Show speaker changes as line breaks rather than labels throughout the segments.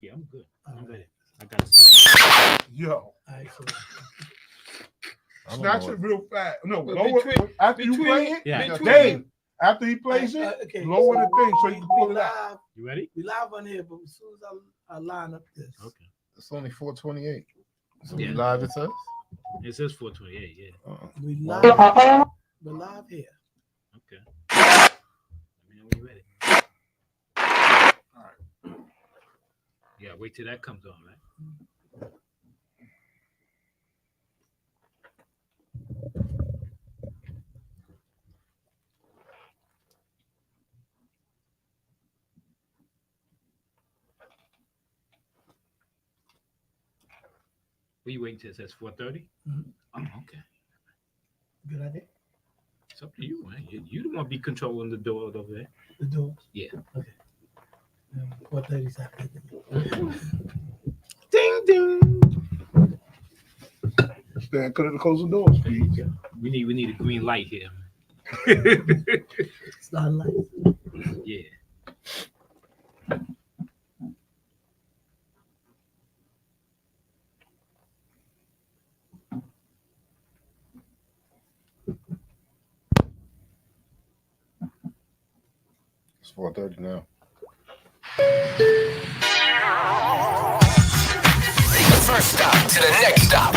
Yeah, I'm good. I'm
All
ready.
right.
I got it.
Yo,
All right, so
snatch it real fast. No,
Well,
lower after you play it.
Yeah.
Dave, after he plays it,
okay,
lower
so
the thing so you
we
can pull it out.
live,
You ready?
we live on here, but as soon as I line up this,
Okay.
It's only 4:28. So
Yeah.
we live, it says?
It says 428. Yeah.
we
Wow.
live, we're live here.
Okay. Let me know when you're ready.
All right.
Yeah. Wait till that comes on, right? What you waiting till it says 4:30?
Mhm.
Oh, okay.
Good idea.
It's up to you, man. You don't want to be controlling the door over there.
The doors.
Yeah.
Okay. 4:30 Saturday.
Ding ding.
Stand, could have closed the doors,
There you
please.
go. We need a green light here.
It's not light.
Yeah.
It's 4:30 now.
First stop to the next stop.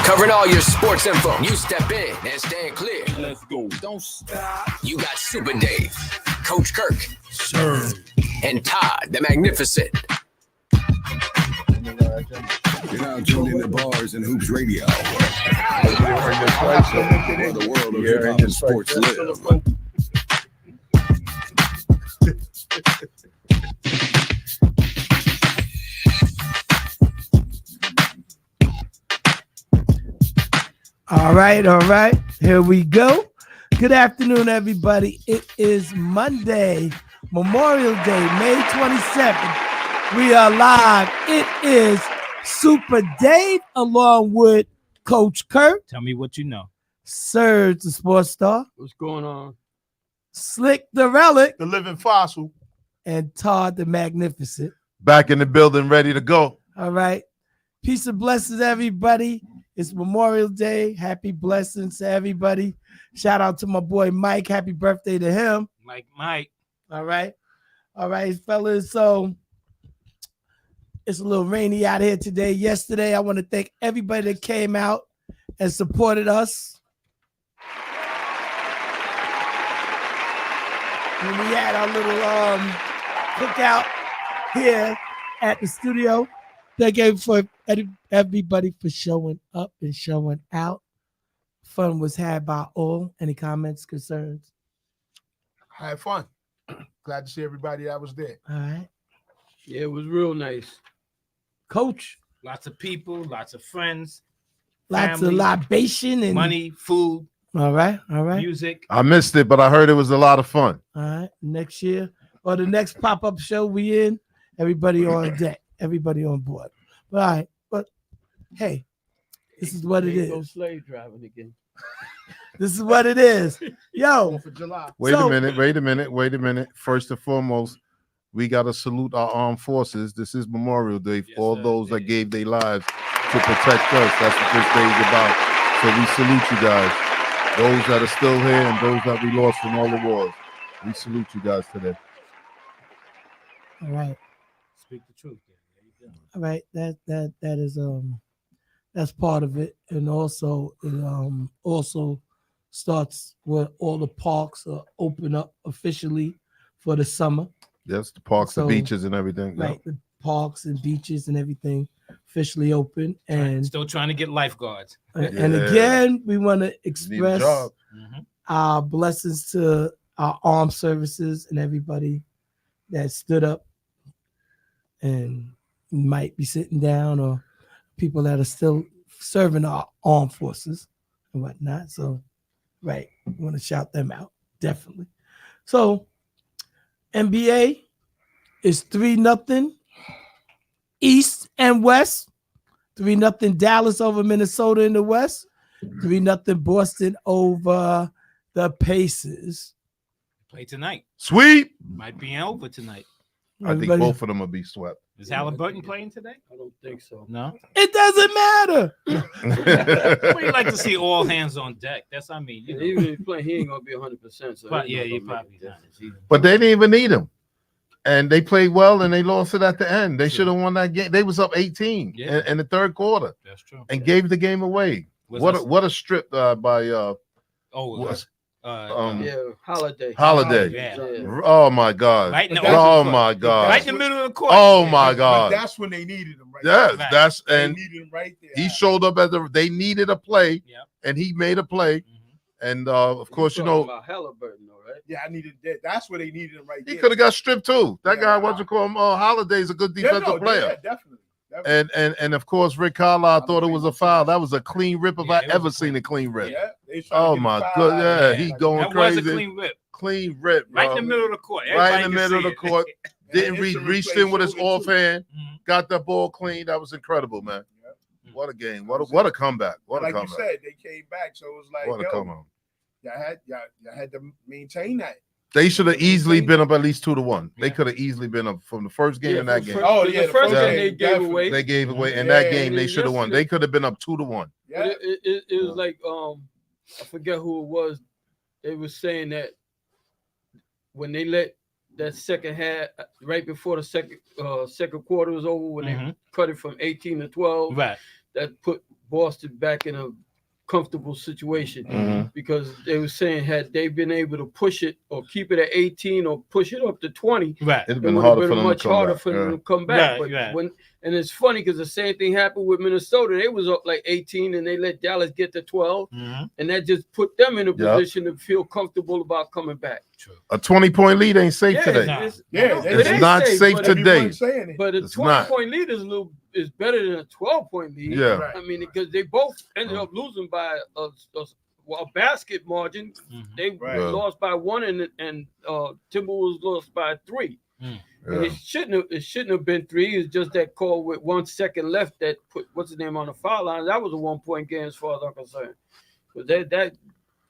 Covering all your sports info. You step in and stand clear.
Let's go. Don't stop.
You got Super Dave, Coach Kirk,
Sir.
and Todd the Magnificent.
You're now tuned into Bars and Hoops Radio, where the world of hip hop and sports live.
All right. Here we go. Good afternoon, everybody. It is Monday, Memorial Day, May 27th. We are live. It is Super Dave along with Coach Kurt,
Tell me what you know.
Serge the Sports Star,
What's going on?
Slick the Relic,
The living fossil.
and Todd the Magnificent.
Back in the building, ready to go.
All right. Peace and blessings, everybody. It's Memorial Day. Happy blessings to everybody. Shout out to my boy Mike. Happy birthday to him.
Mike.
All right, fellas. So it's a little rainy out here today. Yesterday, I want to thank everybody that came out and supported us. When we had our little cookout here at the studio. Thank you for everybody for showing up and showing out. Fun was had by all. Any comments, concerns?
I had fun. Glad to see everybody that was there.
All right,
Yeah, it was real nice.
Coach.
Lots of people, lots of friends,
Lots
family,
of libation and
money, food,
All right.
music.
I missed it, but I heard it was a lot of fun.
All right. Next year or the next pop-up show we in, everybody on deck, everybody on board. But all right, but hey, this is what it
Ain't no
is.
slave driving again.
This is what it is. Yo,
For July.
Wait
So-
a minute. First and foremost, we got to salute our armed forces. This is Memorial Day for
Yes,
all
sir.
those that gave their lives to protect us. That's what this day is about. So we salute you guys. Those that are still here and those that we lost in all the wars. We salute you guys today.
all right.
Speak the truth. There you go.
All right, that is that's part of it, and also it also starts where all the parks are open up officially for the summer.
Yes, the parks,
So,
the beaches, and everything. Yeah.
Right, the parks and beaches and everything officially open, and
Still trying to get lifeguards.
and
Yeah.
again we want to
Need a
express
job.
our blessings to our armed services and everybody that stood up and might be sitting down, or people that are still serving our armed forces and whatnot. So, right, we want to shout them out, definitely. So, NBA is 3-0 East and West. 3-0 Dallas over Minnesota in the West. 3-0 Boston over the Pacers.
Play tonight.
Sweet.
Might be over tonight.
I think
Everybody-
both of them will be swept.
Is Halliburton playing today?
I don't think so.
No.
It doesn't matter.
Well, you like to see all hands on deck. That's I mean, you know.
Even if he's playing, he ain't gonna be 100%. So
But
it's
yeah,
not
you
gonna make a
probably not.
difference either.
But they didn't even need him. And they played well and they lost it at the end. They should have won that game. They was up 18
Yeah.
in the third quarter
That's true.
and gave the game away.
Was
What
that-
what a strip by
was
Yeah, Holiday.
Holiday.
Yeah.
Oh my God.
Right in the
But that's-
Oh
open
my
court. Right
God.
in the middle of the court.
Oh my
But
God.
that's when they needed him, right?
Yes,
Right.
that's
They
and
needed him right there.
he showed up at they needed a play
Yep.
and he made a play.
Mhm.
And of course, you know,
about Halliburton, though, right?
Yeah, I needed that. That's where they needed him right
he
there.
could have got stripped too. That
Yeah.
guy, what you call him, Holiday's a good defensive player.
Yeah, definitely.
And of course, Rick Carlisle thought it was a foul. That was a clean rip if
Yeah,
I
it was
ever
a
seen a clean rip.
Yeah, they trying to
Oh
get
my
a foul
God,
out of
yeah,
it.
he
Like,
going
That was
crazy.
a clean whip.
Clean rip,
Right
bro.
in the middle of the court.
Right in the
Everybody can
middle of
see
the
it.
court.
and
Didn't
instant
reached
replay
in with his
showed it, too.
offhand,
Mhm.
got that ball clean. That was incredible, man.
Yep.
What a game. What a comeback. What a
Like you
comeback.
said, they came back, so it was like,
What a
yo,
comeback.
y'all had to maintain that.
They should have easily been up at least 2-1. They
Yeah.
could have easily been up from the first game
Yeah,
and that
for
game.
first-
Oh,
the
yeah, the
first
first
game
game,
they gave
definitely.
away.
They gave away in
Yeah,
that game.
and
They
then
should have won.
yesterday-
They could have been up 2-1.
Yeah,
But it was like I forget who it was. They was saying that when they let that second half right before the second quarter was over, when they
Mhm.
cut it from 18 to 12,
Right.
that put Boston back in a comfortable situation
Mhm.
because they were saying had they been able to push it or keep it at 18 or push it up to 20,
Right.
It'd
it
been
would
harder
have
for
been
them to
much
come
harder
back.
for them
Yeah.
to come back.
Right,
But
right.
and it's funny because the same thing happened with Minnesota. They was up like 18 and they let Dallas get to 12,
Mhm.
and that just put them in a
Yep.
position to feel comfortable about coming back.
True.
A 20-point lead ain't safe
Yeah,
today.
Nah.
Yeah,
it
It's
ain't
not safe
but
today.
everyone's saying it.
But a
It's not.
20-point lead is better than a 12-point lead.
Yeah.
Right.
I mean, because they both ended up losing by a basket margin.
Mhm.
They
Right.
Yeah.
lost by 1, and Timberwolves lost by 3.
Yeah.
It shouldn't have been 3. It's just that call with 1 second left that put what's his name on the foul line. That was a 1-point game as far as I'm concerned. But that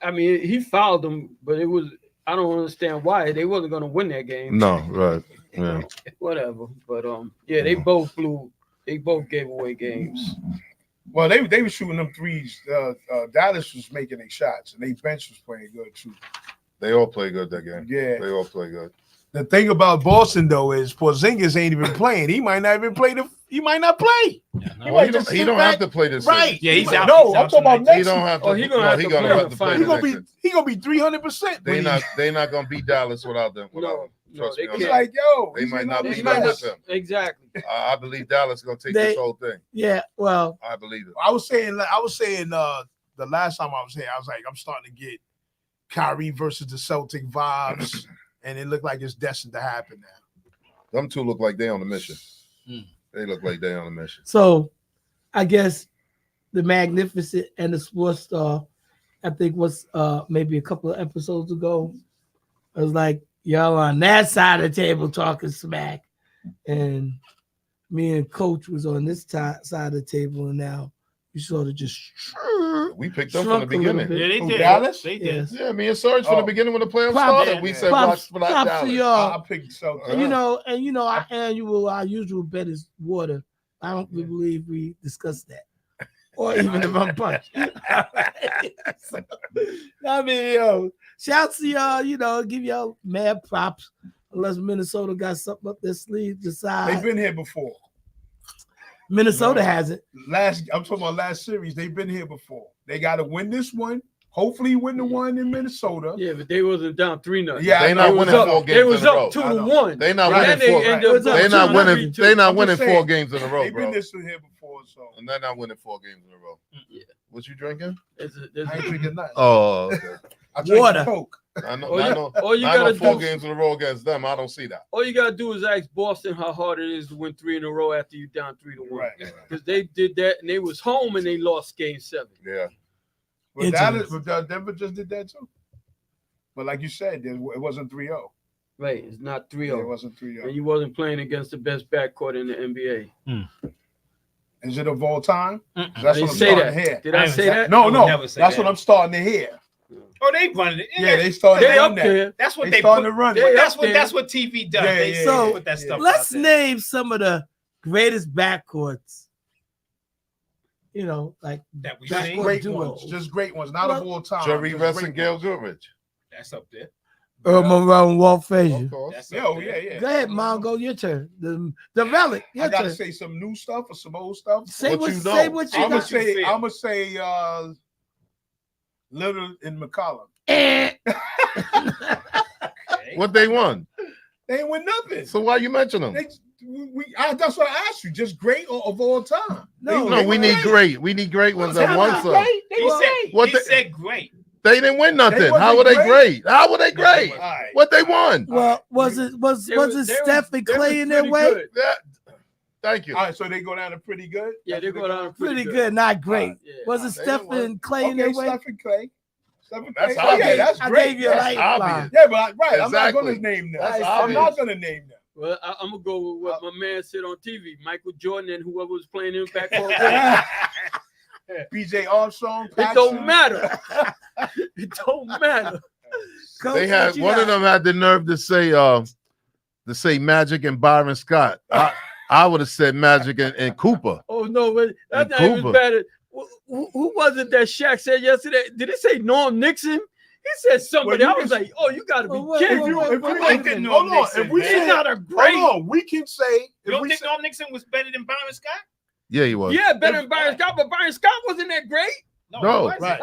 I mean, he fouled them, but it was I don't understand why they wasn't going to win that game.
No, right. Yeah.
Whatever. But yeah, they both gave away games.
Well, they were shooting them threes. Dallas was making their shots, and their bench was playing good too.
They all play good that game.
Yeah.
They all play good.
The thing about Boston though is Porzingis ain't even playing. He might not even play He might not play.
Yeah, no.
He
Well,
might just
he
sit
don't
back.
have to play this
Right.
series.
Yeah, he's out.
No,
He's
I'm
out
talking about
tonight.
He
next.
don't have to.
Oh, he gonna
no,
have
he
to
gonna
play
have
the
to play
He
the
gonna
next
be 300%.
They not gonna beat Dallas without them.
No,
Trust
they
me on
It's
that.
can't.
like, yo,
They
he's
might
in
not
all
be
these
back
guys.
with them.
Exactly.
I believe Dallas gonna take
They-
this whole thing.
Yeah, well,
I believe it.
I was saying the last time I was here, I was like, I'm starting to get Kyrie versus the Celtic vibes, and it looked like it's destined to happen now.
Them two look like they on a mission.
Mm.
They look like they on a mission.
so I guess the Magnificent and the Sports Star, I think was maybe a couple of episodes ago. I was like, y'all on that side of the table talking smack, and me and Coach was on this side of the table, and now you sort of just
We picked them from the
Shrunk a little
beginning.
bit.
Yeah, they
Who,
did.
Dallas?
They did.
Yes.
Yeah, me and Serge from the
Oh.
beginning when the playoffs
Props-
started. We
yeah.
said
Props-
watch Black
props to
Dallas.
y'all.
I picked Celtics.
And you know, our usual bet is water. I don't believe we discussed that, or even the rum punch. So, I mean, yo, shouts to y'all. You know, give y'all mad props. Unless Minnesota got something up their sleeve,
They've
decide.
been here before.
Minnesota
No.
hasn't.
I'm talking about last series. They've been here before. They got to win this one. Hopefully, win the one in Minnesota.
Yeah, but they wasn't down 3-0.
Yeah,
They
I
not
know.
winning
It was
four
up.
games
They was
in a row.
up 2
I
to
know.
1.
They not
And
winning
then
four.
they end up
They
They not
up
winning.
2-3-2.
They not
I'm
winning
just
4
saying.
games in a row,
They've been
bro.
this here before, so
And they're not winning 4 games in a row.
Yeah.
What you drinking?
There's
I ain't drinking nothing.
Oh, okay.
I drink
Water.
Coke.
I know.
All
I
you-
know.
all you
I know
gotta
4
do-
games in a row against them. I don't see that.
All you gotta do is ask Boston how hard it is to win 3 in a row after you down 3-1.
Right.
Because they did that and they was home and they lost game 7.
Yeah.
But Dallas, Denver just did that too. But like you said, it wasn't 3-0.
Right. It's not
It
3-0.
wasn't 3-0.
And you wasn't playing against the best backcourt in the NBA.
Is it of all time?
Mm-mm.
That's
I
what
didn't
I'm
say
starting
that.
to hear.
Did I say that?
No,
I would
no.
never say
That's
that.
what I'm starting to hear.
Oh, they running it.
Yeah, they started
They
doing
up
that.
there.
That's what
They
they
starting
put.
to run
they
it.
That's
up
what
there.
that's what TV does.
Yeah,
They
yeah,
So,
put that stuff.
let's
out there.
name some of the greatest backcourts. You know, like
that we
That's
seen.
what-
Great
duos.
ones, just great ones, not
Well,
of all time.
Jerry
just
Russ
great
and Gail
ones.
Goodrich.
That's up there.
Earl Monroe and Walt
Of
Frazier.
course.
That's
Yeah,
up
oh,
there.
yeah.
Go ahead, Mongo, your turn. The relic,
I
your
gotta
turn.
say some new stuff or some old stuff.
Say
what
what,
you
say
know.
what you
I'm gonna
got.
you
say,
feel.
I'm gonna say, Little and McCollum.
Eh.
Okay.
What they won.
They ain't win nothing.
So why you mention them?
That's what I asked you. Just great of all time.
No,
No, we need great. We need great ones that
Time
won
out.
some.
Great. They
He
were
said,
great.
What
he
the-
said great.
They didn't win nothing.
wasn't
How were they
great?
great? How were they
Yeah, they
great?
wasn't.
All right.
What they won?
Well, was it Steph and Clay in their
pretty
way?
good.
Yeah. Thank you.
All right, so they go down to pretty good.
Yeah, they go down
Pretty good, not great.
Yeah.
Was it
They
Steph
didn't win.
and Clay in
Okay,
their way?
Steph and Clay. Steph and
That's
Clay. Oh, yeah,
obvious.
that's
I
great.
gave you a
That's
lifeline.
obvious.
Yeah, but right, I'm not
Exactly.
gonna name them.
That's
I'm not
obvious.
gonna name them.
Well, I'm gonna go with what my man said on TV. Michael Jordan and whoever was playing him back home.
BJ Armstrong.
It
Paxson.
don't matter. It don't matter.
Coach,
They had
what you
one
got?
of them had the nerve to say Magic and Byron Scott. I would have said Magic and Cooper.
Oh no, but that's
And
not even
Cooper.
better. Who was it that Shaq said yesterday? Did it say Norm Nixon? He said somebody.
Well,
I
you
was
can-
like, oh, you got to be
Well, wait,
kidding
wait,
me.
wait,
If we
wait,
like
wait,
to,
Norm
hold on.
Nixon,
If we
man.
say
He's not a great.
hold on, we can say
You
if
don't
we
think
say,
Norm Nixon was better than Byron Scott?
Yeah, he was.
Yeah, better than Byron Scott, but Byron Scott wasn't that great.
No,
he wasn't.
right.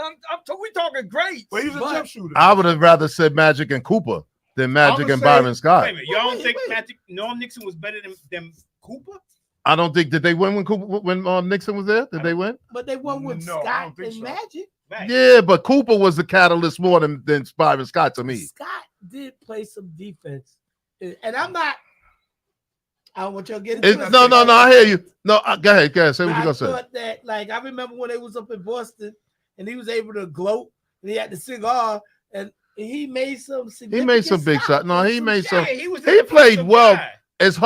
We talking great.
well, he was a
But-
jump shooter.
I would have rather said Magic and Cooper than Magic
I'ma
and
say-
Byron
Wait
Scott.
a minute. Y'all don't
Wait,
think
wait.
Norm Nixon was better than Cooper?
I don't think did they win when Nixon was there? Did they win?
But they won with
No, I
Scott
don't think
and
so.
Magic.
Right.
Yeah, but Cooper was the catalyst more than Byron Scott to me.
Scott did play some defense, and I'm not. I don't want y'all to get into it.
No. I hear you. No, go ahead. Say what
But
you
I
gonna say.
thought that, like, I remember when they was up in Boston, and he was able to gloat, and he had the cigar, and he made some.
He made some big shots. No, he made some.
Yeah, he was
He
a
played
defensive
well.
guy.
It's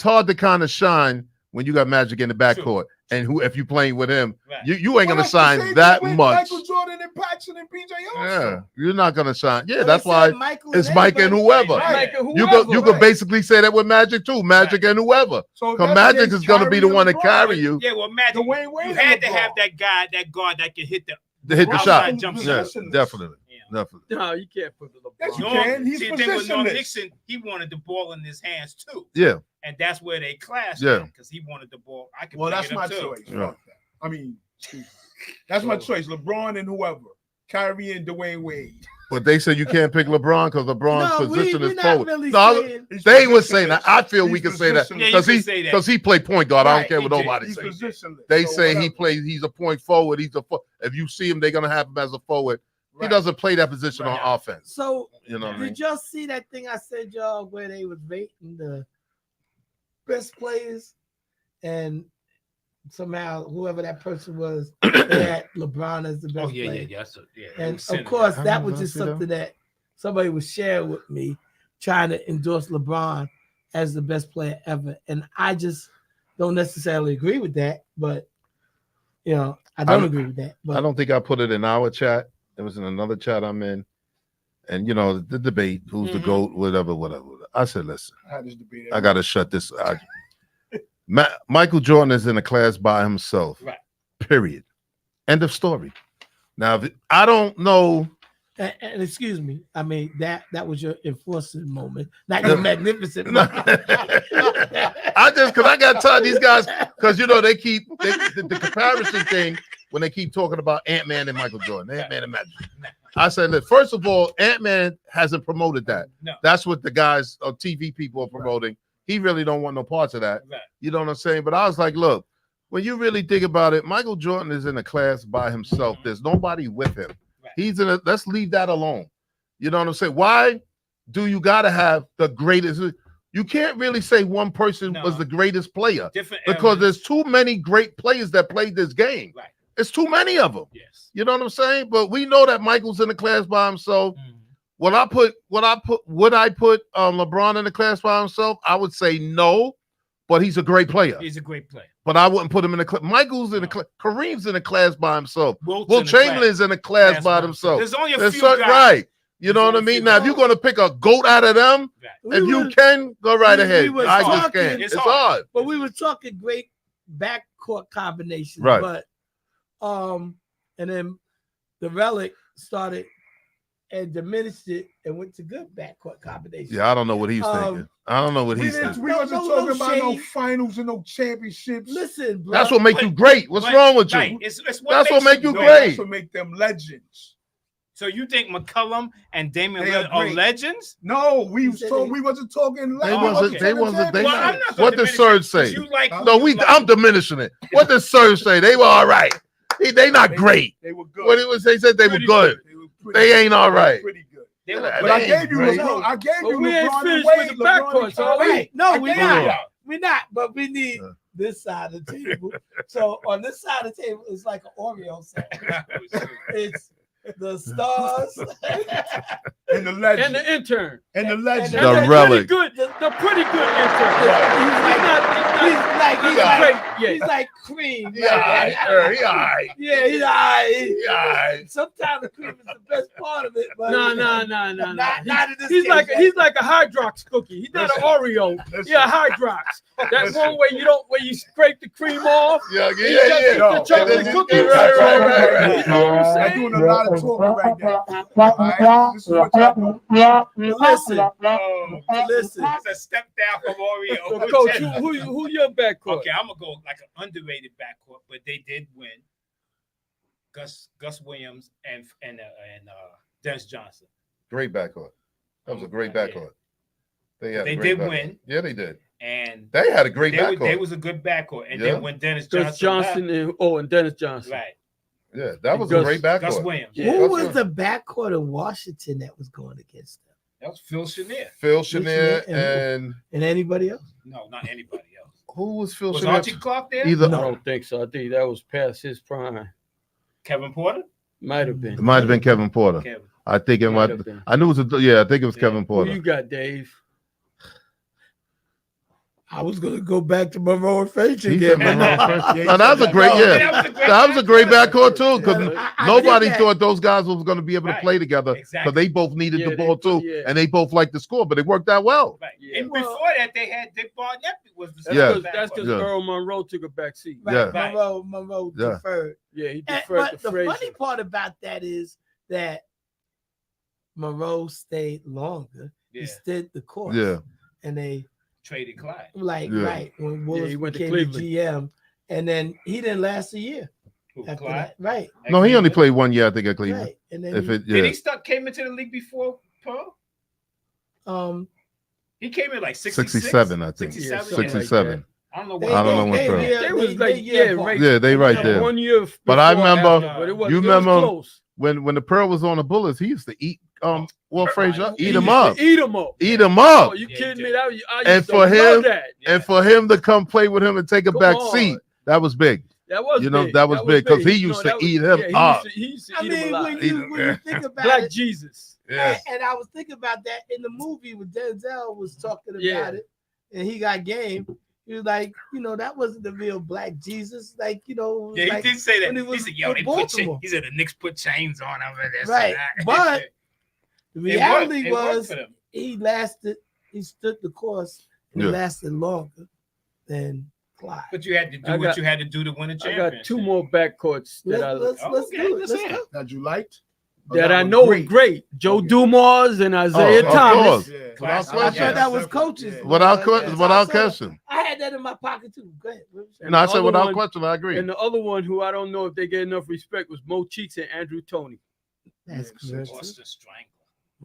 hard to kind of shine when you got Magic in the backcourt,
Sure.
and if you playing with him,
Right.
you ain't
Well,
gonna
that's the
shine
same
that
thing with
much.
Michael Jordan and Paxson and BJ
Yeah,
Armstrong.
you're not gonna shine. Yeah,
Well,
that's
they
why
said Michael
it's Mike and
everybody.
whoever.
Right.
Like
You
whoever.
could basically say that with Magic too. Magic and whoever.
So
Because
that's
Magic
against
is gonna be the
Kyrie
one to
and LeBron.
carry you
Yeah, well, Magic,
Dwayne
you
Wade
had
and
to have
LeBron.
that guard that can hit the.
to hit the
Outside
shot.
jump
Yeah,
shot.
definitely.
Yeah.
Definitely.
No, you can't put the
Yes,
LeBron.
you
Norm,
can. He's
see, the thing with Norm
positionless.
Nixon, he wanted the ball in his hands too,
Yeah.
and that's where they clashed.
Yeah.
because he wanted the ball. I can.
Well,
pick
that's
it
my
up too.
choice.
Yeah.
Fuck that. I mean, excuse me. That's my choice. LeBron and whoever. Kyrie and Dwayne Wade.
But they said you can't pick LeBron because LeBron's
No,
position
we're
is
not
forward.
really
No,
saying.
He's
they was saying that. I feel we
He's
can say that
positionless.
Yeah, you
because
can say that.
he played point guard. I
Right,
don't care what
he did.
nobody
He's
says.
positionless.
They
So
say he
whatever.
plays. He's a point forward. If you see him, they're gonna have him as a forward. He
Right.
doesn't play that position
Right.
on offense.
So,
You know what I mean?
did y'all see that thing I said y'all where they was rating the best players, and somehow whoever that person was, they had LeBron as the best
Oh yeah,
player.
yeah. So, yeah.
And
we sent
of
it.
course,
I
that
remember
was just
see that.
something that somebody was sharing with me, trying to endorse LeBron as the best player ever. And I just don't necessarily agree with that, but I don't agree with that. But
I don't think I put it in our chat. It was in another chat I'm in, and the debate: who's the
Mhm.
GOAT, whatever. I said, listen,
I had this debate.
I gotta shut this. Michael Jordan is in a class by himself.
Right.
Period. End of story. Now, I don't know.
and excuse me, I mean that was your enforcement moment, not your magnificent moment.
I just because I got tired of these guys because they keep the comparison thing when they keep talking about Ant-Man and Michael Jordan, Ant-Man and Magic. I said, look, first of all, Ant-Man hasn't promoted that.
No.
That's what the guys on TV people are promoting. He really don't want no parts of that.
Right.
You know what I'm saying? But I was like, look, when you really think about it, Michael Jordan is in a class by himself. There's nobody with him.
Right.
He's in a, let's leave that alone. You know what I'm saying? Why do you got to have the greatest? You can't really say one person
No.
was the greatest player
Different
because
eras.
there's too many great players that played this game.
Right.
It's too many of them.
Yes.
You know what I'm saying? But we know that Michael's in the class by himself.
Mhm.
Would I put LeBron in the class by himself? I would say no, but he's a great player.
He's a great player.
But I wouldn't put him in the class. Michael's in the class. Kareem's in the class by himself.
Wilt's
Will
in the class.
Chamberlain's in the class by himself.
There's only a
There's
few
certain-
guys.
right. You know
There's
what I
only a
mean?
few
Now, if
guys.
you're going to pick a GOAT out of them,
Right.
if you can, go right ahead.
we
I
was
just
talking-
can't.
It's
It's
hard.
hard.
But we were talking great backcourt combinations,
Right.
But and then the Relic started and diminished it and went to good backcourt combinations.
Yeah, I don't know what he's
Um,
thinking. I don't know what he's thinking.
We
No,
wasn't
no,
talking
no
about no
shade.
finals and no championships.
Listen, bro.
That's what make you great. What's
But-
wrong with you?
Right. It's
That's what make you
No,
great.
That's what make them legends.
So you think McCullum and Damian
They
Lillard
are
are
great.
legends?
No, we
said
told
they-
we wasn't talking.
They
Oh,
wasn't.
okay.
They wasn't. They
Well,
not.
I'm not
What
gonna
does
diminish
Serge
it, 'cause
say?
You like who
No,
you like.
I'm diminishing it. What does Serge say? They were all right. They not great.
They were good.
What it was? They said they were
Pretty
good.
They were pretty
They
good.
ain't all
They were
right.
Pretty good.
They were
But
But I
They
gave you
great.
LeBron. I gave
But
you
we ain't
LeBron and
finished
Wade.
with the
LeBron
backcourt,
and
so
All
Kyrie.
right. No,
I
we're
gave
not.
you.
We're not, but we need
Yeah.
this side of the table. So on this side of the table, it's like an Oreo set. It's the stars.
And the legend.
And the intern.
And the legend.
The
And
relic.
Pretty good, the pretty good intern.
He's
not
like
great yet.
he's like cream.
He all right. He all right.
Yeah, he's all right.
He all right.
Sometimes the cream is the best part of it, but
No.
Not in this
He's
case,
like
right?
he's like a Hydrox cookie. He's not an Oreo. Yeah, Hydrox. That one where you scrape the cream off.
Yeah,
Just
yeah.
the chocolate cookie.
Right.
You know what I'm
I'm
saying?
doing a lot of talking right now. All right? This is what y'all doing.
Listen, listen.
It's a step down from Oreo.
So, Coach, who your backcourt?
Okay, I'm gonna go like an underrated backcourt, but they did win. Gus Williams and Dennis Johnson.
Great backcourt. That was a great backcourt. They had. a
They
great
did
backcourt.
win.
Yeah, they did.
And
They had a great
they
backcourt.
was a good backcourt. And
Yeah.
then when Dennis
Gus
Johnson,
Johnson and Dennis Johnson.
left, right,
Yeah, that was
Gus-
a great backcourt.
Gus Williams.
Yeah.
Who
That's
was
right.
the backcourt in Washington that was going against them?
That was Phil Chenier.
Phil Chenier
Chenier and
and
And anybody else?
No, not anybody else.
who was Phil
Was
Chenier?
Archie Clark there?
Either
I don't think so. I think that was past his prime.
Kevin Porter?
Might have
it
been.
might have been Kevin Porter.
Kevin.
I think it might.
Might have been.
I knew it was. I think it was
Yeah.
Kevin
Who
Porter.
you got, Dave?
I was gonna go back to Monroe and Frazier
He
again.
said
but
Monroe
no.
and No, that was a great.
No,
Yeah, that was a great backcourt too. Because
I
nobody
get that.
thought those guys was going to be able to
Right.
play together. Because
Exactly.
they both needed
Yeah,
the ball too,
yeah.
and they both liked to score. But it worked out well.
Right.
Yeah.
And
Well-
before that, they had Dick Barnett was the
That's
Yeah.
starting
because
backcourt.
Yeah.
Earl Monroe took a back seat.
Right,
Yeah.
Right.
Monroe
Yeah.
deferred.
Yeah, he
And-
deferred to
but the
Frazier.
funny part about that is that Monroe stayed longer.
Yeah.
He stayed the course.
Yeah,
And they
Traded Clyde.
like
Yeah.
right when Willis
he went to
became the
Cleveland.
GM, and then he didn't last a year
Who,
after
Clyde?
that. Right,
no, he only played 1 year. I think at Cleveland.
right. And then
If it,
Did
yeah,
he came into the league before Pearl? He came in like 66?
67, I think.
67?
something like
67.
I don't know
they,
what.
I don't know when
they,
Pearl.
They was like, yeah, right.
Yeah, they right
Yeah,
there.
1 year.
But I
before,
remember-
after, but it was,
you
it was
remember-
close.
When the Pearl was on the Bullets, he used to eat Will Frazier,
He
eat him
used to
up,
Eat him up.
eat him
Oh,
up,
you
Yeah,
kidding
he
me?
did.
That, I used
And
to
for
love
him-
that.
and for him to come play with him and take a
Come
back
on.
seat, that was big.
That was
You know,
big.
that was big, 'cause he
No,
used to
that was-
eat him
yeah,
up.
He used to
I
eat him
mean,
alive.
when you think about
Black
it,
Jesus.
Yeah,
and I was thinking about that in the movie when Denzel was talking about
Yeah.
it, and he got game. He was like, that wasn't the real Black Jesus. Like,
Yeah, he
like,
did say that.
when he
He
was
said, "Yo,
with
they put
Baltimore.
he said the Knicks put chains on him and this
Right,
and that."
but the reality
It worked
was
for them.
he stood the course and
Yeah.
it lasted longer than Clyde.
But you had to do
I
what
got-
you had to do to win a
I
championship.
got two more backcourts that
Let's
Oh,
let's
okay,
do it.
let's
Let's
hear it.
go.
That you liked?
that I know were great. Joe
Okay.
Dumars and Isaiah
of
Thomas.
course.
Yeah.
Without
Classic.
I
question.
thought that was coaches.
Yeah.
Without
That's how I
without
saw it.
question.
I had that in my pocket too. Go ahead.
And
And I
the
said
other
without
one-
question, I agree.
And the other one who I don't know if they get enough respect was Mo Cheeks and Andrew Toney.
That's
Yeah,
correct.
Boston Strangle.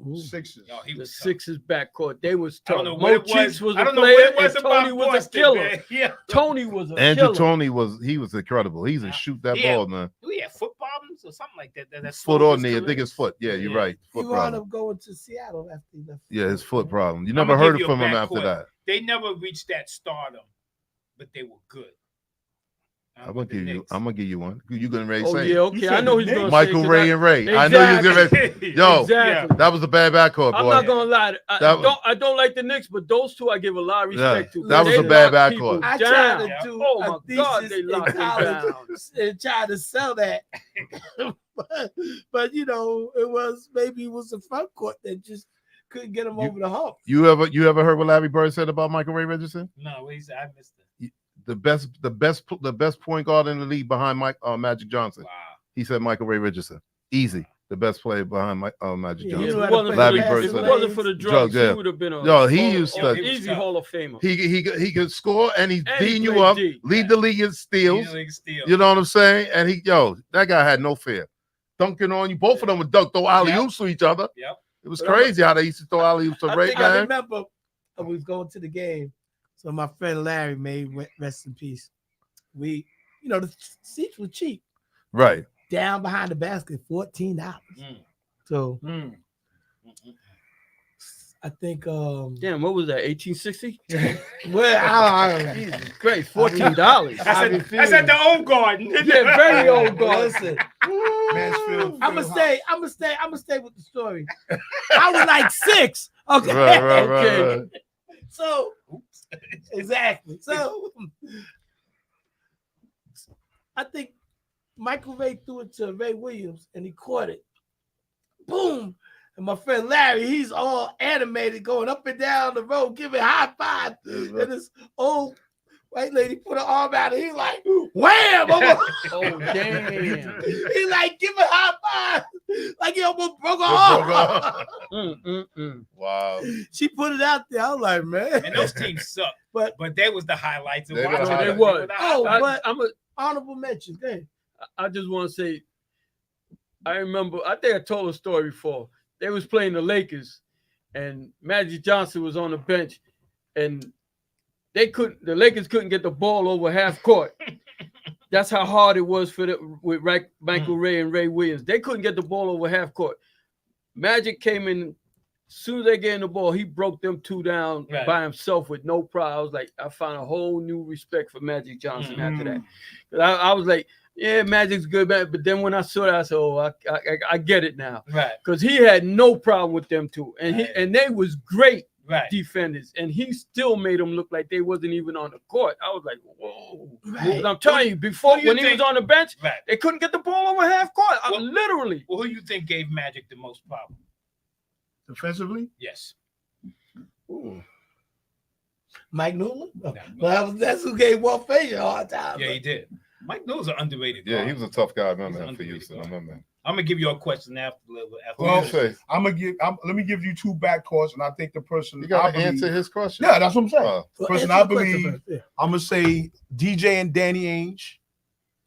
Ooh.
Sixers.
Yo, he
The
was tough.
Sixers backcourt. They was
I
tough.
don't know
Mo
what it
Cheeks
was.
was
I
a
don't know
player
what it was
and
about
Tony was a
Boston,
killer.
man. Yeah.
Tony was a
Andrew
killer.
Toney was incredible. He's a shoot that
Yeah.
ball, man.
We had foot problems or something like that. That's
Foot or knee. I think it's foot. Yeah, you're
Yeah.
right.
He
Foot
wound
problem.
up going to Seattle after he left.
Yeah, his foot problem. You
I'ma
never heard
give you
from
a
him after
backcourt.
that.
They never reached that stardom, but they were good.
I'm gonna give you one. You gonna Ray
Oh
say
yeah,
it.
okay. I know he's
Knicks.
gonna
Michael
say,
Ray and Ray. I know you gonna
Exactly.
Yo,
Exactly.
that was a bad backcourt,
I'm
boy.
not gonna lie.
That
I don't like the Knicks, but those two I give a lot of
Yeah,
respect to.
that was
They
a bad
lock
backcourt.
people
I
down.
tried to do
Oh
a
my God,
thesis
they
in
locked them
college
down.
and tried to sell that. but you know, it was the front court that just couldn't get him over the hump.
You ever heard what Larry Bird said about Michael Ray Richardson?
No, I missed it.
The best point guard in the league behind Magic Johnson.
Wow.
He said Michael Ray Richardson. Easy. The best player behind Magic
Yeah,
Johnson.
you know
If
how
it
to
wasn't
play
Larry
for the-
Bird
if
said
it
that.
wasn't for the drugs,
yeah.
he would have been a
Yo, he
Hall-
used
to-
easy Hall of Famer.
He could score and he's
And he
beating you
played
up,
D.
lead the league in steals. You know what I'm saying? And that guy had no fear. Dunking on you. Both of them would dunk, throw alley-oops to each other.
Yep.
It was
But I'm
crazy how they used to throw alley-oops to
I
Ray,
think I
man.
remember I was going to the game. So my friend Larry made rest in peace. The seats were cheap.
Right.
Down behind the basket, $14. So I think
Damn, what was that? 1860?
well, I don't know.
Jesus Christ, $14.
That's at the old garden.
Yeah, very old guard.
Listen,
Mansfield.
I'm gonna stay with the story. I was like 6. Okay.
Right.
So exactly. So I think Michael Ray threw it to Ray Williams and he caught it. Boom. And my friend Larry, he's all animated, going up and down the road, giving high five. And this old white lady put her arm out and he's like, wham!
Oh, damn.
He like, give a high five. Like he almost broke her arm.
Wow.
She put it out there. I was like, man.
And those teams suck.
But
they was the highlights. Of
They were
watching
the
them.
highlights.
They were the
Oh,
highlights.
but honorable mention. Go ahead.
I just want to say, I remember, I think I told a story before. They was playing the Lakers, and Magic Johnson was on the bench, and the Lakers couldn't get the ball over half court. That's how hard it was with Michael Ray and Ray Williams. They couldn't get the ball over half court. Magic came in, as soon as they get in the ball, he broke them two down by himself with no problem. I was like, I found a whole new respect for Magic Johnson after that. I was like, yeah, Magic's good, man. But then when I saw that, I said, oh, I get it now.
Right.
Because he had no problem with them two. And and they was great defenders. And he still made them look like they wasn't even on the court. I was like, whoa.
Right.
I'm telling you, before
Who you
when he was
think-
on the bench,
Right.
they couldn't get the ball over half court. Literally.
Well, who you think gave Magic the most problem?
Defensively?
Yes.
Mike Newland?
No.
Well, that's who gave Walt Frazier a hard time.
Yeah, he did. Mike Newell's an underrated.
Yeah,
guard.
he was a tough guy. I
He's
remember
an
him for
underrated
Houston. I
guard.
remember him.
I'm gonna give you a question after.
Well,
What do you say?
let me give you two backcourts, and I think the person
You got
I
to
believe-
answer his question.
Yeah, that's what I'm saying.
Uh,
Well,
Person
answer
I
the question
believe-
first, yeah.
I'm gonna say DJ and Danny Ainge,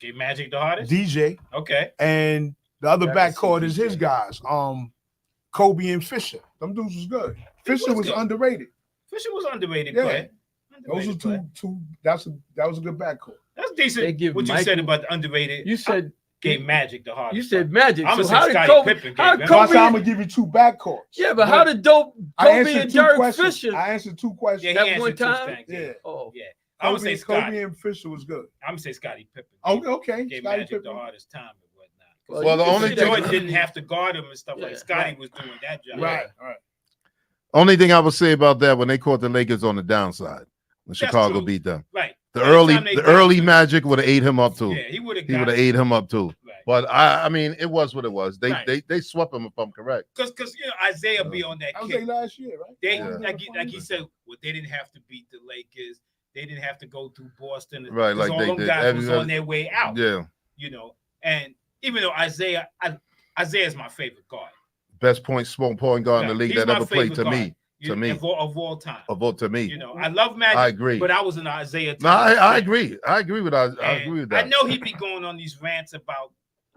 Gave Magic the hardest.
DJ,
Okay.
and the other
Yeah, I can see
backcourt is his
DJ.
guys. Kobe and Fisher. Them dudes was good. Fisher
was
was
good.
underrated.
Fisher was underrated
Yeah.
player.
Those are
Underrated player.
two. That was a good backcourt.
That's
They
decent.
give
What you
Michael-
said about the underrated
You said
gave Magic the hardest.
you said Magic.
I'm
So
gonna
how
say
did
Scottie
Kobe?
Pippen
How
gave
did
him.
So I
Kobe?
said I'm gonna give you two backcourts.
Yeah, but how did
I
Kobe
answered
and
two
Derek
questions.
Fisher?
I answered two questions.
Yeah, he
At
answered
one
two
time?
things.
Yeah.
Oh,
Yeah. I would say Scotty.
Kobe and Fisher was good.
I'm gonna say Scottie Pippen.
Oh, okay.
Gave
Scottie
Magic
Pippen.
the hardest time and whatnot.
Well, the
you can
only
see
thing-
that-
Jordan didn't have to guard him and stuff
Yeah,
like Scotty
right.
was doing that job.
Right, right.
Only thing I would say about that when they caught the Lakers on the downside, when Chicago
true.
beat them,
Right.
the
By the
early
time they got
early
to-
Magic would have ate him up too.
Yeah, he would have.
He would have ate him up too.
Right.
But I mean, it was what it was. They
Right.
they swept him if I'm correct.
Because Isaiah be on that
That was
kick.
like last year, right?
They
Yeah.
like he said, well, they didn't have to beat the Lakers. They didn't have to go through Boston.
Right,
'cause
like
all
they
them
did.
guys was
Everybody-
on their way out.
Yeah,
You know, and even though Isaiah's my favorite guard.
best point guard in the
Right.
league
He's
that
my
ever played
favorite
to
guard.
me. To me.
of all time.
A vote to me.
You know, I love Magic.
I agree.
But I was an Isaiah.
No, I agree. I agree with that. I
And
agree with
I
that.
know he be going on these rants about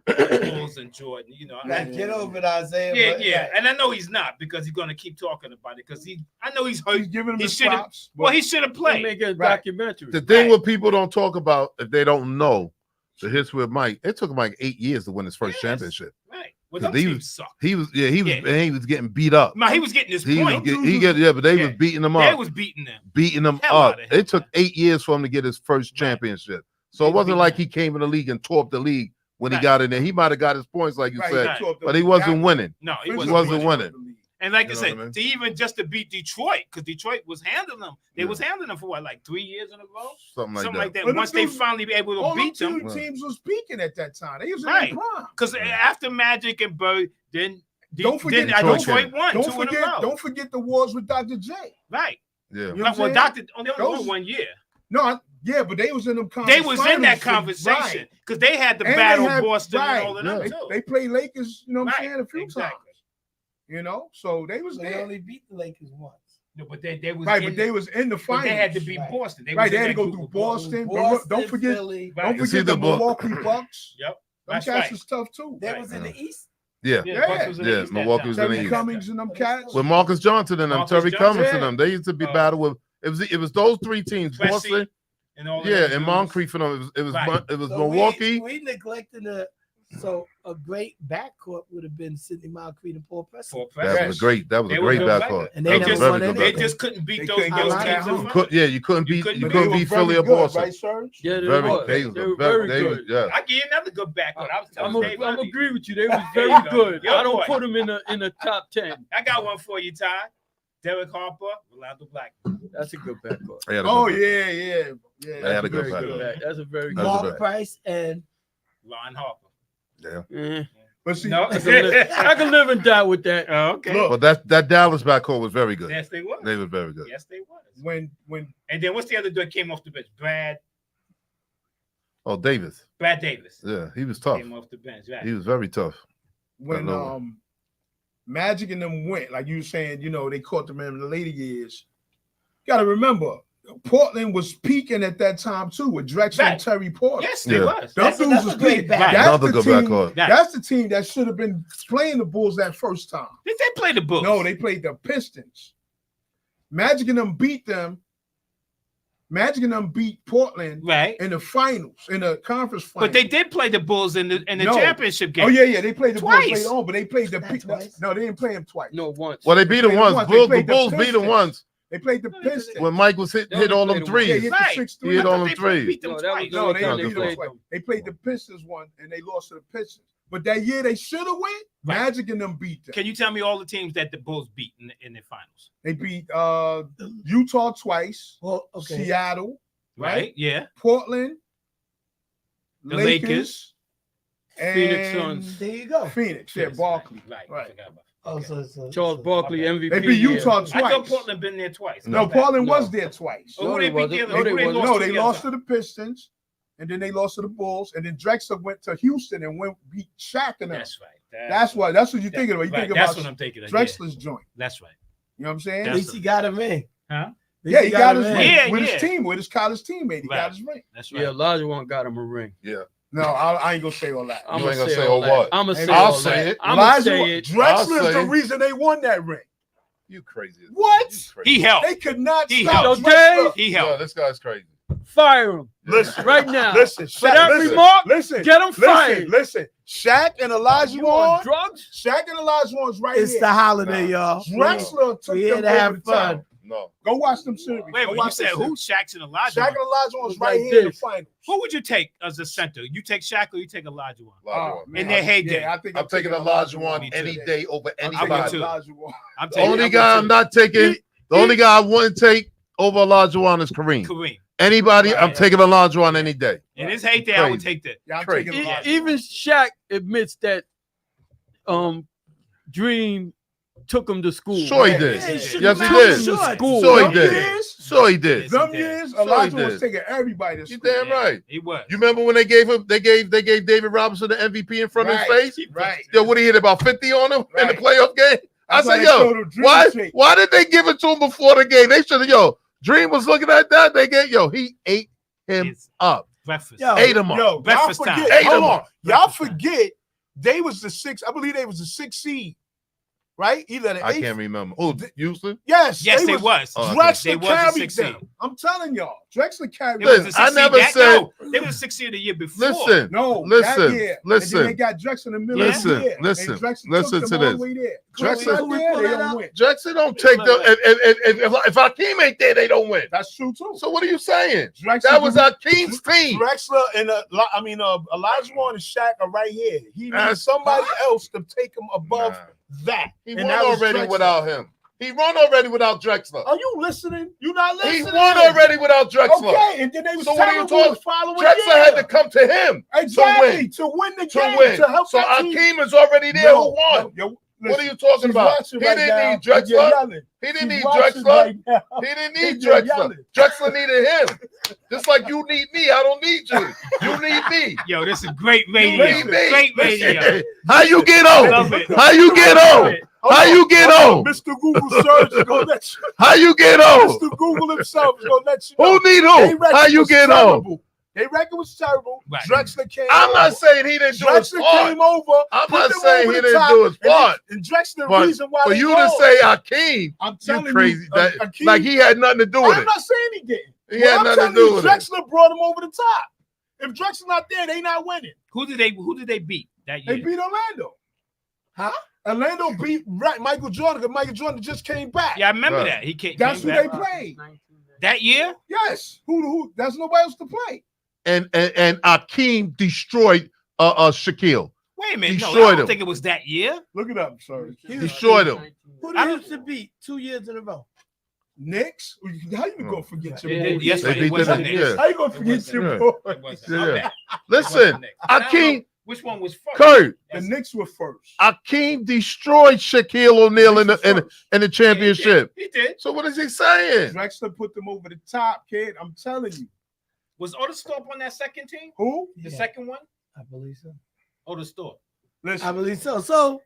Bulls and Jordan. You know,
Like, get over it, Isaiah.
yeah,
but,
yeah, and I know he's not because he's going to keep talking about it because I know he's hurt.
He's giving him
He
his
should've-
props.
Well, he should have
They
played.
make a
Right.
documentary.
The thing
Right.
what people don't talk about if they don't know the history of Mike, it took him like 8 years to win his first
Yes.
championship.
Right. Well,
Because
those
he
teams suck.
He was
Yeah.
he was getting beat up.
Man, he was getting his
He was
point.
but they
Yeah.
was beating him
They
up,
was beating them.
beating him
Hell
up.
outta here,
It took
man.
8 years for him to get his first
Right.
championship. So it wasn't like he came in the league and tore up the league when he
Right.
got in there. He might have got his points, like you
Right,
said,
right.
tore up the
but he
league.
wasn't winning.
No, he
Prince
wasn't.
winning.
And like I
You know
said,
what I mean?
to even just to beat Detroit, because Detroit was handling them. They
Yeah.
was handling them for what, like 3 years in a row?
Something like that.
But
Once
the
they
dudes-
finally be able to
All them
beat them.
two teams was peaking at that time. They was in
Right.
their prime.
Because after Magic and Bird, then
Don't forget-
Detroit won
Don't
2 in a
forget,
row.
don't forget the wars with Dr. J.
Right.
Yeah.
You know what I'm
Well,
saying?
Doctor, they only
Those-
won 1 year.
No, yeah, but they was in them.
They was in that
conference finals for-
conversation
right.
because they had the
And they
battle
had-
Boston
right.
and all of them
They,
too.
they played Lakers, you know what I'm
Right,
saying, a few
exactly.
times. You know, so they was
They
there.
only beat the Lakers once.
No, but they was
Right,
in,
but they was in the
but
finals.
they had to beat
Right.
Boston. They
Right,
was
they
in
had to
that
go
group
through
of
Boston.
Boston,
Don't forget,
Philly.
Right.
don't
You see
forget the
the Bull-
Milwaukee Bucks.
Yep.
Them
That's
cats
right.
was tough too.
They
Right.
was in the East.
Yeah.
Yeah.
Bucks was in the
Yeah,
East that
Milwaukee
time.
was in the
Terry
East.
Cummings and them cats.
With Marcus Johnson and them,
Marcus
Terry
Johnson,
Cummings and
yeah.
them, they used to be battle with. It was those 3 teams,
Plessy
Boston,
and all of
yeah,
them
and
dudes.
Moncrief and them. It was
Right.
So
Milwaukee.
We neglecting the. So a great backcourt would have been Sidney Moncrief and Paul Preston.
For
That
Preston.
was a great. That was
They
a
were
great
good
backcourt.
record.
And
That
they
was a
never
very
won
good
anything.
They
backcourt.
just couldn't beat
They
those
couldn't get
those
on
teams.
that
in
hump.
front.
You couldn't beat.
couldn't
You
beat-
couldn't
They
beat
were
Philly or
very good,
Boston.
right, Serge?
Yeah, they
Very.
was.
They
They were
was
very
they was-
good.
Yeah.
I give you another good backcourt. I was telling Dave.
I'm
Lundy.
agree with you. They was
There
very
you go.
good.
Your
I don't
boy.
put them in the top 10.
I got one for you, Ty. Derek Harper, Rolando Black.
That's a good backcourt.
They had a
Oh
good-
yeah.
They had a
Very
good backcourt.
back. That's a very
That's
good.
a
Mark
bad-
Price and
Ron Harper.
Yeah.
Eh,
But see,
No.
I can live and die with that.
Oh, okay.
Look,
But that Dallas backcourt was very good.
Yes, they was.
They was very good.
Yes, they was.
when
And then what's the other dude that came off the bench? Brad
Oh, Davis.
Davis
Yeah, he was tough.
came off the bench. Right.
He was very tough.
when
know.
Magic and them went, like you were saying, you know, they caught them in the later years. Got to remember, Portland was peaking at that time too with Drexler
Right.
and Terry Porter.
Yes, they
Yeah.
was.
Them
That's
dudes
another
was
great
peaking.
back.
Right.
That's
Another
the
good
team.
backcourt.
Right.
That's the team that should have been playing the Bulls that first time.
Did they play the Bulls?
No, they played the Pistons. Magic and them beat them. Magic and them beat Portland
right.
in the finals, in the conference finals.
But they did play the Bulls in the
No.
championship game.
Oh yeah, they played the Bulls
Twice.
later on, but they played the
Not twice.
no, they didn't play them twice.
No, once.
Well, they beat
They
him
played
once.
once. They
The
played the
Bulls beat him
Pistons.
once
They played the
No, they
Pistons.
when Mike was
They
hit
only
all
played
them
him
Yeah,
threes.
hit
Right.
the 6-3.
He hit
I
all
thought
them
they
threes.
beat them
No, that was
twice.
the
No,
only
they
time
didn't
they
beat them
played
twice.
them.
They played the Pistons one and they lost to the Pistons. But that year they should have went.
Right.
Magic and them beat them.
Can you tell me all the teams that the Bulls beat in the finals?
They beat Utah twice,
well, okay.
Seattle,
Right? Yeah.
Portland,
The
Lakers,
Lakers.
and
Phoenix Suns.
There you go.
Phoenix. Yeah,
Yes,
Barkley.
Right.
Right.
I forgot about
Oh,
that.
so
Charles Barkley,
Okay.
MVP.
They beat
year.
Utah
I thought
twice.
Portland been there twice.
No, Portland
No.
was there twice.
Oh, who
No,
they
they
beat
wasn't.
the other?
No,
Who
they
they
wasn't.
lost
No,
to
they
the
lost
other?
to the Pistons, and then they lost to the Bulls, and then Drexler went to Houston and beat Shaq and them.
That's right.
That's what you're thinking about. You
right.
think
That's
about
what I'm thinking of.
Drexler's joint.
That's right.
You know what I'm saying?
at
That's-
least he got him in.
Huh?
At least
Yeah, he got his
him in.
ring
Yeah,
with
yeah.
his team, with his college teammate. He
Right.
got his ring.
That's right.
Yeah, Elijah one got him a ring.
No, I ain't gonna say all that.
I'm
You ain't
gonna
gonna
say
say
all
all
that.
what?
I'm gonna say
I'll
all
say
that.
it.
I'm gonna
Elijah,
say it.
Drexler's the
say it.
reason they won that ring.
You crazy.
What?
You crazy.
He helped.
They could not
He
stop
helped.
Drexler.
He
Yo,
helped.
this guy's crazy.
Fire him
Listen,
right now.
listen,
For that
listen,
remark,
listen,
get him fired.
Listen, Shaq and Elijah
You on
Warren.
drugs?
Shaq and Elijah Warren's right
It's
here.
the holiday, y'all.
Drexler took
We here
them
to
over
have
the
fun.
top.
No.
Go watch them series.
Wait,
Go
but you
watch
said
them
who?
series.
Shaq's and Elijah.
Shaq and
Warren.
Elijah Warren's
It's
right
like
here in the
this.
finals.
Who would you take as a center? You take Shaq or you take Elijah Warren?
Elijah Warren.
In their heyday.
Yeah, I think
I'm taking Elijah Warren
Me
any
too.
day over
I'm
I
taking
would
anybody.
too.
Elijah Warren.
I'm
The
taking
only
I would
guy
too.
I'm not taking, the only guy I wouldn't take over Elijah Warren is Kareem.
Kareem.
Anybody, I'm
Right.
taking Elijah Warren any day.
In his heyday, I would
Crazy.
take that.
Yeah, I'm
Crazy.
taking Elijah.
Even Shaq admits that Dream took him to school.
Sure he
Yeah,
did.
yeah,
Yes, he
yeah.
did.
Sure.
School.
Sure he
Them
did.
years,
Sure he did.
Yes,
them
he did.
years,
Sure he
Elijah
did.
was taking everybody to
You
school.
damn right.
He was.
You remember when they gave David Robinson the MVP in front of his face?
Right.
Yo, what he hit about 50 on him in the
Right.
playoff game? I
That's why
said,
they
yo,
showed him Dream
why
Shake.
did they give it to him before the game? They should have, Dream was looking at that. They get, he ate him
It's
up.
breakfast.
Yo,
Ate him up.
Yo, y'all
Breakfast time.
forget.
Ate
Hold
them
on.
up.
Y'all
Breakfast time.
forget they was the 6. I believe they was the 6th seed right? Either the
I
eighth.
can't remember. Oh, Houston.
Yes,
Yes, they was.
Oh, okay.
Drexler
They was a
carried
6 seed.
them. I'm telling y'all, Drexler carried
They was
them.
a
Listen, I
6 seed
never
that-
said-
no, they was a 6 seed the year before.
Listen,
No,
listen,
that year. And
listen.
then they got Drexler in the middle of
Listen,
the year.
listen,
And Drexler
listen
took
to
them all
this.
the way there.
Drexler-
Drexler there,
Pull
they
that
don't
out.
win.
Jackson don't take the if Hakeem ain't there, they don't win.
That's true too.
So what are you saying?
Drexler,
That was Hakeem's team.
Drexler and Elijah Warren and Shaq are right here. He needs
That's-
somebody else to take him above
Nah.
that.
He
And
won
that was
already
Drexler.
without him. He won already without Drexler.
Are you listening? You not
He
listening?
won already without Drexler.
Okay, and then they was
So what are you
terrible
talking-
the following
Drexler
year.
had to come to him
Exactly to win the
to
game
win.
to help
So
that team.
Hakeem is already there.
No,
Who won?
no, yo,
What are
listen,
you talking
she's
about?
watching
He
right
didn't
now,
need
and you're
Drexler.
yelling.
He didn't
She's
need
watching
Drexler.
right now.
He didn't
And
need
you're
Drexler.
yelling.
Drexler needed him. Just like you need me. I don't need you. You need me.
Yo, this is great
You
radio.
need me.
Great radio.
How you get
Love
on?
it.
How you get
Love
on?
it.
How you get on?
Mr. Google search is gonna let you.
How you get on?
Mr. Google himself is gonna let you know.
Who need
They
who?
reckon
How you
was
get on?
terrible. They reckon was terrible.
Right.
Drexler came.
I'm
over.
not saying he didn't do his
Drexler
part.
came over.
I'm
put
not
them
saying
over
he
the
didn't
top,
do his
and
part.
And Drexler, the
But
reason why
for
they
you to
lost.
say Hakeem,
I'm
you
telling
crazy.
you,
That,
Hakeem-
like he had nothing to do with
I'm
it.
not saying he didn't.
He
Well,
had
I'm
nothing to
telling
do
you,
with it.
Drexler brought him over the top. If Drexler's not there, they not winning.
Who did they beat that
They
year?
beat Orlando.
Huh?
Orlando beat Michael Jordan because Michael Jordan just came back.
Yeah, I remember
Right.
that. He came
That's who
back.
they played.
That year?
Yes. Who? There's nobody else to play.
And Hakeem destroyed Shaquille.
Wait a minute. No, I
Destroyed
don't
him.
think it was that year.
Look it up, sir.
Destroyed him.
Who
I
did
don't-
Houston beat 2 years in a row?
Knicks? How you gonna forget your
They
boy?
did- yes,
They
it
beat
wasn't
them,
Knicks.
yeah.
How you gonna forget your
Yeah.
boy?
It wasn't.
Yeah.
Okay.
Listen,
It wasn't Knicks. I don't
Hakeem,
know which one was first?
Kurt,
The Knicks were first.
Hakeem destroyed Shaquille O'Neal in
Knicks were
the
first.
championship.
He did.
So what is he saying?
Drexler put them over the top, kid. I'm telling you.
Was Otisthorpe on that second team?
Who?
The
Yeah.
second one?
I believe so.
Otisthorpe.
Listen.
I believe so. So,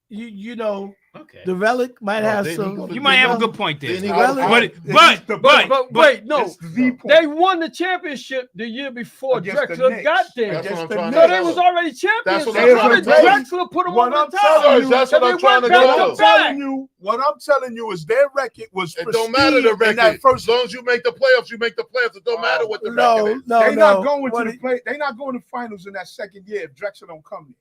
you know,
Okay.
the relic might
Oh,
have
didn't he
some.
go to
You might have a good point there.
Didn't he
Well,
go-
I-
But
it's
but
the-
but
But wait, no,
It's the point.
they won the championship the year before
Against the
Drexler
Knicks.
got there.
That's what I'm
Against the
trying to
So
Knicks.
they was already champions.
That's what
So
I'm
There's
trying
a
to tell you.
Drexler put them
What
on
I'm
the
telling
top.
you-
That's
So
what
they
I'm trying
went
to
back
tell
to
you.
back.
What I'm telling you is their record was
It don't matter the
pristine in
record.
that
As
first.
long as you make the playoffs, you make the playoffs. It don't matter what the record
No,
is.
no,
They
no.
not going
What
to
he-
the play. They not going to finals in that second year if Drexler don't come there.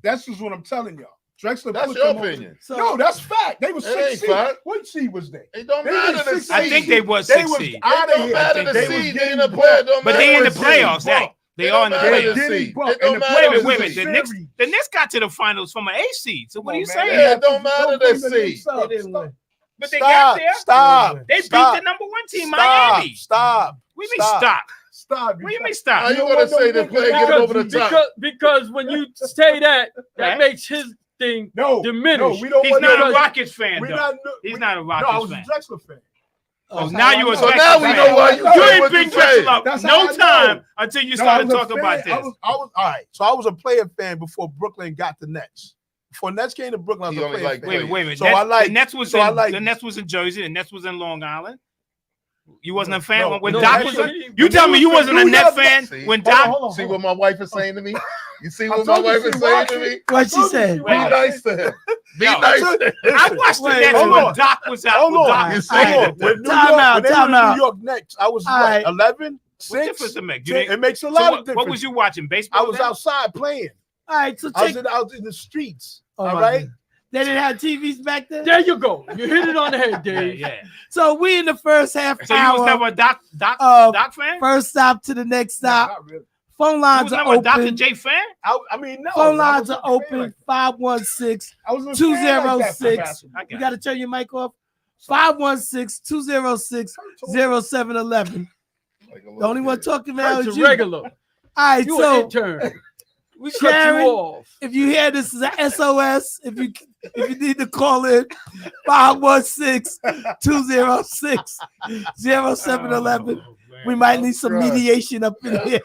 That's just what I'm telling y'all. Drexler
That's
put
your
them over-
opinion.
So,
No, that's fact. They was
It ain't
6 seed.
fact.
What seed was they?
It don't
They
matter
was
the
6
seed.
I think they was
They
6
was
seed.
out
It
of
don't
here.
matter
think
the
they
seed.
was
They in
getting
the
booked.
playoffs. Don't
But
matter
they in the
the seed.
playoffs. They are in the
It don't matter
They
the
playoffs.
getting
seed.
booked.
It don't
And the
matter
Wait a
the
minute, wait a
seed.
minute. The Knicks got to the finals from an A seed. So what are you
Come on,
saying?
man.
Yeah, it don't matter
Don't
the
bring the
seed.
Knicks up.
they didn't win.
But they got there.
Stop.
They beat
Stop.
the number 1 team,
Stop.
Miami.
Stop.
What do you mean stop?
Stop.
What do you mean
How
stop?
you
don't
gonna
want
say
no
the
niggas
player
out
getting
of
over the
you.
top?
Because when you say that, that
Right.
makes his thing
No.
diminish.
No, we don't
He's
want
not a
no-
Rockets fan,
We're
though.
not.
He's not a
No, I
Rockets
was a
fan.
Drexler fan.
Oh, now you a
So
Drexler
now we
fan.
know why you
You
say
You ain't
what
been
you say.
Drexler up
That's how
no
I know.
time until you
No, I
started
was a
talking
fan.
about this.
I was all right. So I was a player fan before Brooklyn got the Nets. Before Nets came to Brooklyn, I was
He
a
only
player
liked
fan.
Wait a minute.
So I like-
the Nets was
so I
in
like-
the Nets was in Jersey. The Nets was in Long Island. You wasn't a
No,
fan
no,
when
no,
Doc
no,
was.
no,
You tell me you wasn't a
New
Net
York
fan
See?
when
Hold on,
Doc.
hold on,
See
hold
what
on.
my wife is saying to me? You see
I
what my
told you
wife
she
is saying
watched
to me?
it.
What she said?
Be
Wait.
nice to him. Be
Yo,
nice
I
to him.
I watched the
Wait,
Nets
hold
when
on.
Doc was out.
Hold
When
on.
Doc
Hold
was
on.
saying
Hold on.
that.
When New
Time
York,
out,
when they
time
were the
out.
New York Nets, I was
All
what,
right.
11,
What
6?
difference it make? You
10?
didn't-
It makes a
so
lot of
what,
difference.
what was you watching? Baseball?
I was
then?
outside playing.
All right, so
I was,
check.
I was in the streets.
Oh,
all
my
right.
goodness. They didn't have TVs back then.
There you go. You hit it on the head,
Yeah,
Dave.
yeah.
So we in the first half
So you
hour.
was never a Doc
Uh,
fan?
First stop to the next stop.
Not really.
Phone
You
lines
was
are
never a Dr.
open.
J fan?
I mean, no.
Phone
I
lines
wasn't
are
a fan
open.
like that.
516.
I was a fan like that for
206.
basketball.
I got
You
it.
got to turn your mic off. 516-206-0711. The only one talking now
That's
is
a
you.
regular.
All right,
You
so
an intern. We cut
Sharon,
you off.
if you hear this is a SOS, if you need to call in 516-206-0711.
Oh,
We
man.
might need some
Right.
mediation up in here.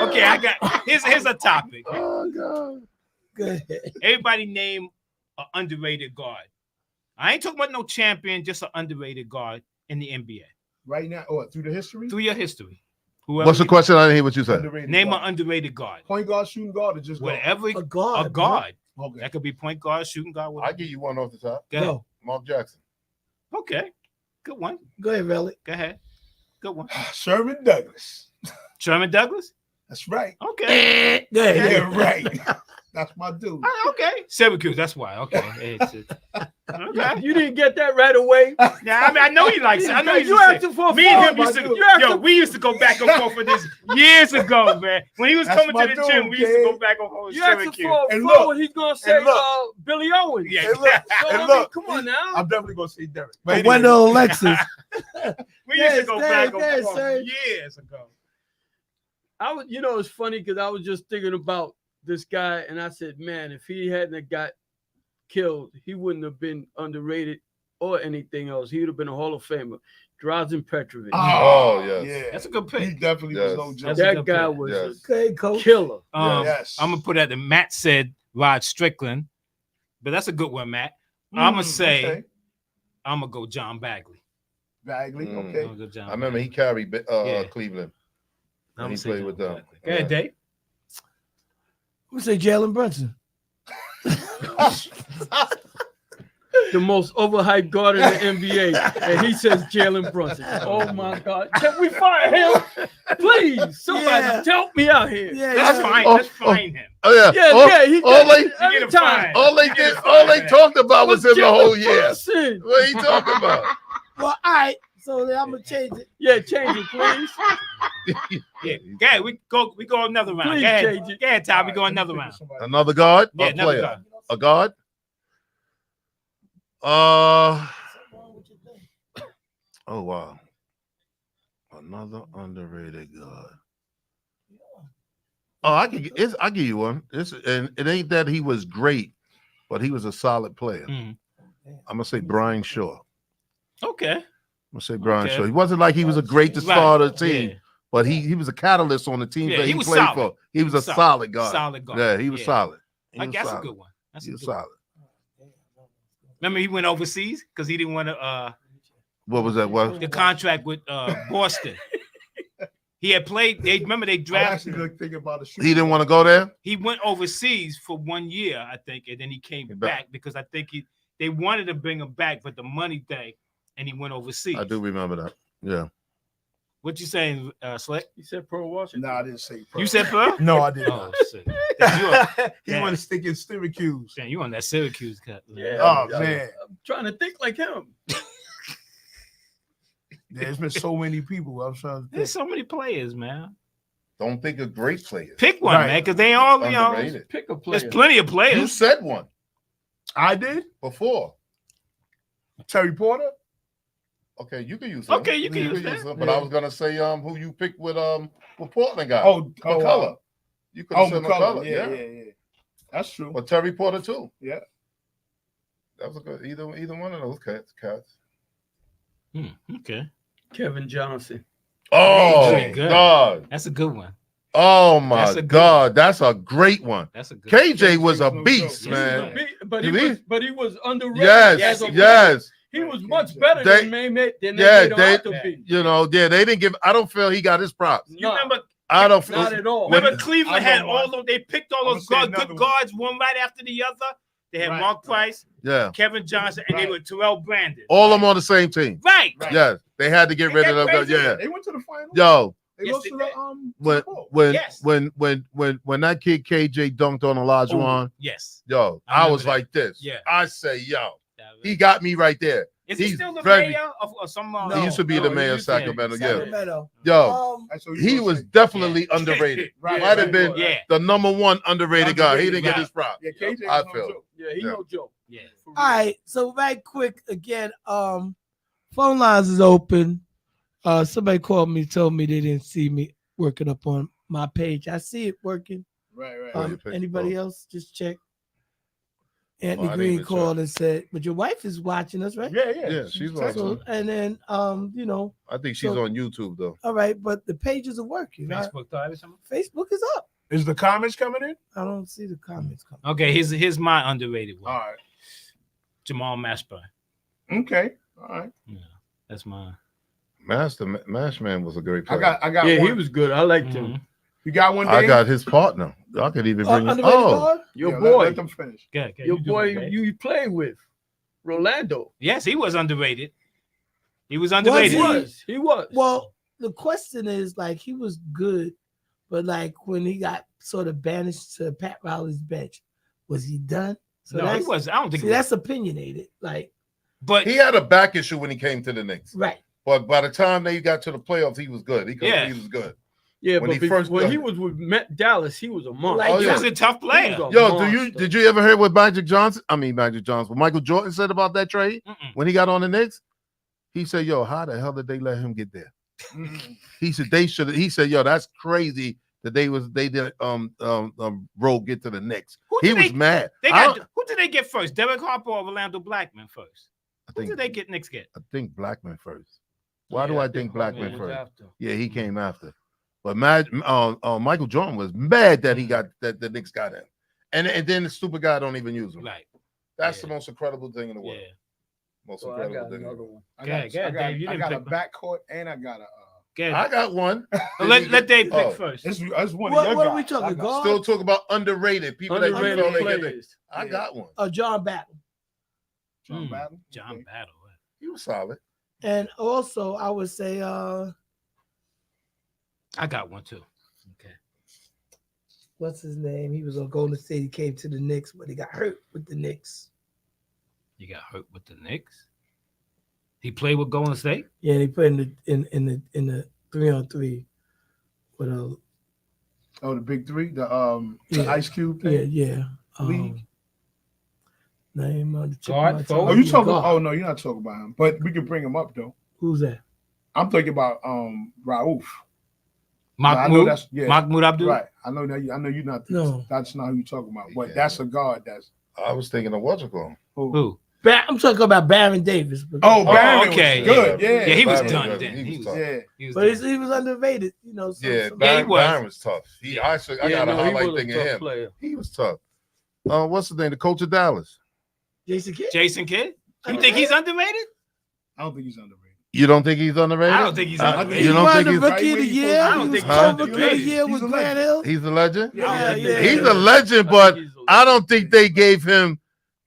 Okay, I got here's a topic.
Oh, God.
Go ahead.
Everybody name an underrated guard. I ain't talking about no champion, just an underrated guard in the NBA
Right now, or through the history?
through your history. Whoever
What's the
you-
question? I didn't hear what you said.
Underrated
Name an
guard.
underrated guard.
Point guard, shooting guard, or just guard?
Whatever.
A guard.
A guard.
Okay.
That could be point guard, shooting guard.
I
Whatever.
give you one off the top.
Go ahead.
Go.
Mark Jackson.
Okay. Good one.
Go ahead, Relly.
Go ahead. Good one.
Sherman Douglas.
Sherman Douglas.
That's right.
Okay.
Go ahead.
Yeah, right. That's my dude.
Okay. Syracuse. That's why. Okay. Okay.
You didn't get that right away.
Yeah, I mean, I know he likes it. I know he's
you asking for a
Me and him
forward,
used to,
my dude. You asking
yo, we used to go back and forth for this years ago, man. When he was
That's
coming
my
to the
dude,
gym, we used to
kid.
go back and forth with
You asking
Syracuse.
for a
And look,
forward, he's gonna say
and look.
Billy Owens.
Yeah,
And look,
So,
and
I mean,
look.
come on now.
I'm definitely gonna say Derek. But
Wendell Alexis.
we used to
Yes,
go
yes,
back and
yes,
forth
sir.
years ago.
I was, it's funny because I was just thinking about this guy, and I said, man, if he hadn't got killed, he wouldn't have been underrated or anything else. He would have been a Hall of Famer. Drazen Petrovic.
Oh, yes.
yeah.
That's a good
He
pick.
definitely
Yes.
was no joke.
That's a
that
good
guy
pick.
was
Yes.
Okay,
a
coach.
killer.
Yes.
I'm gonna put that. Matt said Rod Strickland, but that's a good one, Matt. I'm gonna say
Okay.
I'm gonna go John Bagley.
Bagley.
Mm.
I'm
Okay.
gonna go John
I remember he
Bagley.
carried
Yeah.
Cleveland.
I'm
he
gonna say
played
John
with them.
Bagley. Go ahead, Dave.
I'm gonna say Jalen Brunson.
The most overhyped guard in the NBA, and he says Jalen Brunson. Oh my God! Can we fire him, please? Somebody
Yeah.
help me out here.
Yeah,
Let's
yeah.
find.
Oh,
Let's find him.
Oh yeah.
Yeah,
all,
yeah. He
all
does
they
it every
get a
time.
fine.
all they
You
did,
get a
all they
fine.
talked about was him the
Jalen
whole year.
Brunson.
What are you talking about?
Well, all right. So then I'm gonna change it.
Yeah, change it, please.
Yeah. Go ahead. We go another round.
Please
Go ahead.
change it.
Go ahead, Ty. We go
All right,
another
let me
round.
think of somebody.
Another guard?
Yeah,
Or
another
player?
guard.
A guard? Oh wow. Another underrated guard. Oh, I give you one. And it ain't that he was great, but he was a solid player.
Mhm.
I'm gonna say Brian Shaw.
Okay.
I'm gonna say Brian
Okay.
Shaw. He wasn't like he was a great to
Right.
start a team,
Yeah.
but he was a catalyst on the team
Yeah,
that
he
he
was
played
solid.
for. He was a
Solid.
solid guard.
Solid guard.
Yeah, he was
Yeah.
solid. He
Like,
was
that's a
solid.
good one. That's
He
a
was
good one.
solid.
Remember he went overseas because he didn't want to
What was that? What?
the contract with Boston. He had played. They
I'm
drafted.
actually thinking about a
He didn't want to go there.
He went overseas for 1 year, I think, and then he came
Came
back
back.
because I think they wanted to bring him back, but the money thing, and he went overseas.
I do remember that. Yeah.
What you saying, Slick?
He said Pearl Washington.
No, I didn't say. Pearl.
You said Pearl?
No, I didn't.
Oh shit!
He
Yeah.
want to stick in Syracuse.
Damn, you on that Syracuse cut?
Yeah.
Oh
Yeah.
man,
I'm trying to think like him.
there's been so many people. I'm trying to
There's
think.
so many players, man.
Don't think of great players.
Pick one,
Right.
man, because they all
Underrated.
Pick a player.
there's plenty of
You
players.
said one
I did.
before.
Terry Porter.
Okay, you can use him.
Okay, you can use that.
him, but I was gonna say who you picked with Portland guy.
Oh,
McCullough. You could
Oh,
have said
McCullough.
McCullough.
Yeah. That's true.
Or Terry Porter too.
Yeah.
That was a good either one of those cats.
Okay,
Kevin Johnson.
Oh
Very good.
God.
that's a good one.
Oh my
That's a good
God. That's a great one.
That's a good.
KJ was a
no
beast,
joke.
man.
But
You
he
mean?
was, but he was underrated.
Yes,
as a player.
yes.
He was much better
They-
than they made
yeah,
him out to
they-
be.
You know, yeah, they didn't give. I don't feel he got his props.
You remember?
I don't feel.
Not at all.
Remember Cleveland
I
had
know
all
one.
those. They picked all
I'ma
those
say
guards,
another
good
one.
guards, one right after the other. They had
Right,
Mark
right.
Price,
Yeah,
Kevin Johnson, and they
Right.
were Terrell Brandon.
all of them on the same team.
Right.
Right.
Yes, they had to get
Ain't
rid
that
of them.
crazy?
Yeah,
They went to the final.
yo,
They
Yes,
lost
they
to
did.
the
Yes.
when that kid KJ dunked on Olajuwon,
Yes.
yo,
I
I was
remember
like this.
Yeah.
I say, yo, he got me right there.
Is he
he's
still the
very-
mayor of some?
No.
He used to be
no,
the
he
mayor of
used to be.
Sacramento. Yeah,
Sacramento.
yo,
That's what
he
gonna
was
say.
definitely underrated.
Right,
Might have
right,
been
right.
Yeah.
the number one underrated guy. He didn't get
Right.
his props.
Yeah, KJ.
I
was no
feel.
joke.
Yeah, he
Yeah.
no joke.
Yeah.
For real.
All right. So right quick again. Phone lines is open. Somebody called me, told me they didn't see me working up on my page. I see it working.
Right.
Oh, your page.
Anybody
Oh.
else? Just check. Anthony
I didn't
Green
even
called and said, "But your wife is watching us, right?"
Yeah.
Yeah, she's
texting
watching.
me.
So, and then,
I think she's
So-
on YouTube though.
all right, but the pages are working. Right?
Facebook Live or something.
Facebook is up.
Is the comments coming in?
I don't see the comments coming.
Okay, here's my underrated one.
All right.
Jamal Mashburn.
Okay. All right.
Yeah, that's mine.
Mash Man was a great player.
I got
Yeah,
one.
he was good. I liked him.
Mhm.
You got one,
I
Dave?
got his partner. I could even bring him.
Underrated
Oh,
guard?
Your
Yeah,
boy,
Let them finish.
Okay, okay,
your
you do
boy,
it, Dave.
you play with, Rolando.
Yes, he was underrated. He was
he?
underrated.
He was.
Well, the question is like he was good, but like when he got sort of banished to Pat Riley's bench, was he done? So
No, he
that's,
was. I don't think.
see,
he was.
that's opinionated. Like,
But
he had a back issue when he came to the Knicks.
right.
But by the time they got to the playoffs, he was good.
Yeah.
He was good.
yeah,
when
but
he first
when
got
he
it.
was with Dallas, he was a monster.
Like,
Oh,
he
yeah.
was a tough player.
He was a
Yo,
monster.
did you ever hear what Magic Johnson? What Michael Jordan said about that trade
Mm-mm.
when he got on the Knicks? He said, "Yo, how the hell did they let him get there?" He said they should. He said, "Yo, that's crazy that they did roll get to the Knicks."
Who
He
did
was mad.
They
I
got
don't-
who did they get first? Derek Harper or Orlando Blackman first?
I
Who
think
did they get Knicks get?
I think Blackman first. Why do
Yeah,
I think Blackman
was
first?
after.
Yeah, he came after. But Michael Jordan was mad that he got that the Knicks got him, and then the stupid guy don't even use him.
Right.
That's
Yeah.
the most incredible thing in the world.
Yeah.
Most
So I
incredible
got
thing. In the
another
world.
one.
I
Go ahead, Dave, you
I
didn't
got a
pick
backcourt and I got a.
Good.
I got one.
Let Dave pick
Oh.
first.
It's one
What-
of your
what are we
guys.
talking,
I got-
guard?
Still talk about underrated people that you
Underrated
know they get.
players.
I got one.
John Battle.
John
Mm.
Battle.
John
Okay.
Battle.
He was solid.
And also I would say
I got one too. Okay.
what's his name? He was on Golden State. He came to the Knicks, but he got hurt with the Knicks.
You got hurt with the Knicks. He played with Golden State.
Yeah, they put in the 3-on-3 with a
Oh, the big three, the
Yeah.
Ice Cube
yeah,
thing.
yeah.
League.
Name on the tip
Guard,
of my
forward?
Oh,
tongue.
you talking?
Guard.
Oh no, you're not talking about him. But we can bring him up though.
Who's that?
I'm thinking about Raouf. I know
Mahmoud.
that's yeah.
Mahmoud Abdul.
Right. I know that. I know you're not.
No.
That's not who you're talking about. But
Yeah.
that's a guard. That's
I was thinking of what's it called?
Who?
I'm talking about Baron Davis. But,
Oh, Baron
okay.
was good. Yeah.
Yeah, he was
Baron
done
was-
then.
he
He
was
was.
tough.
Yeah.
He was
but
done.
he was underrated. You know.
Yeah,
Yeah, he
Baron
was.
was tough. I
Yeah,
got a
no, he
highlight
was
thing
a
of
tough
him.
player.
He was tough. What's the name? The coach of Dallas.
Jason Kidd.
Jason Kidd. You
Okay.
think he's underrated?
I don't think he's underrated.
You don't think he's underrated?
I don't think he's underrated.
You
He
don't
won
think
the
he's
rookie of the year.
I don't
He was
think
he's
co-rookie of the
underrated.
year
He's
with
a
Grant
legend.
Hill.
he's a legend?
Yeah, yeah.
He's a legend, but I don't think they gave him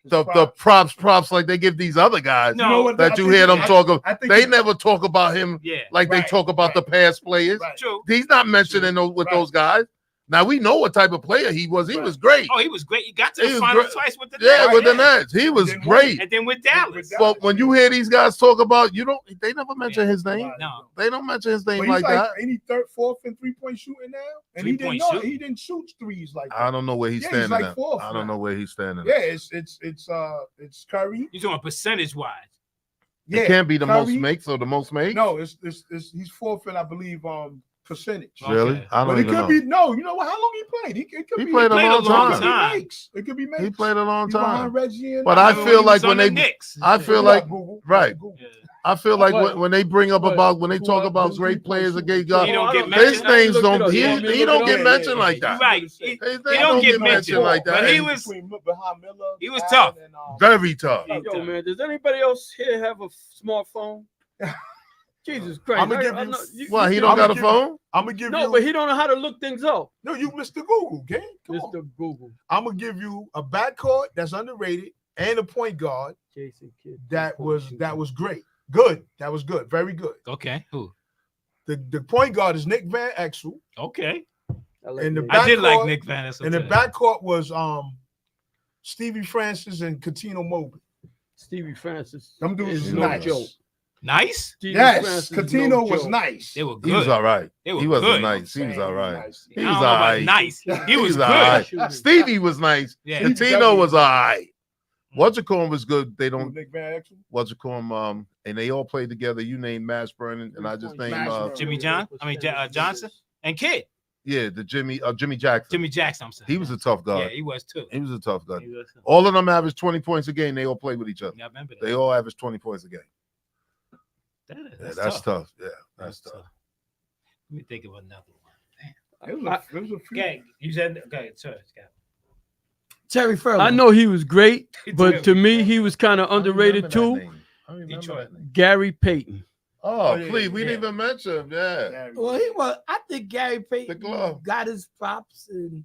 the props like they give these other guys
No,
You know what,
that
I
you
think-
hear them
I-
talk.
I think
They
he-
never talk about him
Yeah.
like they
Right,
talk about the
right.
past players.
Right.
True.
He's not mentioning those with
Right.
those guys. Now we know what type of player he was. He
Right.
was great.
Oh, he was great. He got to
He
the
was
final
great.
twice with the
Yeah,
Nets.
with the
yeah.
Nets, he was
Then
great.
And then with Dallas.
Dallas.
But when you hear these guys talk about, they never mention his name.
No.
They don't mention his name
But he's
like that.
Any third, fourth, and 3-point shooting now, and he didn't
Three-point
know
shooting.
he didn't shoot threes like that.
I don't know where he's
Yeah, he's
standing
like
at.
fourth
I don't
now.
know where he's standing.
Yeah,
At.
it's Curry.
You talking percentage wise?
Yeah,
It can't be the most
Curry.
makes or the most makes.
No, it's he's fourth in I believe percentage.
Oh.
Really?
Okay.
I don't
But it
even
could
know.
be no. You know what? How long he played? It could
He
be
played a
played a
long
long
time.
time.
Makes. It could be makes.
He played a long
He's behind
time.
Reggie and
But I
Remember
feel
he
like
was
when
on the
they,
Knicks.
I feel
You
like,
got Google.
right.
Google.
Yeah.
I feel like
What?
when they bring up
What?
about when they
Who
talk
are
about
the
great
three-point
players
shooters?
against
He
God,
don't get
his
mentioned.
names
Look it
don't
up.
he,
You want me to
he
look
don't
it
get
up?
mentioned
Yeah,
like
yeah,
that.
You're right.
His
He
names
don't get
mentioned
mentioned.
like that.
But he
And
was
Behind Miller.
he was
Allen,
tough.
and,
very tough.
Yo, man, does anybody else here have a smartphone? Jesus Christ!
I'ma give
I
you-
know-
What? He
you
don't
I'ma
got a
give-
phone?
I'm gonna give
No,
you.
but he don't know how to look things up.
No, you Mr. Google, gang. Come on.
Mr. Google,
I'm gonna give you a backcourt that's underrated and a point guard
Jason Kidd.
that was great. Good. That was good. Very good.
Okay. Who?
The point guard is Nick Van Exel,
Okay.
I like
and the
Nick.
I did like
Backcourt-
Nick Van Exel.
and the
too.
backcourt was Stevie Francis and Katino Mobley.
Stevie Francis.
Them dudes
is
is
no
nice.
joke.
Nice.
Stevie
Yes,
Francis is
Katino
no
was
joke.
nice.
They were
He was
good.
all right.
They were
He wasn't
good.
nice. He was all right.
Nice.
He
I
was
don't
all
know about
right.
nice. He was
He's
good.
all right.
Shooting.
Stevie was nice.
Yeah.
Stevie
Katino
definitely
was
was
all right. Whatchacorn was good. They
Who,
don't
Nick Van Exel.
Whatchacorn, and they all played together. You named Mash Vernon, and I just named
Mashburn.
Jimmy Johnson and Kid.
the Jimmy Jackson.
Jimmy Jackson. I'm saying.
He was a tough guy.
Yeah, he was too.
He was a tough guy.
He was too.
All of them averaged 20 points a game. They all played with each other.
Yeah, I remember that.
They all averaged 20 points a game.
That's
That's tough. Yeah,
That's
that's tough.
Let me think of another one.
It was a few.
Okay, you said okay, sorry, Scott.
Terry Furlong.
I know he was great, but to me, he was kind of underrated too.
Detroit.
Gary Payton.
Oh,
yeah,
please, we
yeah.
didn't even mention him. Yeah.
Gary.
Well, he was. I think Gary Payton
glove.
got his props, and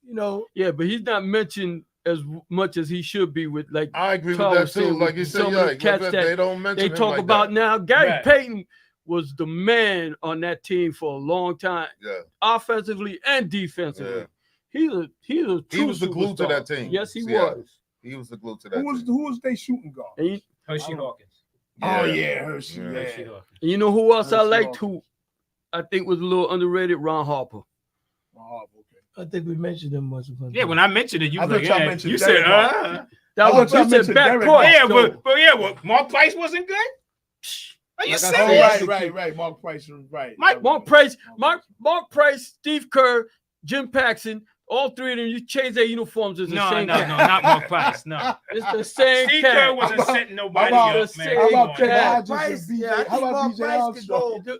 you know,
Yeah, but he's not mentioned as much as he should be with like
I agree with
Charles
that too.
said,
Like you said,
some of the
yeah,
cats that
they don't mention
they
him
talk
like
about
that.
now. Gary
Right.
Payton was the man on that team for a long time,
Yeah,
offensively and defensively.
Yeah.
He's a true
he was the glue to
superstar.
that team.
Yes, he
Yeah.
was.
he was the glue to that.
Who was they shooting guard?
And you,
Hershey Hawkins.
Oh yeah, Hershey.
Yeah.
Yeah.
Hershey Hawkins.
and you know who else I
Hershey
liked?
Hawkins.
Who I think was a little underrated? Ron Harper.
Oh, okay.
I think we mentioned him once upon a
Yeah,
time.
when I mentioned it, you
I
was like,
thought y'all
yeah.
mentioned
You
Derek
said,
Hawkins.
That
I
was
thought y'all
you said
mentioned
back
Derek
court.
Hawkins.
yeah,
so-
but yeah, what? Mark Price wasn't good. Are you
Like I
serious?
said,
Right. Mark Price was right.
Mark Price, Mark Price, Steve Kerr, Jim Paxson, all three of them. You change their uniforms. It's the
No,
same
no,
cat.
no, not Mark Price. No.
It's the same
Steve
cat.
Kerr wasn't
How about-
setting nobody
how about-
up, man.
how
How
Come
about
on.
Ken
Yeah.
Hodges
Price,
and
yeah, I
BJ?
think
How about
Mark
BJ
Price could
Armstrong?
go.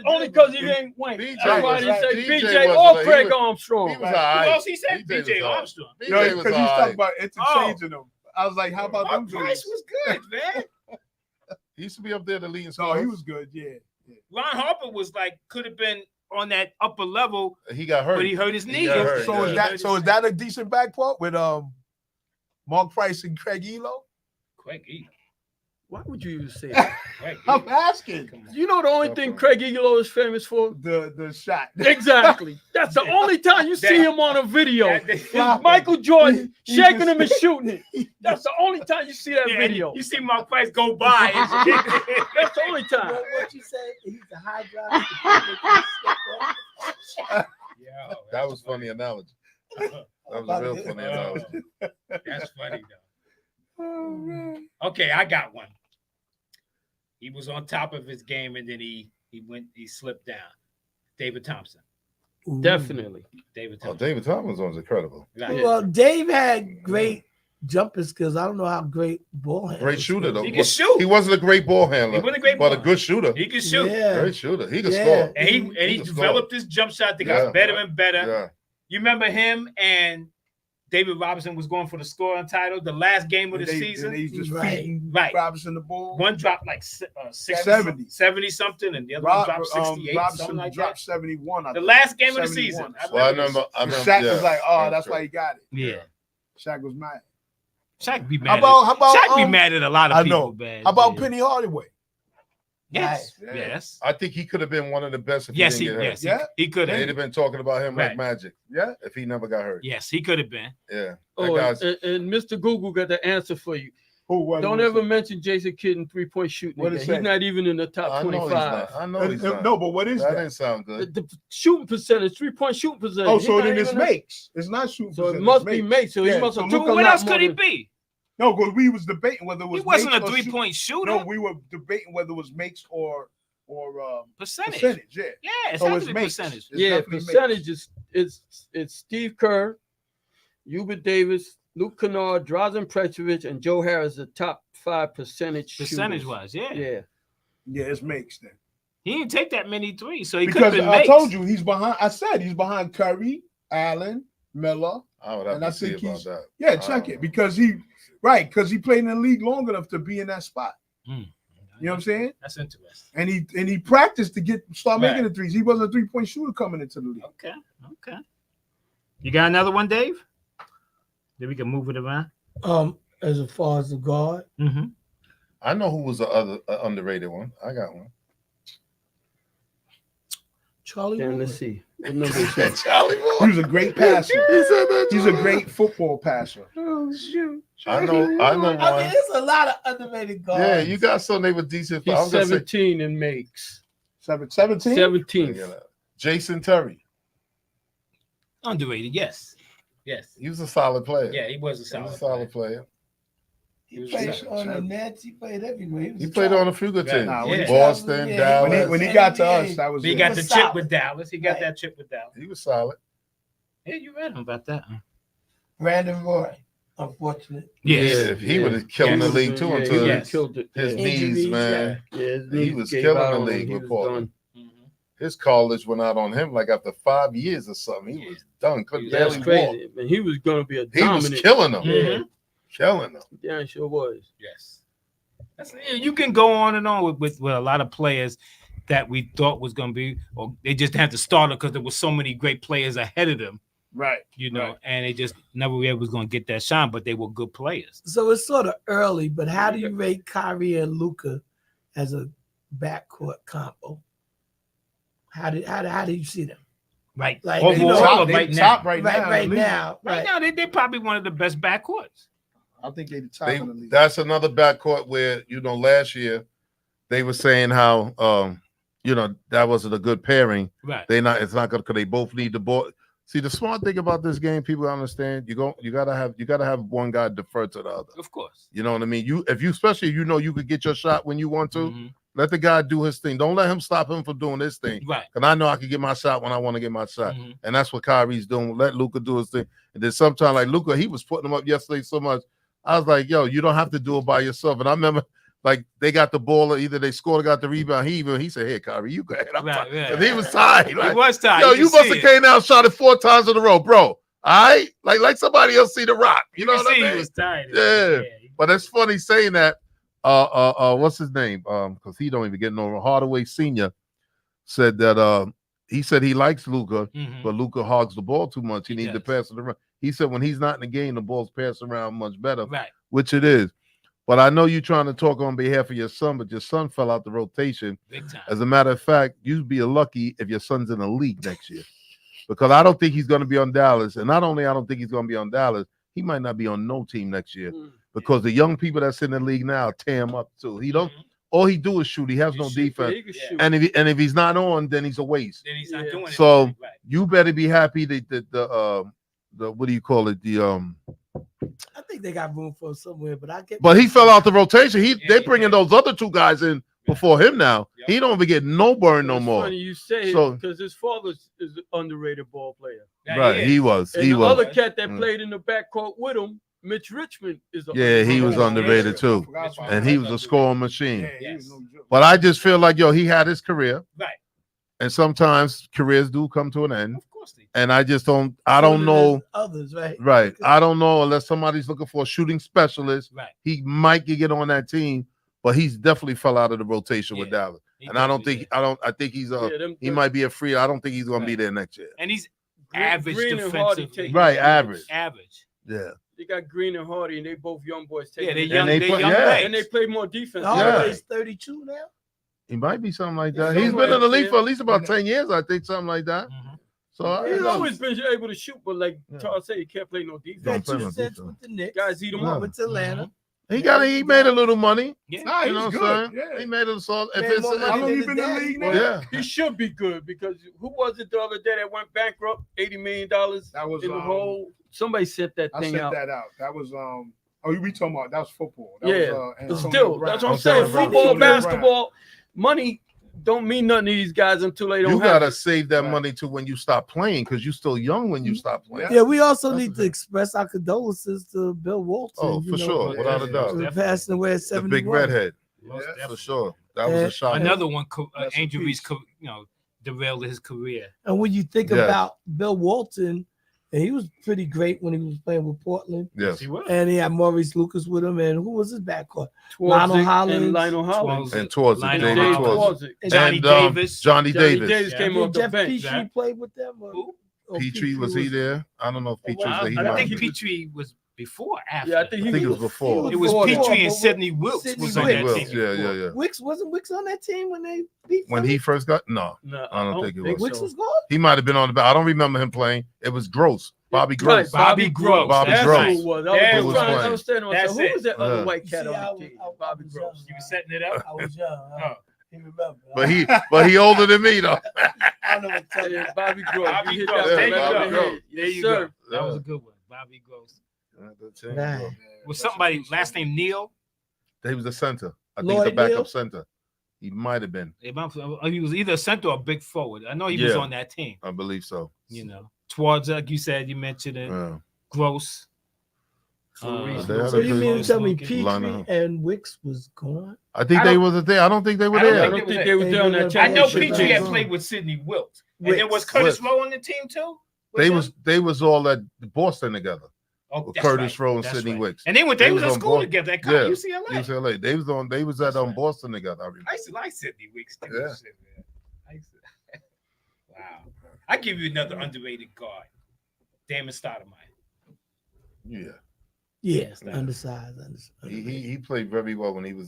Only because he ain't win.
BJ
That's why
was
they
right.
say
BJ
BJ
was
or
like-
Craig
he
Armstrong.
He was
Right.
all
Who
right.
else he said?
BJ
BJ
was all right.
Armstrong.
BJ
No,
was
because
all
he's talking
right.
about interchanging them. I was like, how about them
Mark Price
dudes?
was good, man.
He used to be up there the leading
No,
scorer.
he was good. Yeah.
Ron Harper was like, could have been on that upper level,
He got hurt.
but he hurt his
He
knee.
got hurt,
So
yeah.
is that a decent backcourt with Mark Price and Craig Elo?
Craig Elo.
Why would you even say that?
Craig
I'm
Elo.
asking.
Come on.
You know the only thing Craig Elo is famous for?
The shot.
Exactly. That's the only time you see him on a video.
That-
Is Michael Jordan shaking him and shooting it. That's the only time you see that
Yeah, and
video.
You see Mark Price go by.
That's the only time.
What you say? He's a high drive.
Yo,
That was funny analogy. That was a real funny analogy.
That's funny though.
Oh, man.
Okay, I got one. He was on top of his game and then he slipped down. David Thompson.
Definitely.
David
Oh,
Thompson.
David Thomas was incredible.
Right.
Well, Dave had great jumping skills. I don't know how great ball handling.
Great shooter though.
He can shoot.
He wasn't a great ball
He
handler,
wasn't a great
but a
ball.
good shooter.
He could shoot.
Yeah.
Great shooter. He could
Yeah.
score.
And he
He can
developed his jump shot that
Yeah.
got better and better.
Yeah.
You remember him and David Robinson was going for the scoring title the last game of the season.
And he's just
Right.
feeding
Right.
Robinson the ball.
One dropped like
70.
70 something, and the other one dropped 68,
Robinson
something like
dropped
that.
71. I
The
think.
last game of the
71.
season. I
Well, I
remember this.
remember.
Shaq
yeah.
was like, oh, that's
true.
why he got it.
Yeah.
Shaq was mad.
Shaq be
How
mad.
about
Shaq be mad at a lot of
I
people,
know.
man.
How about
Yeah.
Penny Hardaway?
Yes.
Right.
Yes.
I think he could have been one of the best. If
Yes,
he
he
didn't get hurt.
yes,
Yeah.
he could
They'd
have.
have been talking about him like
Right.
magic
Yeah.
if he never got hurt.
Yes, he could have been.
Yeah. That
Oh,
guy's,
and Mr. Google got the answer for you.
What
Don't
was
ever
it?
mention Jason Kidd in three-point shooting.
What
again.
it
He's
say?
not even in the top
I know he's
25.
not. I know he's not.
No, but what is
that
that?
didn't sound
The,
good.
the shooting percentage, three-point shooting percentage.
Oh,
he's
so
not
then it's
even in-
makes. It's not shooting.
So it
percentage,
must
it's
be
makes.
made. So he
Yeah,
must
so
have
look
took
a
a
What
lot
else
more
could he
than-
be?
No, because we was debating whether it was.
He wasn't
makes
a
or shoot-
three-point shooter.
No, we were debating whether it was makes or
Percentage.
percentage. Yeah.
Yeah, it's
So
has
it's
to be
makes.
percentage.
It's
Yeah,
definitely
percentage is it's Steve Kerr, Hubert Davis, Luke Kennard, Drazen Petrovic, and Joe Harris, the top 5 percentage
Percentage
shooters.
wise, yeah.
Yeah.
Yeah, it's makes then.
He didn't take that many threes, so he could have
Because
been
I
makes.
told you he's behind. I said he's behind Curry, Allen, Miller.
I would have
And I
to see
think
about
he's-
that.
Yeah,
I
check
don't
it
know.
because he played in the league long enough to be in that spot. You know what I'm saying?
That's interesting.
And he practiced to start making
Right.
the threes. He wasn't a 3-point shooter coming into the league.
Okay. Okay. You got another one, Dave? Then we can move it around.
As far as the guard,
Mm-hmm.
I know who was the other underrated one. I got one.
Charlie.
Then
Miller.
let's see. What number is that?
Charlie
He
Moore.
was a great passer.
He said that,
He's a
Charlie
great football passer.
Moore. I know
I mean,
one.
there's a lot of underrated guards.
Yeah, you got some they were decent.
He's
I'm gonna say
17 and makes.
17?
17th.
Jason Terry.
Underrated, yes. Yes.
He was a solid player.
Yeah, he was a
He
solid,
was a solid player.
He
was
played
a-
on the Nets. He played everywhere.
He played on a few good
Right.
teams.
Nah,
when he-
Boston,
Yeah.
Dallas.
When he got to us, that was
But he
it.
got
was
the chip
solid.
with Dallas. He got
Right.
that chip with Dallas.
He was solid.
Yeah, you read him about that. Huh?
Brandon Roy. Unfortunate.
Yes.
Yeah, he would have killed in the
Yes.
league too
Yeah,
until
he
Yes.
killed it.
his
yeah.
knees,
Injuries,
man.
Yeah, his
He
knees
was
gave
killing
out
the
on him.
league
He
with
was
Portland.
done.
Mhm.
His college went out on him like after 5 years or something. He was done. Couldn't
That's
barely
crazy.
walk.
Man, he was going to be a
He was
dominant.
killing them.
Mhm.
Killing them.
Yeah, sure was.
Yes. You can go on and on with a lot of players that we thought was going to be, or they just had to start it because there were so many great players ahead of them,
Right.
and they just never was going to get that shine, but they were good players.
So it's sort of early, but how do you rate Kyrie and Luka as a backcourt combo? How do you see them?
Right.
Like,
Overall,
you know,
Top,
right
top
now.
right now.
Right
in the league.
now,
Right now, they're probably one of the best backcourts.
I think they the top in the league.
That's another backcourt where last year they were saying how that wasn't a good pairing.
Right.
It's not good because they both need the ball. See, the smart thing about this game, people understand, you gotta have one guy defer to the other.
Of course.
You know what I mean? Especially you could get your shot when you want to.
Mhm.
Let the guy do his thing. Don't let him stop him from doing his thing.
Right.
Because I know I can get my shot when I want to get my shot.
Mhm.
And that's what Kyrie's doing. Let Luka do his thing. And then sometimes, like Luka, he was putting him up yesterday so much. I was like, yo, you don't have to do it by yourself. And I remember, like, they got the ball, or either they scored or got the rebound. He said, hey, Kyrie, you go ahead.
Right, yeah.
'Cause he was tired.
It
Like,
was tired.
yo,
You
you
can
must
see
have
it.
came out and shot it 4 times in a row, bro. All right? Like somebody else see the rock. You know
You
what I
see
mean?
he was tired.
Yeah. But it's funny saying that. What's his name? Because he don't even get no. Hardaway Sr. said that he said he likes Luka,
Mhm.
but Luka hogs the ball too much. He
He
needs to
does.
pass it around. He said when he's not in the game, the ball's passed around much better,
Right.
which it is. But I know you're trying to talk on behalf of your son, but your son fell out the rotation.
Big time.
As a matter of fact, you'd be lucky if your son's in the league next year, because I don't think he's going to be on Dallas. And not only I don't think he's going to be on Dallas, he might not be on no team next year. Because the young people that's in the league now tear him up too. He don't.
Mhm.
All he do is shoot. He has
He
no
shoot,
defense.
He can
Yeah.
shoot.
And if he's not on, then he's a waste.
Then he's not
Yeah.
doing it.
So
right.
you better be happy that the what do you call it?
I think they got room for somewhere, but I get.
But he fell out the rotation.
Yeah,
They
he
bringing
did.
those other 2 guys in before him now.
Yep.
He don't even get no burn no
It's
more.
funny you say
So-
because his father is an underrated ball player.
Yeah,
Right?
is.
He was.
And
He
the
was.
other cat that
Mm.
played in the backcourt with him, Mitch Richmond, is.
Yeah, he was
Yeah.
underrated
I
too,
forgot about
and
that.
he was a scoring machine.
Yeah, he was
Yes.
no joke.
But I just feel like he had his career,
Right.
and sometimes careers do come to an end.
Of course they.
And I just don't. I
So
don't
do
know.
there's others, right?
Right. I don't know unless somebody's looking for a shooting specialist.
Right.
He might get on that team, but he's definitely fell out of the rotation with
Yeah.
Dallas.
He
And I don't
definitely
think
did.
I think he's
Yeah,
he might be a free. I don't think he's gonna be
Right.
there next year.
And he's
Green-
average
Green and Hardy
defensively.
take
Right,
his
average.
Average.
Yeah.
They got Green and Hardy, and they both young boys.
Yeah,
taking
they
it.
young.
they
They
play-
young
yeah.
legs.
And they play more defense.
Hardaway's 32 now.
He might be something like
Yeah,
that. He's been in the league
somewhere,
for at least about
yeah.
10 years, I think, something like that.
Mhm.
So I
He's
know.
always been able to shoot, but like
Yeah.
Charles said, he can't play no
Don't
defense.
Got
play no
2 cents
defense.
with the Knicks.
Guys eat 'em
Went
up.
with Atlanta.
he made a little money.
Yeah.
Nah,
You
he's
know what
good.
I'm saying?
Yeah.
He made it so if
Made
it's
more money
How long
than
you
his
been in the
daddy.
league now?
yeah.
He should be good because who was it the other day that went bankrupt? $80 million
That was
in the hole. Somebody sent that
I
thing
sent
out.
that out. That was oh, we talking about that was football. That
Yeah.
was,
But
Antonio
still,
Brown.
that's what I'm
Antonio
saying.
Brown.
Football,
Antonio Brown.
basketball, money don't mean nothing to these guys until they don't
You
have
gotta
it.
save that
Right.
money to when you stop playing because you're still young when you stop playing.
Yeah, we also
That's
need
a
to
fact.
express our condolences to Bill Walton.
Oh,
you
for
know,
sure,
Yeah,
without a
yeah,
doubt.
for
definitely.
passing away at
The
71.
big redhead,
Most
Yeah.
definitely.
for sure. That was a shock.
Another one,
Rest in
Angel Reese,
peace.
derailed his career.
And when you think
Yes.
about Bill Walton, and he was pretty great when he was playing with Portland.
Yes.
He was.
And he had Maurice Lucas with him. And who was his backcourt?
Twardzik
Lionel Hollins.
and Lionel Hollins.
And towards it,
Lionel
David
Hollins.
towards it.
And
Johnny
And,
Davis.
Johnny
Johnny
Davis.
Davis
Yeah.
came
Did
off the
Jeff
bench.
Petrie
right?
play with them?
Who?
or
Petrie, was he there? I don't know if Petrie was there. He
I
might
think
have been.
Petrie was before, after.
Yeah, I think
I think it was before.
It was
before,
Petrie
but
and Sidney Wilkes
Sidney
was on
Sidney
that
Wilkes,
team.
yeah,
before.
yeah.
Wicks wasn't Wicks on that team when they beat
When
Philly?
he first got no,
No,
I don't think it was.
Wicks
so.
was gone.
He might have been on the back. I don't remember him playing. It was Gross, Bobby Gross.
Right,
Bobby Gross.
Bobby
That's
Gross.
who it was.
There
I
it
was
was.
trying to understand myself.
That's
Who
it.
was that other
Yeah.
white cat
See,
on
I
the
was-
team?
I was
Bobby
young.
Gross.
You were setting it up?
I was young.
Oh.
He remember.
But he older than me though.
I don't know what to tell you.
Yeah, Bobby Gross.
Bobby
You hit
Gross.
that
There
one
you
right
go.
on the head.
There
Yes,
you
sir.
go. That was a good one. Bobby Gross.
Right.
Was somebody last name Neal?
He was the center. I think
Lloyd
the backup
Neal?
center. He might have been.
He was either a center or a big forward. I know he was
Yeah.
on that team.
I believe so.
You know, towards like you said, you mentioned it.
Yeah.
Gross.
they had
So
a
you
good
mean to tell me
Smoking.
Lineup.
Petrie and Wicks was gone?
I think
I
they
don't-
was there. I don't think they were
I don't
I
there.
don't think they was there on that
I
I know
Championship
Petrie had
game.
played with Sidney Wilkes. And then was
Wicks.
Curtis
Wicks.
Lowe on the team too?
They was all at Boston together.
Oh,
with
that's
Curtis
right.
Rowe and
That's
Sidney
right.
Wicks.
And they was
They
at
was on
school
board.
together at
Yeah.
UCLA.
UCLA. They was at
That's right.
Boston together. I remember.
I used to like Sidney Wicks too.
Yeah.
Shit, man. I used to... Wow. I give you another underrated guard, Damon Stoudemire.
Yeah.
Yes,
Yeah.
undersized.
He played very well when he was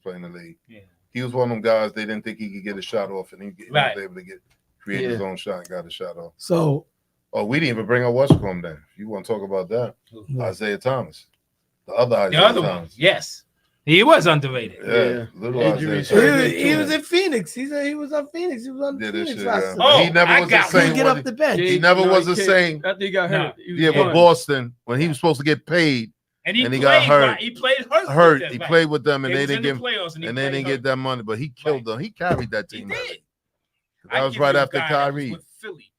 playing the league.
Yeah.
He was one of them guys they didn't think he could get a shot off, and he
Right.
was able to create his own shot and got a shot off.
So
Oh, we didn't even bring up Washington then. If you want to talk about that, Isaiah Thomas, the other
The
Isaiah
other
Thomas.
one, yes. He was underrated.
Yeah, little
Injuries
Isaiah
hurt
Thomas.
him.
he was in Phoenix. He said he was on Phoenix. He was on the
Did this
Phoenix
shit,
roster.
yeah.
Oh,
He never
I
was the
got
He
same.
didn't get
when
off the bench.
He never was the
came-
same.
After he got hurt. he was
Yeah, with
done.
Boston when he was supposed to get paid,
And he
And he
played
got hurt.
right. He played hurt.
hurt.
with them,
He
right.
played with them, and
They
they
was
didn't
in
give,
the playoffs, and
they
played
didn't
hurt.
get that money. But he killed them. He carried that
He
team.
did.
That was
give
right
you a
after
guy that was
Kyrie.
with Philly,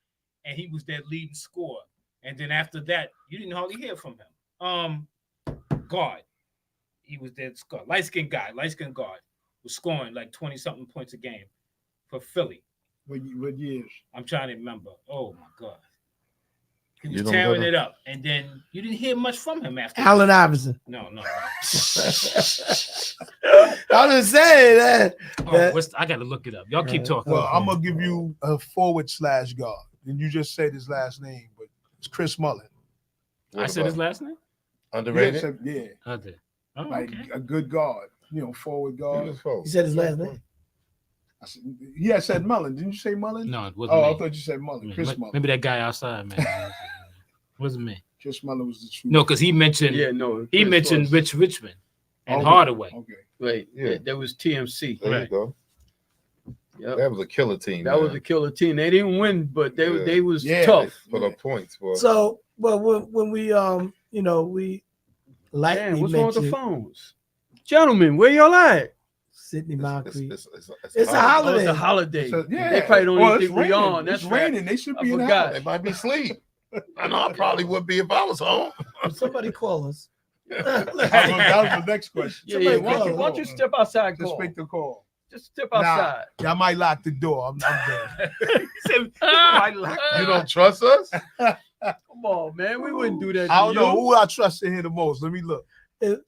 and he was their leading scorer. And then after that, you didn't hardly hear from him. Guard, he was their scorer. Light skinned guard, was scoring like 20-something points a game for Philly.
What years?
I'm trying to remember. Oh my God, he
You
was
don't
tearing
know
it up, and then you didn't hear much from him after.
Allen Iverson.
No.
I'm just saying that.
I got to look it up. Y'all keep talking.
Well,
Okay.
I'm gonna give you a forward/guard, and you just said his last name, but it's Chris Mullin.
I said his last name.
Underrated.
Yeah,
I did. Oh,
like
okay.
a good guard, forward guard.
He said his last name.
I said, he had said Mullin. Didn't you say Mullin?
No, it wasn't
Oh, I
me.
thought you said Mullin. Chris Mullin.
Maybe that guy outside, man. It wasn't me.
Chris Mullin was the truth.
No, because he mentioned he mentioned Rich Richmond and
Okay.
Hardaway.
Okay.
Right.
Yeah.
Yeah. That was TMC.
There
Right.
you go.
Yep.
That was a killer team.
That was
man.
a killer team. They didn't win, but
Yeah.
they was
Yeah.
tough.
Put up points, boy.
So, well, when we we lightly
Man, what's wrong with the
mentioned
phones? Gentlemen, where y'all at?
Sidney Moncrief.
It's
It's a
Oh,
holiday.
it's a holiday.
So, yeah.
They probably don't
Well,
even
it's
think we
raining.
on. That's
It's
right.
raining. They should
I
be in the
forgot.
house.
They might be asleep. I know I probably would be if I was home.
Somebody call us.
That was the next question.
Yeah, yeah.
Somebody
Why don't you step outside?
Just
Call.
make the call.
Just step outside.
Yeah, I might lock the door. I'm good.
You don't trust us?
Come on, man. We wouldn't do that.
I don't
to
know
you.
who I trust in here the most. Let me look.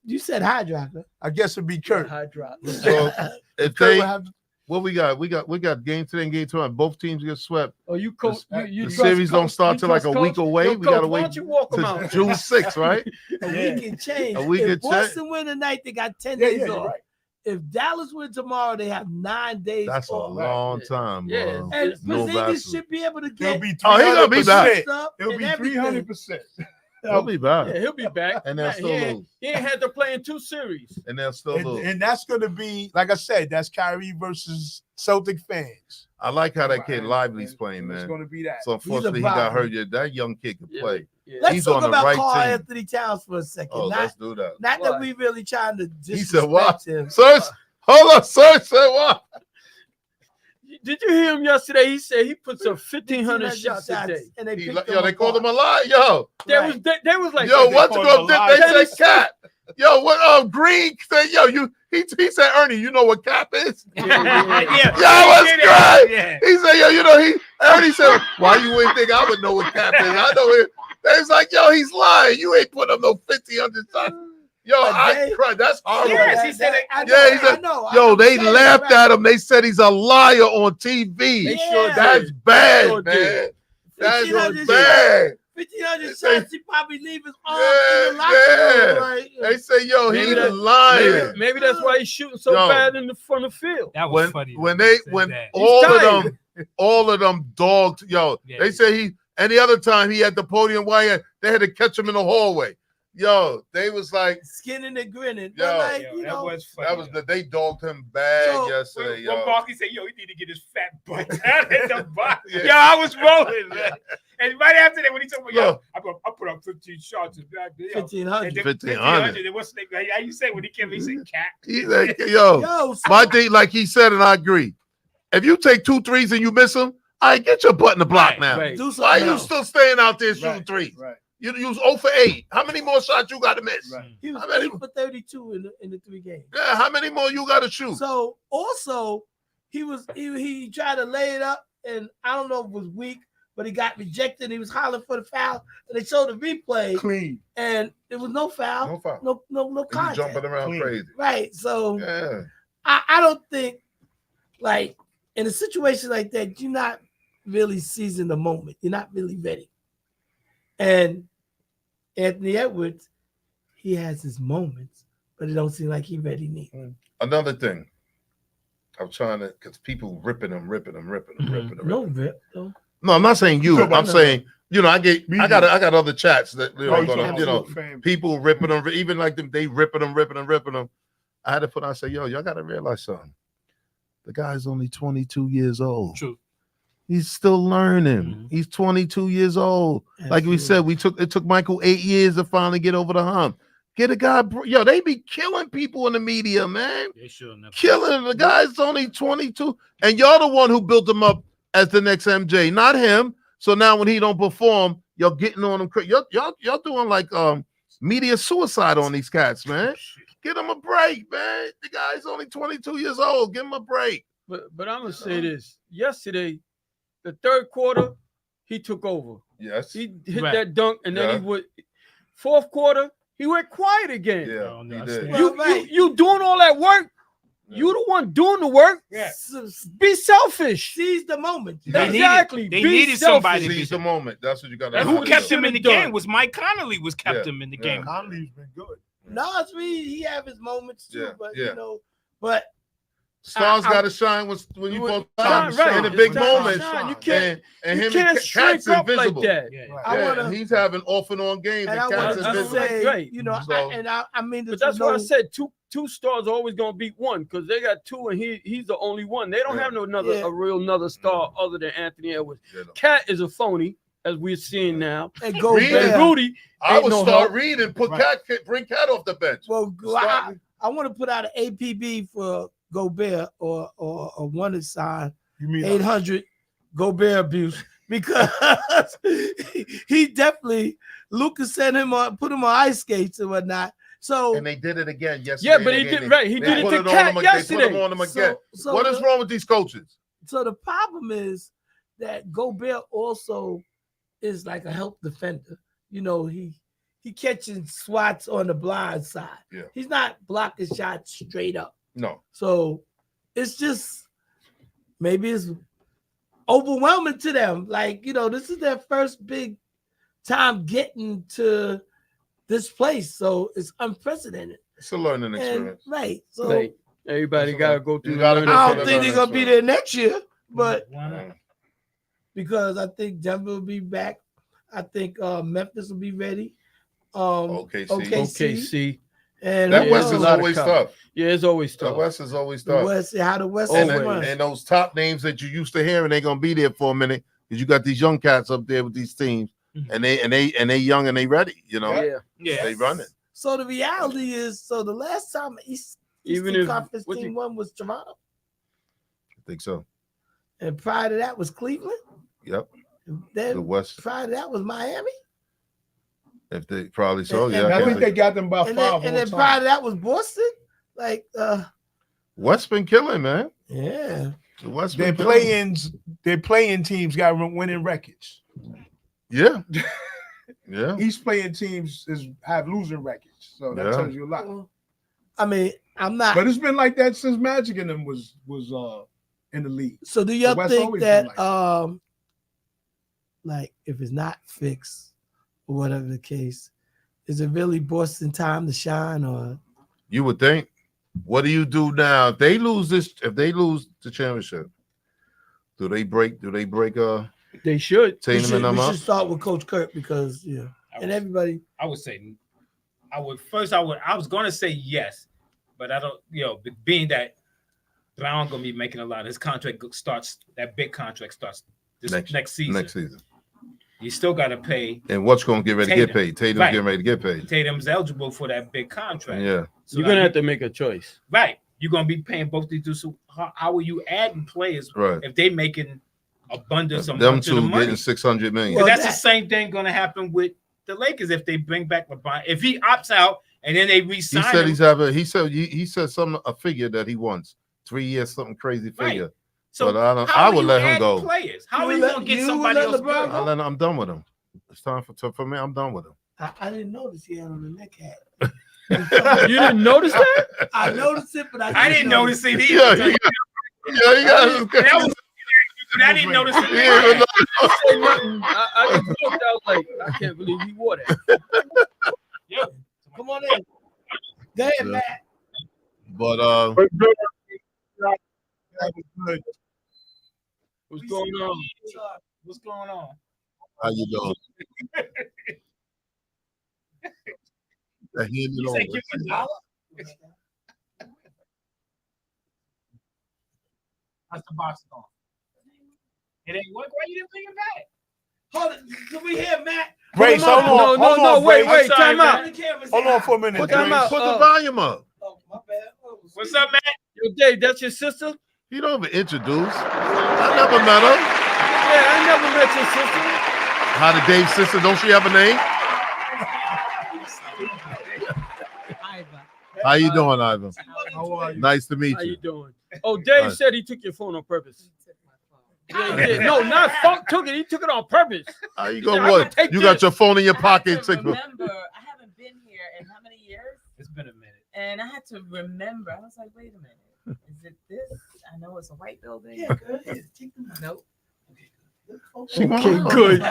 You said Hydrocker.
I guess it'd be Kurt.
High drop.
So if
Kurt
they,
would have
what we got? We got game today and game tomorrow. Both teams get swept.
Oh, you coach. You
The
trust
series don't
coach?
start
You
till like a
trust
week
coach?
away.
Yo,
We
coach,
gotta
why
wait
don't you walk them
to
out?
June 6th, right?
A week can change.
A week
if
can
Boston win tonight, they got 10
Yeah,
days
yeah, you're
off.
right.
If Dallas win tomorrow, they have 9 days
That's a
off.
long time,
Yeah.
bro.
And
No
Porzingis
vaccine.
should be able to
He'll
get
be
Oh, he gonna be back.
stuff
It'll
and
be
everything.
300%.
They'll be back,
Yeah, he'll be back.
and they'll
Man,
still
he ain't-
lose,
He ain't had to play in 2 series.
and they'll still lose.
And that's going to be, like I said, that's Kyrie versus Celtic fans.
I like how that kid
And-
Lively's
and
playing,
It's
man.
going to be that.
So unfortunately, he got
problem.
hurt. Yeah, that young kid could
Yeah.
play.
Yeah.
Let's
He's
talk
on the
about
right
Carl
team.
Anthony Towns for a second.
Oh,
not
let's do that.
not
Why?
that we really trying to
He
disrespect
said what?
him.
Search, hold on, search, say what?
Did you hear him yesterday? He said he puts up 1,500 shots a day.
and they
He,
picked
yo, they
him
called him
apart.
a lie, yo.
They was like,
Yo,
they
what's
called
going
him a lie.
They
Dennis-
say cat. Yo, what Green said, yo, he said, Ernie, you know what cap is?
Yeah.
Yo, what's great?
Yeah.
He said, yo, Ernie said, why you wouldn't think I would know what cap is? I know it. They was like, yo, he's lying. You ain't put up no 1,500 shots. Yo,
But
I
they-
cried. That's horrible.
Yes, he said it.
I know,
Yeah, he said-
I know.
Yo, they
I'm saying
laughed
right.
at him. They said he's a liar on TV.
They sure did.
That's bad,
Sure
man.
did.
That's
1,500
bad.
1,500
They-
shots, he probably leave his arm
Yeah,
in the locker room.
yeah.
Right?
They say, yo,
Maybe
he's
that-
lying.
Maybe that's why he's shooting so
Yo.
bad in the front of the field.
That was
When
funny.
when
he
they
said
when
that.
all of them dogged, yo,
Yeah.
they say he any other time he had the podium wire, they had to catch him in the hallway. Yo, they was like,
Skinning and grinning.
Yo.
But like,
Yo,
you
that
know,
was funny.
that was they dogged him bad
So,
yesterday,
When
yo.
Barkley said, "Yo, he need to get his fat butt down at the bottom."
Yeah.
Yo, I was rolling, man. And right after that, when he told me, "Yo,
Yo.
I put up 15 shots and back there."
1,500.
1,500.
And what's the how you say when he came? He said, "Cat."
He like, yo,
Yo, so
my thing, like he said, and I agree. If you take 2 threes and you miss them, I get your butt in the block
Right,
now.
right.
do
Why
something
you
else.
still staying out there shooting
Right,
threes?
Right.
You was 0 for 8. How many more shots you got to miss?
Right.
He was
How many-
8 for 32 in the 3 games.
Yeah, how many more you got to shoot?
So also he tried to lay it up, and I don't know if it was weak, but he got rejected. He was hollering for the foul, and they showed the replay,
Clean.
and there was no foul,
No foul.
no
And you
contact.
jumping around
Clean.
crazy.
Right. So
Yeah.
I don't think, like, in a situation like that, you're not really seizing the moment. You're not really ready. And Anthony Edwards, he has his moments, but it don't seem like he's ready neither.
Another thing. I'm trying to, because people ripping him.
No rip, though.
No, I'm not saying you. I'm saying, I got other chats that
Right,
gonna,
absolute
people ripping them, even like them, they ripping them. I had to put. I said, yo, y'all got to realize something. The guy's only 22 years old.
True.
He's still learning.
Mhm.
He's 22 years old. Like we said, it took Michael 8 years to finally get over the hump. Get a guy, yo, they be killing people in the media, man.
They should never.
Killing him. The guy's only 22, and y'all the one who built him up as the next MJ, not him. So now when he don't perform, y'all getting on him. Y'all doing like media suicide on these cats, man. Get him a break, man. The guy's only 22 years old. Give him a break.
But I'm gonna say this. Yesterday, the third quarter, he took over.
Yes.
He hit
Right.
that dunk, and then
Yeah.
he would. Fourth quarter, he went quiet again.
Yeah,
Oh, no,
he
I
did.
see.
Well,
You doing all that work? You the one doing the work.
Yeah.
Be selfish.
Seize the moment.
They needed-
Exactly.
they
Be
needed
selfish.
somebody to
Seize the moment. That's what you got to
And
do.
who kept him in the
Should've done.
game was Mike Connolly kept
Yeah,
him in the
yeah.
game.
Conley's been good.
Nas Reed, he have his moments too,
Yeah,
but
yeah.
but
Stars
I-
got to shine when you both
Shine,
shine
right.
in the
It's
big
time to
moments.
shine. You can't.
And
You
him
can't
and
shrink
Cat's
up
invisible.
like that.
Yeah.
I
Yeah,
wanna-
he's having off and on games.
and
And
I
Cat's
want to
invisible.
Right.
say,
Right.
you know,
So-
I mean,
But that's why I said two stars are always gonna beat one because they got two and he's the only one. They don't
Yeah.
have
Yeah.
a real another star other than Anthony Edwards.
Yeah, no.
Cat is a phony, as we're seeing now.
and go
Reed
back.
is
Rudy,
I
ain't
would
no
start
help.
reading, put
Right.
bring Cat off the bench.
Well,
Start-
I want to put out an APB for Gobert or a wanted sign
You mean
800 Gobert abuse because he definitely Lucas sent him on, put him on ice skates and whatnot. So
And they did it again yesterday.
Yeah, but
They
he did
did-
right. He
they
did it
put
to
on
Cat
him again. They
yesterday.
put him on him again.
so
What is wrong with these coaches?
So the problem is that Gobert also is like a help defender. You know, he catching swats on the blind side.
Yeah.
He's not blocking shots straight up.
No.
So it's just maybe it's overwhelming to them. Like, you know, this is their first big time getting to this place. So it's unprecedented.
It's a learning
And
experience.
right. So
Right. Everybody
That's
gotta
all.
go
You
through.
gotta
the
go
I
learning
don't
through
think
the
they're gonna be there next year, but
Why not?
because I think Denver will be back. I think Memphis will be ready.
OKC.
OKC.
And
That
who
West
Yeah,
is
a lot of
always
cup.
tough.
Yeah, it's always
That
tough.
West is always
the
tough.
West, how the West
And,
is
Always.
run.
and those top names that you used to hear, and they're gonna be there for a minute because you got these young cats up there with these teams,
Mhm.
and they young and they ready. You know,
Yeah.
Yeah.
they run it.
So the reality is, so the last time Eastern
Even if
Conference
what
team
you-
won was Toronto,
I think so.
and prior to that was Cleveland.
Yep.
And
The
then
West,
prior to that was Miami,
if they probably so.
And-
Yeah,
and
I
guess
think
they-
they got them by
and
five.
then, and
all
then
time.
prior to that was Boston. Like,
West been killing, man.
yeah,
The West
Their
been killing.
playing, their playing teams got winning records.
Yeah. Yeah.
East playing teams have losing records, so that
Yeah.
tells you a lot.
Well, I mean, I'm not.
But it's been like that since Magic and them was in the league.
So do y'all
West
think
always
that
been like that.
like if it's not fixed or whatever the case, is it really Boston time to shine or
You would think. What do you do now if they lose this? If they lose the championship, do they break?
They should.
we
Tatum
should,
and them
we
up?
should start with Coach Kirk because and everybody
I would say, I was going to say yes, but I don't, being that Brown going to be making a lot, his contract starts, that big contract starts this next season.
Next season.
You still got to pay.
And what's going to get ready to get
Tatum.
paid? Tatum's
Right.
getting ready to get paid.
Tatum's eligible for that big contract.
Yeah.
So
You're
now
gonna have to make a choice.
right. You're going to be paying both these dudes. So how are you adding players
Right.
if they making abundance of
Them
to the
two
money?
getting 600 million.
Well,
But that's
that-
the same thing going to happen with the Lakers if they bring back LeBron. If he opts out and then they
He
re-sign
said
him,
he said a figure that he wants 3 years, something crazy figure.
So
But I don't-
how
I
are
would
you
let him
adding
go.
Players? How
You
are
would
you
let-
gonna get
you would
somebody
let
else?
LeBron
good?
I'm done with him. It's time for me. I'm done with him.
I didn't notice he had on the neck hat.
You didn't notice that?
I noticed it, but
I didn't notice it
Yeah,
either.
you got
That was, I didn't notice it.
Yeah,
Say nothing. I just looked. I was like, I can't believe he wore that.
Yeah.
Come on in. Go ahead,
Yeah.
Matt.
But
That was good.
What's going on?
What's going on?
how you doing? Hand it
You
over.
say give him $1? That's the box on. It ain't work. Why you didn't bring it back?
Hold it. Can we hear Matt?
Brace, hold on.
No, wait,
Brace.
time out.
Hold on for a minute.
Put
Time
Brace.
out.
the volume up.
Oh, my bad. Oh,
What's up, Matt?
Yo, Dave, that's your sister?
You don't even introduce. I never met her.
Yeah, I never met your sister.
How the Dave's sister? Don't she have a name? How you doing, Ivan?
How are you?
Nice to meet
How you
you.
doing? Oh, Dave
Right.
said he took your phone on purpose. Yeah, he did. No, not Funk took it. He took it on purpose.
How you
Yeah,
going?
I
What?
can take
You got
this.
your phone in your
I
pocket.
had to
Take-
remember, I haven't been here in how many years?
It's been a minute.
And I had to remember. I was like, wait a minute. Is it this? I know it's a white building.
Yeah, go ahead. Take them out.
Nope.
She want-
Okay, good.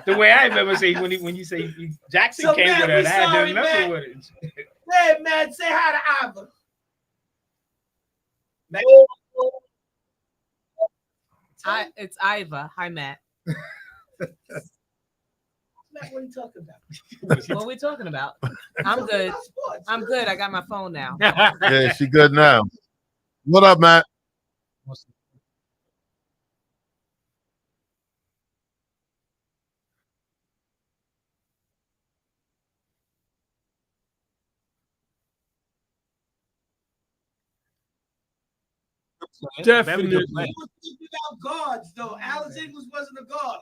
The way I remember saying when you say Jackson
So,
came
Matt,
with her,
we
and I had to
sorry,
remember
Matt.
what it is.
Hey, Matt, say hi to Ivan. Matt.
It's Iva. Hi, Matt.
Matt, what are you talking about?
What are we talking about? I'm good. I'm good. I got my phone now.
Yeah, she good now. What up, Matt?
Definitely.
We were talking about guards, though. Alex English wasn't a guard.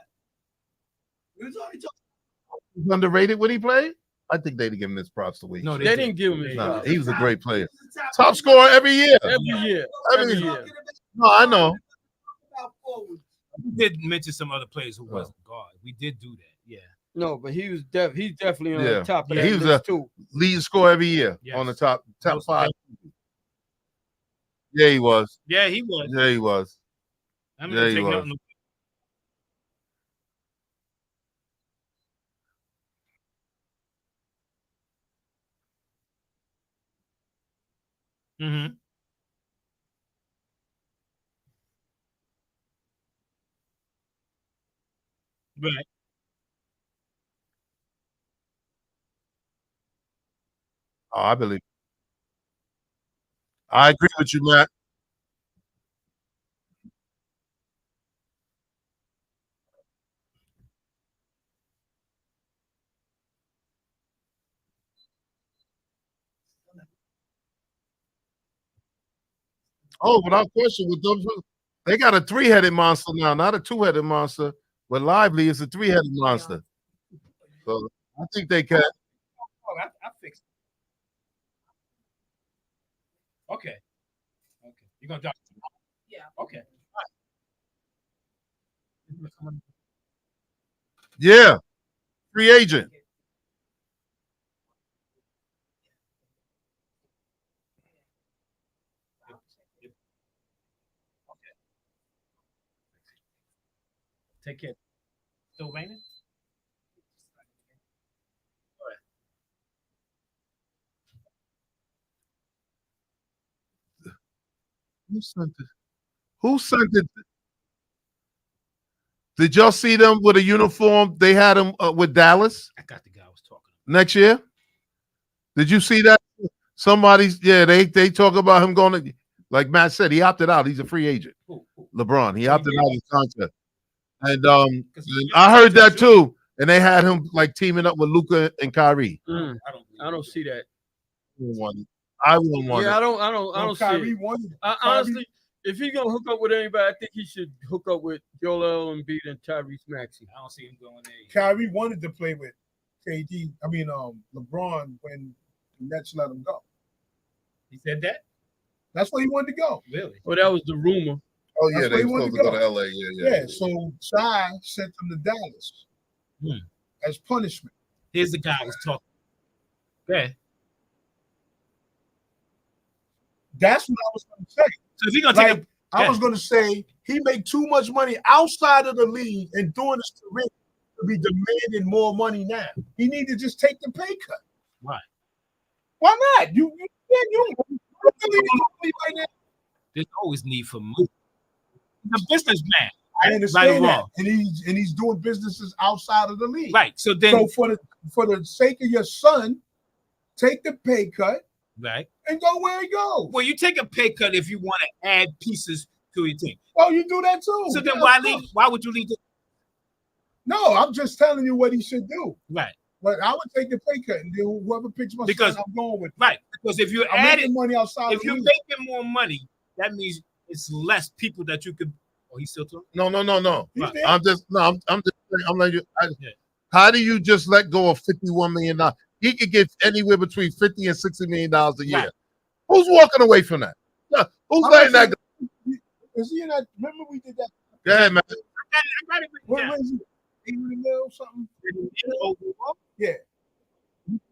We was only talking.
He's underrated when he played. I think they'd give him this props the week.
No,
They didn't give him his
Nah,
shot.
he was a great player.
Top
Top scorer every year.
Every year.
Every
Every
year.
year.
No, I know.
About forwards.
We did mention some other players who wasn't guard. We did do that. Yeah.
No, but he's definitely on
Yeah.
the top of
Yeah,
that
he was
list too.
Leading scorer every year
Yes.
on the top
Most
5. Yeah, he was.
Yeah, he was.
Yeah, he was.
I'm
Yeah,
gonna
he
take
was.
nothing. Mm-hmm. Right.
Oh, I believe. I agree with you, Matt. Oh, without question, with those, they got a 3-headed monster now, not a 2-headed monster. But Lively is a 3-headed monster. So I think they can.
Oh, I fixed it. Okay. Okay. You're gonna drop.
Yeah.
Okay. All right.
Yeah, free agent.
Take care. Still raining?
Who sent it? Who sent it? Did y'all see them with a uniform? They had them with Dallas
I got the guy I was talking
next year. Did you see that? Somebody's they talk about him going to, like Matt said, he opted out. He's a free agent.
about. Who?
LeBron. He opted out of his contract. And
'Cause
I heard that too. And they had him like teaming up with Luka and Kyrie.
I don't see that.
I wouldn't want
Yeah,
it.
I don't see
Kyrie
it.
wanted.
Honestly, if he's gonna hook up with anybody, I think he should hook up with Joel Embiid and Tyrese Maxey.
I don't see him going there.
Kyrie wanted to play with KD. I mean, LeBron when the Nets let him go.
He said that?
That's where he wanted to go.
Really?
Well, that was the rumor.
Oh yeah,
That's
they
where he
supposed
wanted
to
to
go to LA.
Yeah, so Shai sent them to Dallas as punishment.
Here's the guy I was talking. Okay.
That's what I was going to say.
So if you're gonna
Like,
take
I was going to say he make too much money outside of the league and doing his career to be demanding more money now. He need to just take the pay cut.
Right.
Why not? You don't really need money right now.
there's always need for money. He's a businessman.
I understand that,
wrong.
and he's doing businesses outside of the league.
Right. So then,
So for the sake of your son, take the pay cut
right.
and go where he goes.
Well, you take a pay cut if you want to add pieces to your team.
Oh, you do that too.
So then,
Yeah,
why
of
leave?
course.
Why would you leave?
No, I'm just telling you what he should do.
Right.
But I would take the pay cut and then whoever picks my
Because-
son, I'm going with.
Right. Because if you
I'm
add
making
it,
money outside.
if
of
you're
the league.
making more money, that means it's less people that you could. Oh, he's still talking.
No.
He's
Right.
there.
I'm just saying, I'm letting you.
Yeah.
How do you just let go of $51 million? He could get anywhere between $50 and $60 million a year.
Right.
Who's walking away from that? Yeah, who's
How
letting
much
that go?
Is he in that? Remember we did that.
Go ahead, man.
I got it
What
written down.
is it? 80 mil something?
Overall,
Yeah.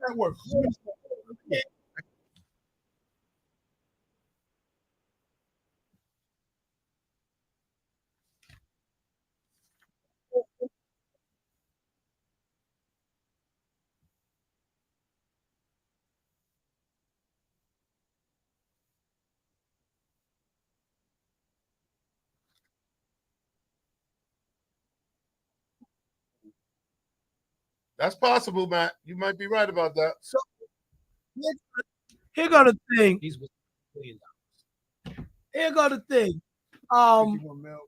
That works. Yeah.
That's possible, Matt. You might be right about that.
So here go the thing.
he's with $1 billion.
Here go the thing.
51 mil.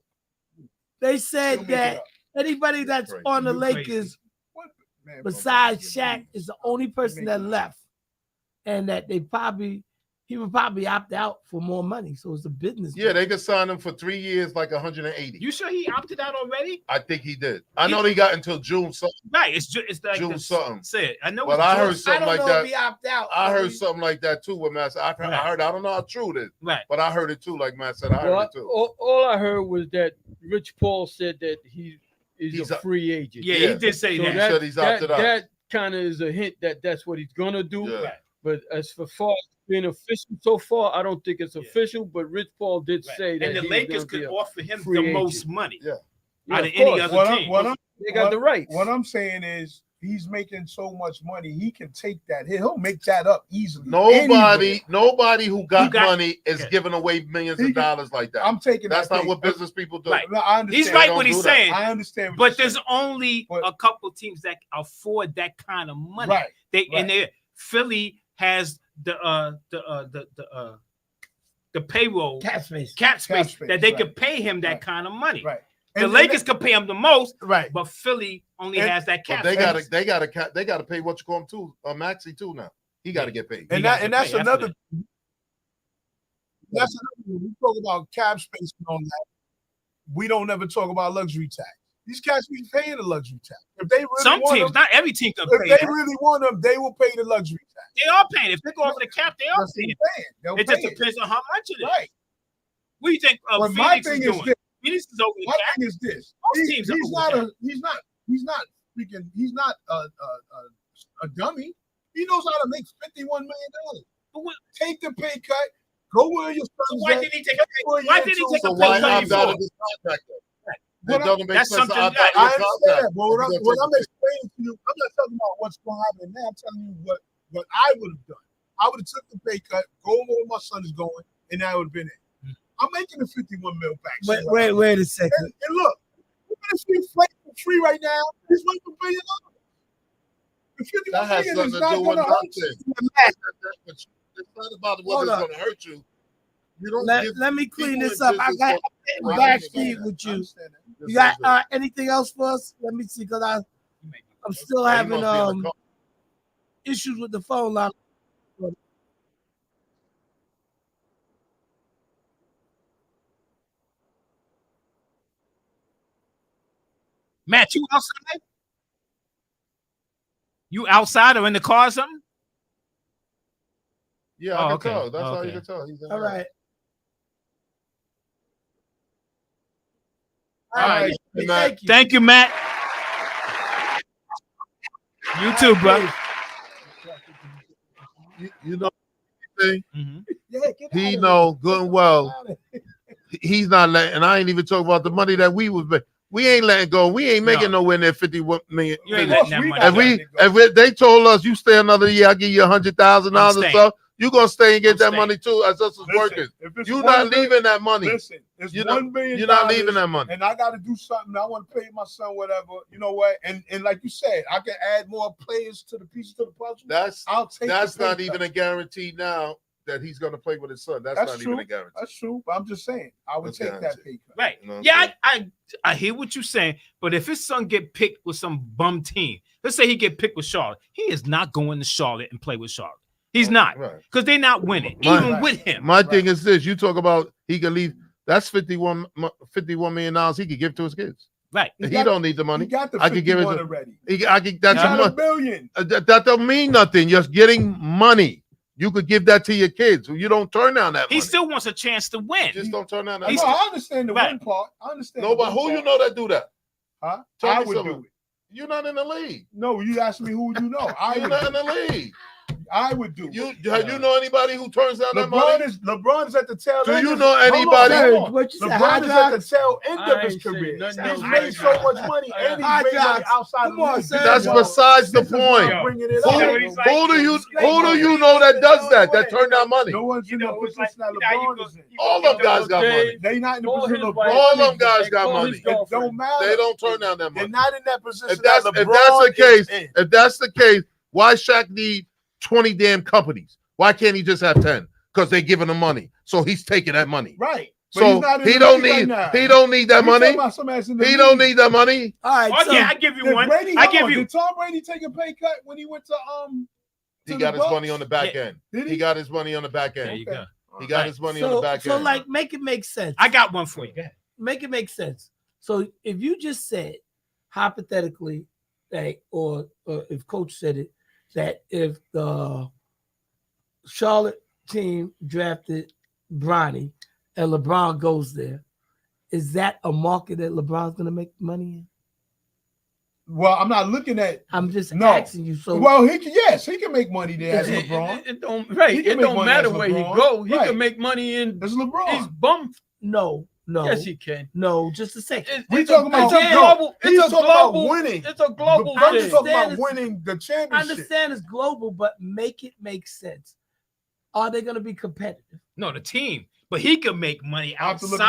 They
Still
said
make it
that
up.
anybody that's
Crazy.
on the
You crazy.
Lakers
What? Man,
besides
bro,
Shaq is the only person that left, and that he would probably opt out for more money. So it's a business.
Yeah, they could sign him for 3 years, like 180.
You sure he opted out already?
I think he did. I know they got until June something.
Right. It's like
June
this-
something.
Said. I know.
But
it's
I
June.
heard
I
something
don't
like
know
that.
if he opt out.
I heard something like that too. With Matt, I heard. I don't know how true it is,
Right.
but I heard it too. Like Matt said, I heard
Well,
it too.
all I heard was that Rich Paul said that he's
He's
a
a-
free agent.
Yeah,
Yeah.
he did say
So
that.
He said he's opted out.
that kind of is a hint that that's what he's gonna do.
Yeah.
Right.
But as for far as being official so far, I don't think it's
Yeah.
official. But Rich Paul did
Right.
say that
And the
he's
Lakers
gonna be
could
a
offer him
free
the
agent.
most money
Yeah.
out of
of
any
course.
other
What
team.
They got the rights.
What I'm saying is he's making so much money, he can take that. He'll make that up easily.
Nobody who got,
Who got-
money is
Okay.
giving away millions
He
of
can-
dollars like that.
I'm taking
That's
that
not
thing.
what business people do.
Right.
No, I understand.
He's right
don't
what he's
do that.
saying.
I understand. What
But
you're
there's
saying.
only
But-
a couple teams that afford that kind of money.
right.
Philly has the payroll
cap space.
cap space
space,
that they
right.
could pay him that
Right.
kind of money.
Right.
The Lakers could pay him the most,
Right.
but Philly only
And-
has that
But
cap.
they
space.
got to pay what you call him too, Maxie too now. He got to get paid.
And
got
that and
to
that's
pay after
another. That's another. When we talk about cap space and all that, we don't ever talk about luxury tax. These cats be paying the luxury tax. If they really
Some
want
teams,
them,
not every team can
if
pay
they
that.
really want them, they will pay the luxury tax.
They are paying. If they go over the cap, they are
That's what
paying.
I'm saying. They'll
It
pay
just depends on how much it is.
Right.
What do you think
But my
Phoenix is
thing
doing?
is this.
Phoenix is over the
My
cap.
thing is this.
Most teams are
He's
over
not
the cap.
he's not a dummy. He knows how to make $51 million.
But what-
Take the pay cut. Go where your
So
son's
why
at.
did he take a pay?
Why
Why
you
did he
into-
take
So
a
why
pay cut
opt out
before?
of this contract? Though?
What
It doesn't make
that's
sense to
something
opt
that-
out
I
of the
understand
contract.
that, but what I'm explaining to you, I'm not talking about what's going to happen now. I'm telling you what I would have done. I would have took the pay cut, go where my son is going, and that would have been it. I'm making the 51 mil back.
Wait a second.
And look, even if we play for free right now, he's worth $1 billion. The 51
That has
million
something
is
to
not
do
going
with
to hurt you.
nothing. It's not about
Hold
whether it's
up.
going to hurt you. You don't give
Let me clean
people
this
in
up. I
business
got
what-
backstage
I
with you.
understand that.
You got anything else for us? Let me see, because I'm still
He
having
must be in the car.
issues with the phone line.
Matt, you outside? You outside or in the car or something?
Yeah,
Oh,
I can
okay.
tell. That's how you
Okay.
can tell. He's in
All
there.
right.
All right.
Matt.
Thank you, Matt. You too, bro.
You know, thing,
Yeah, get
he
out of
know
here.
good and
Get
well
out of here.
he's not letting. And I ain't even talking about the money that we was making. We ain't letting go. We ain't making
No.
nowhere near 51 million.
You ain't
Of course,
letting that
we
money
got
If
go.
that.
they told us you stay another year, I'll give you $100,000
I'm
or
staying.
so. You gonna stay and get
I'm
that
staying.
money too as us as
Listen,
workers.
if it's
You're
$1
not
billion,
leaving that money.
Listen, it's
You're not-
$1 billion.
You're not leaving that money.
And I got to do something. I want to pay my son whatever. You know what? And like you said, I can add more players to the pieces to the puzzle.
That's
I'll take.
that's
the pay
not
cut.
even a guarantee now that he's gonna play with his son. That's
That's
not
true.
even a guarantee.
That's true. But I'm just saying, I would
That's
take that
guaranteed.
pay cut.
Right.
You know what I'm
Yeah,
saying?
I hear what you're saying, but if his son get picked with some bum team, let's say he get picked with Charlotte, he is not going to Charlotte and play with Charlotte. He's not,
Right.
because they're not winning,
My-
even
Right.
with him.
My thing is this: you talk about he can leave. That's $51 million he could give to his kids.
Right.
He
got-
don't need the
He
money.
got the
I could give it
51
to-
already.
I could, that's
He
how
got
much.
$1 billion.
That don't mean nothing. Just getting money. You could give that to your kids. You don't turn down that
He
money.
still wants a chance to win.
Just don't turn down that
I
He's-
know,
money.
I understand the
Right.
win part. I understand.
No,
the
but
win
who you
part.
know that do that?
Huh?
Tell
I
me
would
something.
do it.
You're not in the league.
No, you asked me who you know. I
You're
would
not in
do
the
it.
league.
I would do it.
You know anybody who turns down that
LeBron
money?
is at the tail
Do
end.
you
of-
know
Hold on,
anybody-
hold on.
Serge, what you said,
LeBron is at the tail end
I
of his
ain't saying
career.
nothing
He's
else.
made so much money, and he's
Hot
made money
dogs.
outside
Come
the
on,
league.
Serge.
That's
Yo,
besides the
this is why I'm
point.
bringing it
Who,
up.
know what he's like?
who do you
Wait,
know that
wait,
does
wait,
that?
wait.
That turn down money?
No one's
You
in
know,
the
it's like,
position that
you know, you
LeBron
go-
is in.
you
All
go
them guys got
Okay.
money.
They not in the
Call
position
his
LeBron
wife.
All
is
them
in.
guys
Hey,
got
call
money.
his
It
girlfriend.
don't matter.
They don't turn down that
They're
money.
not in that position.
If that's
that
the
LeBron
case,
is in.
if that's the case, why Shaq need 20 damn companies? Why can't he just have 10? Because they giving him money, so he's taking that money.
Right. But
So
he's not in
he
the
don't
league right
need
now.
he don't need that
We talking
money.
about somebody that's in the
He
league.
don't need that money.
All right,
Oh,
so
yeah, I give you
Did
one.
Brady,
I
hold
give
on,
you.
Did Tom Brady take a pay cut when he went to
He
to
got
the
his
Bucks?
money on the back end.
Did
He
he?
got his money on the back
There
end.
you go.
He got
Right.
his money on the back
so
end.
like make it make sense.
I got one for you. Go ahead.
Make it make sense. So if you just said hypothetically that, or if Coach said it, that if the Charlotte team drafted Bronny and LeBron goes there, is that a market that LeBron's going to make money in?
Well, I'm not looking at.
I'm just
No.
asking you. So
Well, he can make money there as
It-
LeBron.
It don't right.
He can
It
make
don't
money
matter
as
where he
LeBron.
go. He
Right.
can make money in.
It's
He's
LeBron.
bum.
no.
Yes, he can.
No, just a second.
We
It's
talking
a
about
global.
he's
It's a
talking about
global.
winning.
It's a global
I'm
thing.
just talking about
Understand
winning the
I
championship.
understand it's global, but make it make sense. Are they going to be competitive?
No, the team, but he can make money
I have to look at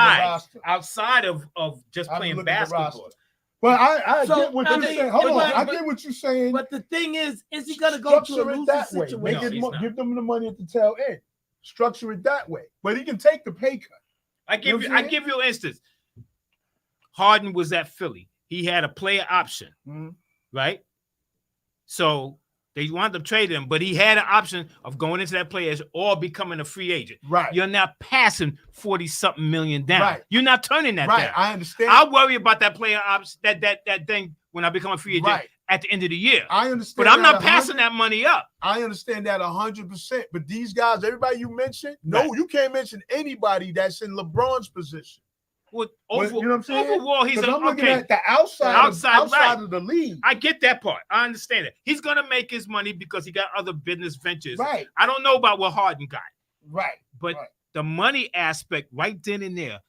the
outside
roster.
of just
I have to
playing
look at the
basketball.
roster. But I
So,
get what
I
you're
mean,
saying. Hold on,
but-
I get what you're saying.
But the thing is he going to go to a
Structure it
losing
that way.
situation?
Make
No,
it
he's not.
give them the money at the tail end. Structure it that way. But he can take the pay cut.
I
You know
give
what
you.
I'm
I
saying?
give you an instance. Harden was at Philly. He had a player option,
Mhm.
right? So they wound up trading him, but he had an option of going into that player or becoming a free agent.
Right.
You're not passing 40-something million down.
Right.
You're not turning that
Right.
down.
I understand.
I worry about that player option, that thing when I become a free agent
Right.
at the end of the year.
I understand.
But I'm
that
not passing
100
that money up.
I understand that 100%. But these guys, everybody you mentioned, no,
Right.
you can't mention anybody that's in LeBron's position.
Well,
But you know what I'm saying?
overall, he's
'Cause
a,
I'm looking
okay.
at the outside,
Outside, right.
of the league.
I get that part. I understand it. He's gonna make his money because he got other business ventures.
Right.
I don't know about what Harden got,
Right.
but
Right.
the money aspect right then and there,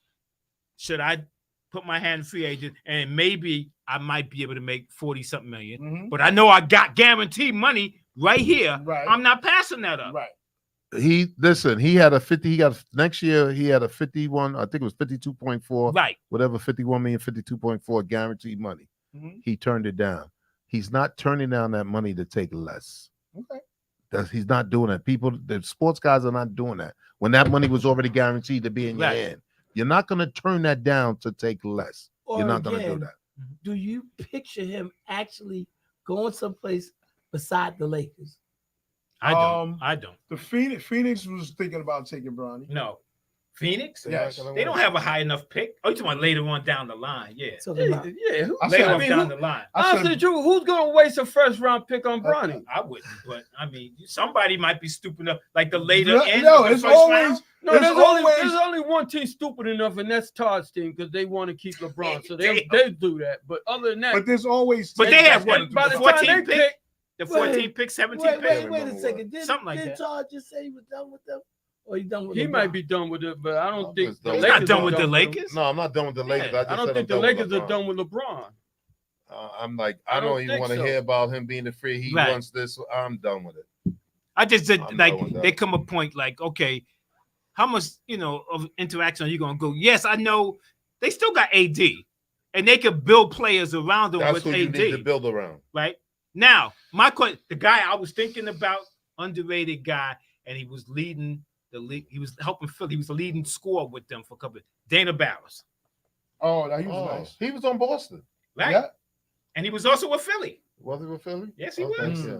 should I put my hand in free agent and maybe I might be able to make 40-something million,
Mhm.
but I know I got guaranteed money right here.
Right.
I'm not passing that up.
Right.
He had a 50. He got next year. He had a 51. I think it was 52.4.
Right.
Whatever, 51 million, 52.4 guaranteed money.
Mhm.
He turned it down. He's not turning down that money to take less.
Okay.
He's not doing that. The sports guys are not doing that. When that money was already guaranteed to be in your
Right.
hand, you're not going to turn that down to take less.
Or
You're not going to do
again,
that.
do you picture him actually going someplace beside the Lakers?
I don't. I don't.
The Phoenix was thinking about taking Bronny.
No. Phoenix?
They're not
Yes.
gonna
They
win.
don't have a high enough pick. Oh, you talking about later on down the line? Yeah.
Talking about
Yeah.
I
Later
said,
on down the line.
I
Honestly,
said,
Drew, who's gonna waste a first round pick on Bronny?
I wouldn't, but I mean, somebody might be stupid enough, like the later
No,
end
no,
of the
it's
first
always
round.
No,
There's
there's only one team stupid enough, and that's Todd's team because they want to keep LeBron. So they do that. But other than that,
but there's always.
But they have
what?
what?
by
The
the time
14
they
pick,
pick,
the 14 pick, 17 pick.
wait a second. Did,
Something like
did
that.
Todd just say he was done with them? Or he done with
he
LeBron?
might be done with it, but I don't
I'm
think
just
the
done.
He's
Lakers
not done
are
with the
him.
Lakers.
No, I'm not done with the Lakers.
Yeah,
I just
I don't
said
think
I'm
the
done with
Lakers are
LeBron.
done with LeBron.
I'm like,
I
I
don't
don't even
think
want to
so.
hear about him being the free. He
Right.
wants this. I'm done with it.
I just did
I'm
like
done with that.
they come a point like, okay, how much of interaction are you gonna go? Yes, I know they still got AD, and they could build players around them
That's
with
who you
AD.
need to build around.
Right now, my question, the guy I was thinking about, underrated guy, and he was leading the league. He was helping Philly. He was the leading scorer with them for a couple. Dana Barros,
Oh, he was nice.
He was on Boston.
right?
Yeah.
And he was also with Philly.
Was he with Philly?
Yes, he
Okay,
was.
yeah.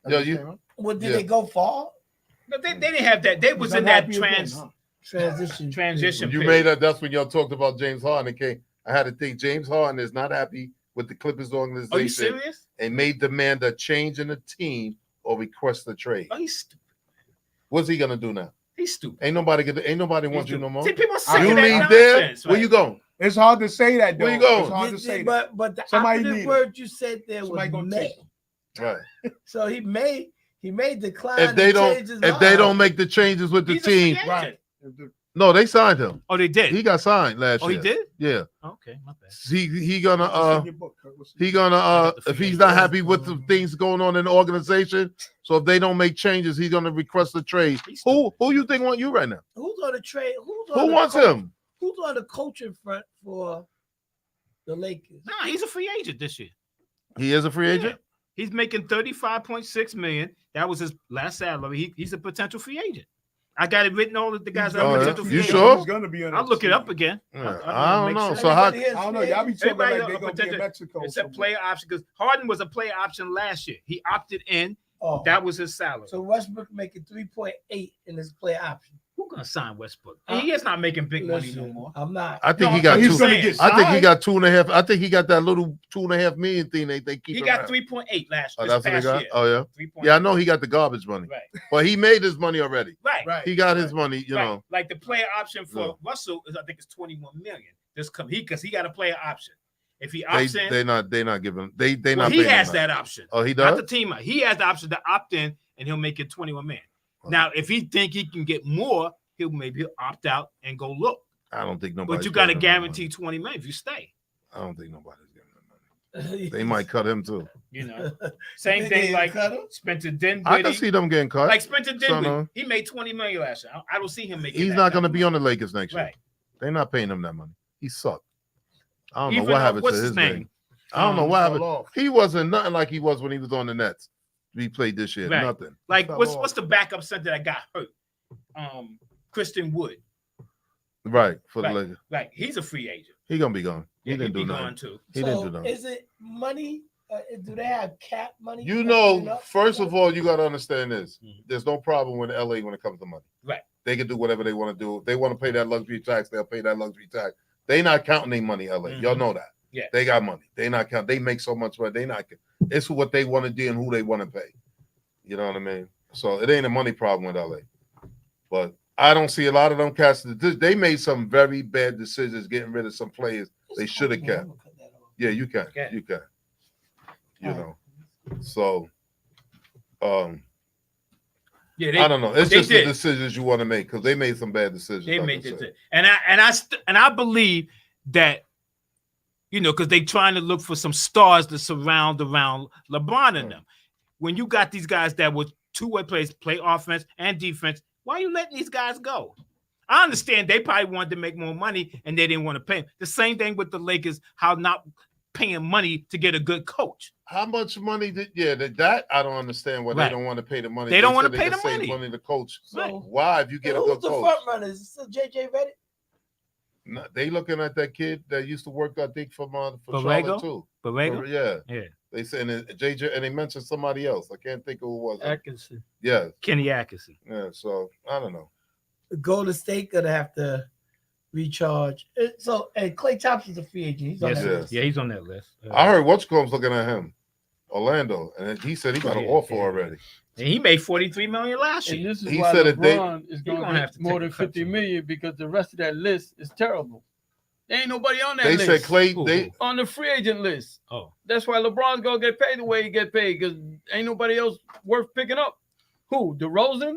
That's
Yo,
the
you-
same, huh?
Well, did
Yeah.
they go far?
But they didn't have that. They was
He's
in that
unhappy again,
transition.
huh?
Transition.
You
period.
made that. That's when y'all talked about James Harden. Okay, I had to think James Harden is not happy with the Clippers
Are you
organization
serious?
and may demand a change in the team or request a trade.
Oh, he's stupid.
What's he gonna do now?
He's stupid.
Ain't nobody want you no more.
See, people are sick
You
of
You
that
leave
nonsense,
there.
right?
Where you going?
It's hard to say that, though.
Where you going?
It's hard to say that.
But the
Somebody
operative
need it.
word you said there
Somebody
was
gonna take
may.
Right.
So he may decline.
If they
to
don't,
change his
if they
mind.
don't make the changes with the
He's a free
team,
agent.
Right.
no, they signed him.
Oh, they did.
He got signed last
Oh,
year.
he did.
Yeah.
Okay, my bad.
He gonna
What's in your book, Kurt? What's in
he
your
gonna
got the
if
free
he's
agent.
not happy with the things going on in the organization, so if they don't make changes, he's gonna request a trade.
He's
Who you think want you right now?
Who's on the trade?
Who wants him?
Who's on the coaching front for the Lakers?
Nah, he's a free agent this year.
He is a free agent.
He's making $35.6 million. That was his last salary. He's a potential free agent. I got it written all of the guys that
Oh,
are
yeah?
potential free
You
agents.
sure?
He's gonna be on
I'll look it up again.
Yeah,
I
I don't
make
know.
sense.
So how?
I don't know. Y'all be talking
Everybody
like they're
a
gonna be in
potential-
Mexico.
It's a player option because Harden was a player option last year. He opted in.
Oh,
That was his salary.
so Westbrook making 3.8 in his play option.
Who's gonna sign Westbrook? He is not making big money no
Listen,
more.
I'm not.
I think
No,
he got
he's
two.
gonna
get
I think he
signed.
got 2.5. I think he got that little 2.5 million thing they keep.
He got
around.
3.8 last
Oh,
year.
that's what they
past
got.
year.
Oh yeah.
3.8.
Yeah, I know he got the garbage money,
Right.
but he made his money already.
Right.
Right.
He got his money. You
Right.
know.
Like the player option for
Yeah.
Russell is I think it's 21 million. Just come because he got a player option. If he
They
opts in,
they not giving. They
well,
not.
he
paying him
has
that.
that option.
Oh, he
Not
does.
the team. He has the option to opt in, and he'll make it 21 million. Now, if he think he can get more, he'll maybe opt out and go look.
I don't think nobody.
But you got to guarantee 20 million if you stay.
I don't think nobody's giving him money. They might cut him too.
You know, same
They
thing
didn't
like
cut him?
Spencer
I
Dinwiddie.
can see them getting cut.
Like Spencer Dinwiddie,
no.
he made 20 million last year. I don't see him making.
He's
that
not going to
kind
be
of
on the Lakers next
money.
year.
Right.
They're not paying him that money. He sucked. I don't
Even
know what happened
what's
to
his
his
name?
name. I don't know
Um,
what
fell
happened.
off.
He wasn't nothing like he was when he was on the Nets. He played this year.
Right.
Nothing.
Like
Fell
what's
off.
the backup center that got hurt? Christian Wood.
Right for
Right.
the Lakers?
Like he's a free agent.
He gonna be gone. He
Yeah,
didn't
he'd
do
be
nothing.
gone too.
He
So
didn't do nothing.
is it money? Do they have cap money?
You
coming
know,
up?
first of all, you got to understand this.
Mhm.
There's no problem with LA when it comes to money.
Right.
They can do whatever they want to do. If they want to pay that luxury tax, they'll pay that luxury tax. They not counting their money, LA. Y'all
Mhm.
know that.
Yeah.
They got money. They not count. They make so much money. They not. It's what they want to do and who they want to pay. You know what I mean? So it ain't a money problem with LA. But I don't see a lot of them cats. They made some very bad decisions getting rid of some players they should have
Yeah,
kept.
I'm gonna cut that off.
Yeah, you can.
Yeah.
You can. You
Alright.
know. So
Yeah, they,
I don't know. It's
they
just the
did.
decisions you want to make because they made some bad decisions.
They
like
made
I
this,
said.
and I believe that, you know, because they trying to look for some stars to surround around LeBron and them. When you got these guys that were two-way players, play offense and defense, why are you letting these guys go? I understand they probably wanted to make more money and they didn't want to pay him. The same thing with the Lakers, how not paying money to get a good coach.
How much money that I don't understand why
Right.
they don't want to pay the money.
They don't
said
wanna
they
pay
can
the
save
money.
to coach.
Right.
Why if you get a
Who's
good
the
coach?
front runners? Is it JJ Redick?
No, they looking at that kid that used to work, I think, for
Borrego?
Charlotte too.
Borrego?
Yeah.
Yeah.
They said and JJ and they mentioned somebody else. I can't think of who it was.
Atkinson.
Yeah.
Kenny Atkinson.
Yeah. So I don't know.
Golden State gonna have to recharge. So, and Klay Thompson's a free agent. He's on
Yes,
that
yeah.
list.
yeah, he's on that list.
I heard what's looking at him, Orlando, and he said he got an
Yeah,
offer
yeah.
already.
And he made $43 million last
And
year.
this is
He
why
said that they-
LeBron is going
gonna
to
have
have
to
more
take
than
a cut
50
soon.
million because the rest of that list is terrible. There ain't nobody on that
They
list.
said Clay.
Who?
They
On the free agent list.
Oh,
That's why LeBron's gonna get paid the way he get paid because ain't nobody else worth picking up. Who? DeRozan?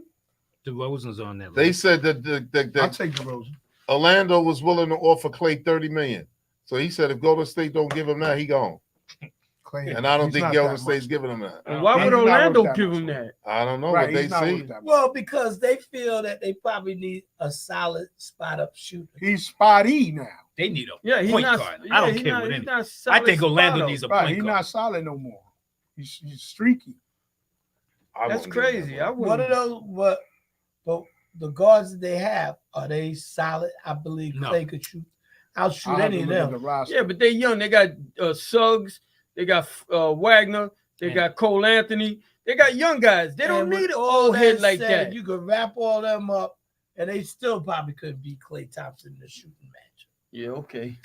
DeRozan's on that
they
list.
said that
I'll take DeRozan.
Orlando was willing to offer Clay $30 million. So he said if Golden State don't give him that, he gone.
Clay,
And I don't
he's
think
not
Golden
that
State's
much.
giving him that.
And why
He's
would
not worth
Orlando
that
give
much.
him that?
I don't know
Right,
what they
he's not
see.
worth that much.
Well, because they feel that they probably need a solid spot up shooter.
He's spotty now.
They need a
Yeah, he's
point
not.
guard.
Yeah,
I don't
he's
care
not,
what
he's
any.
not
I
solid
think Orlando
spot
needs a
up.
Right,
point
he's
guard.
not solid no more. He's streaky.
I
That's
wouldn't give him
crazy.
that
I
much.
One of
wouldn't.
those, but the guards that they have, are they solid? I believe
No.
Clay could shoot. I'll shoot
I'll have
any
to
of
look at
them.
the roster.
Yeah, but they young. They got Suggs. They got Wagner. They
And-
got Cole Anthony. They got young guys. They don't
And with
need an
all
old head
that
like
said,
that.
You could wrap all them up, and they still probably could beat Klay Thompson in the shooting match.
Yeah, okay.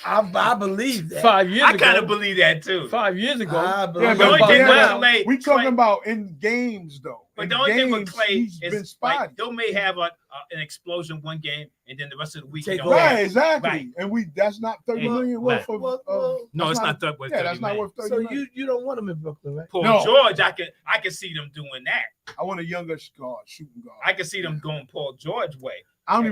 I believe that.
5 years
I
ago.
kind of believe that too.
5 years ago.
I
Yeah,
believe
The
but
only
about
thing with
now,
Clay,
we talking
Clay-
about in games though.
but
In
the only thing with
games,
Clay
he's been
is
spotty.
like they may have an explosion one game, and then the rest of the week.
Take
he don't
over.
have
Right,
it.
exactly.
Right.
And that's not 30
And-
million worth of.
Well,
No,
that's
it's not that worth
Yeah,
30
that's not
million.
worth 30
so
million.
you don't want him in Brooklyn, right?
Paul
No.
George, I can see them doing that.
I want a younger guard, shooting guard.
I can see them going Paul George way.
I don't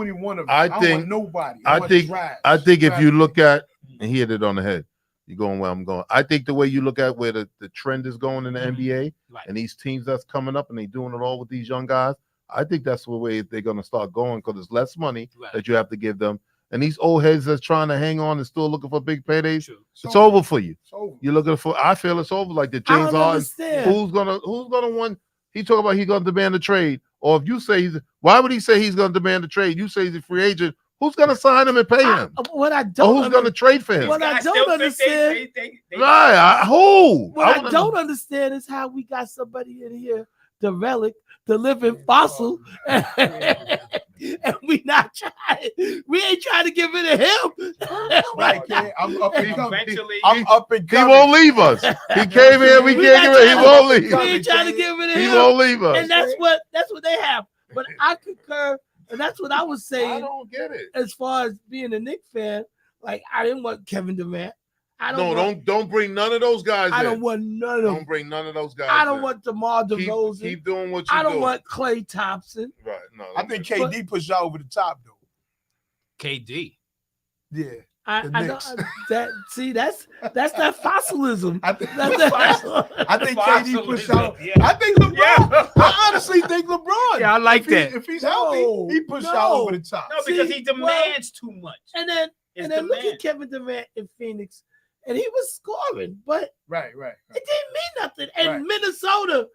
even want to.
I
don't
think-
want nobody.
I
want
think-
trash.
I think if
Trash.
you look at, and he hit it on the head, you're going where I'm going. I think the way you look at where the trend is going in the NBA
Right.
and these teams that's coming up and they doing it all with these young guys, I think that's the way they're going to start going because there's less money
Right.
that you have to give them. And these old heads that's trying to hang on and still looking for big paydays,
True.
it's over for you.
It's over.
You're looking for, I feel it's over like the
I
James
don't
Harden.
understand.
Who's gonna want? He talk about he's gonna demand a trade, or if you say why would he say he's gonna demand a trade? You say he's a free agent. Who's gonna sign him and pay him?
What I
Or
don't
who's gonna trade for him?
What I
Guys
don't
still think
understand-
they-
Right? Who?
What I
wanna-
don't understand is how we got somebody in here, the relic, the living fossil, and we not trying. We ain't trying to get rid of him.
Right, kid. I'm up and coming.
Eventually,
I'm up and
He
coming.
won't leave us. He came here. We
We
can't
not
get rid. He
trying
won't
We
leave.
ain't trying to get rid of
He
him.
won't leave us.
And that's what they have. But I concur, and that's what I was
I
saying
don't get it.
as far as being a Knicks fan. Like I didn't want Kevin Durant. I don't
No,
want,
don't bring none of those guys.
I
in.
don't want none of them.
Don't bring none of those guys.
I don't
in.
want DeMar DeRozan.
Keep doing what you
I don't
do.
want Klay Thompson.
Right. No.
I think KD pushed y'all over the top though.
KD.
Yeah.
I
The
know
Knicks.
that. See, that's that fossilism.
I think,
That's that.
I think KD pushed
Fossilism,
out.
yeah.
I think LeBron.
Yeah.
I honestly think LeBron.
Yeah, I like
if he-
that.
If he's
No,
healthy, he pushed y'all
no.
over the top.
No, because
See,
he demands too much.
And then
His
and then look
demand.
at Kevin Durant in Phoenix, and he was scoring, but
Right.
it didn't mean nothing. And
Right.
Minnesota,